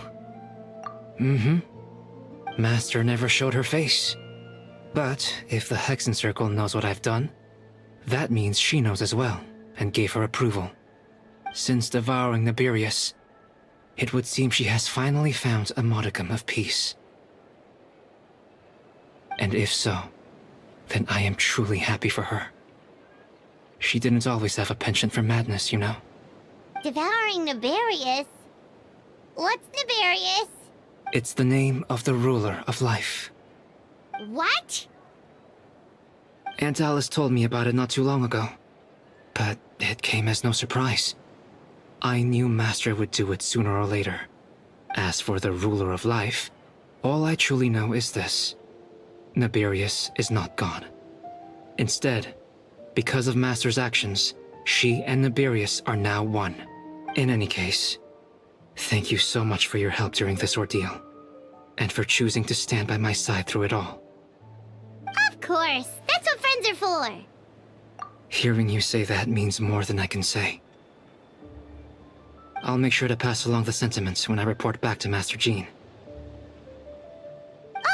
Master never showed her face. But if the Hexen Circle knows what I've done, that means she knows as well, and gave her approval. Since devouring Nibirius, it would seem she has finally found a modicum of peace. And if so, then I am truly happy for her. She didn't always have a penchant for madness, you know. Devouring Nibirius? What's Nibirius? It's the name of the ruler of life. What? Aunt Alice told me about it not too long ago, but it came as no surprise. I knew Master would do it sooner or later. As for the ruler of life, all I truly know is this. Nibirius is not gone. Instead, because of Master's actions, she and Nibirius are now one. In any case, thank you so much for your help during this ordeal, and for choosing to stand by my side through it all. Of course, that's what friends are for. Hearing you say that means more than I can say. I'll make sure to pass along the sentiments when I report back to Master Jean.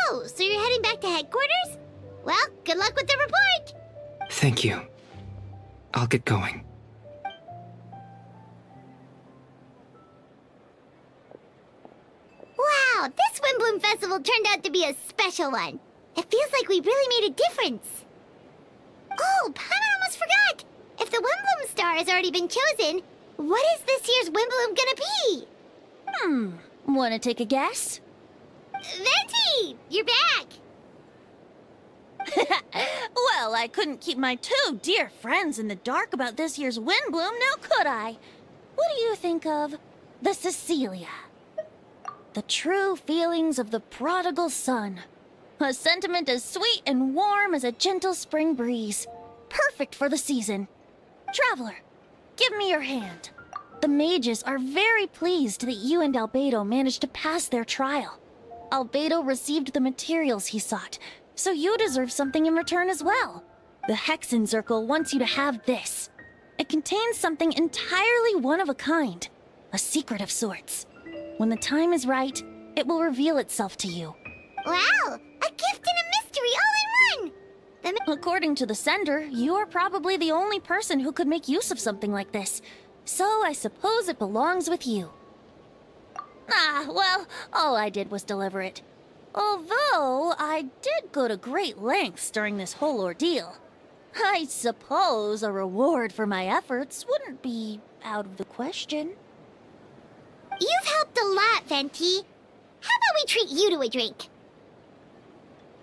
Oh, so you're heading back to headquarters? Well, good luck with the report! Thank you. I'll get going. Wow, this Windbloom Festival turned out to be a special one. It feels like we really made a difference. Oh, Paimon almost forgot! If the Windbloom star has already been chosen, what is this year's Windbloom gonna be? Wanna take a guess? Venti! You're back! Well, I couldn't keep my two dear friends in the dark about this year's Windbloom, now could I? What do you think of the Cecilia? The true feelings of the prodigal son. A sentiment as sweet and warm as a gentle spring breeze. Perfect for the season. Traveler, give me your hand. The mages are very pleased that you and Albedo managed to pass their trial. Albedo received the materials he sought, so you deserve something in return as well. The Hexen Circle wants you to have this. It contains something entirely one of a kind. A secret of sorts. When the time is right, it will reveal itself to you. Wow! A gift and a mystery all in one! According to the sender, you are probably the only person who could make use of something like this. So I suppose it belongs with you. Well, all I did was deliver it. Although, I did go to great lengths during this whole ordeal. I suppose a reward for my efforts wouldn't be out of the question. You've helped a lot, Venti. How about we treat you to a drink?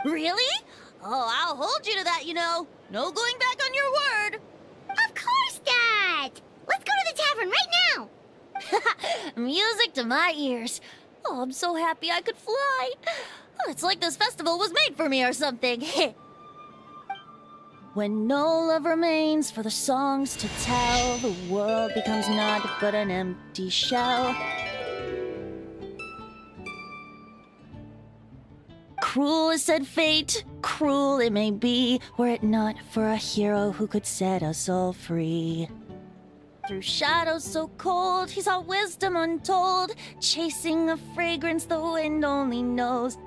Really? Oh, I'll hold you to that, you know. No going back on your word. Of course not! Let's go to the tavern right now! Music to my ears. Oh, I'm so happy I could fly. It's like this festival was made for me or something. When no love remains for the songs to tell, the world becomes naught but an empty shell. Cruel is said fate, cruel it may be, were it not for a hero who could set us all free. Through shadows so cold, he saw wisdom untold, chasing a fragrance the wind only knows.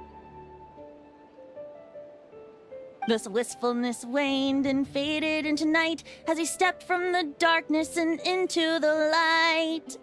Thus wistfulness waned and faded into night as he stepped from the darkness and into the light.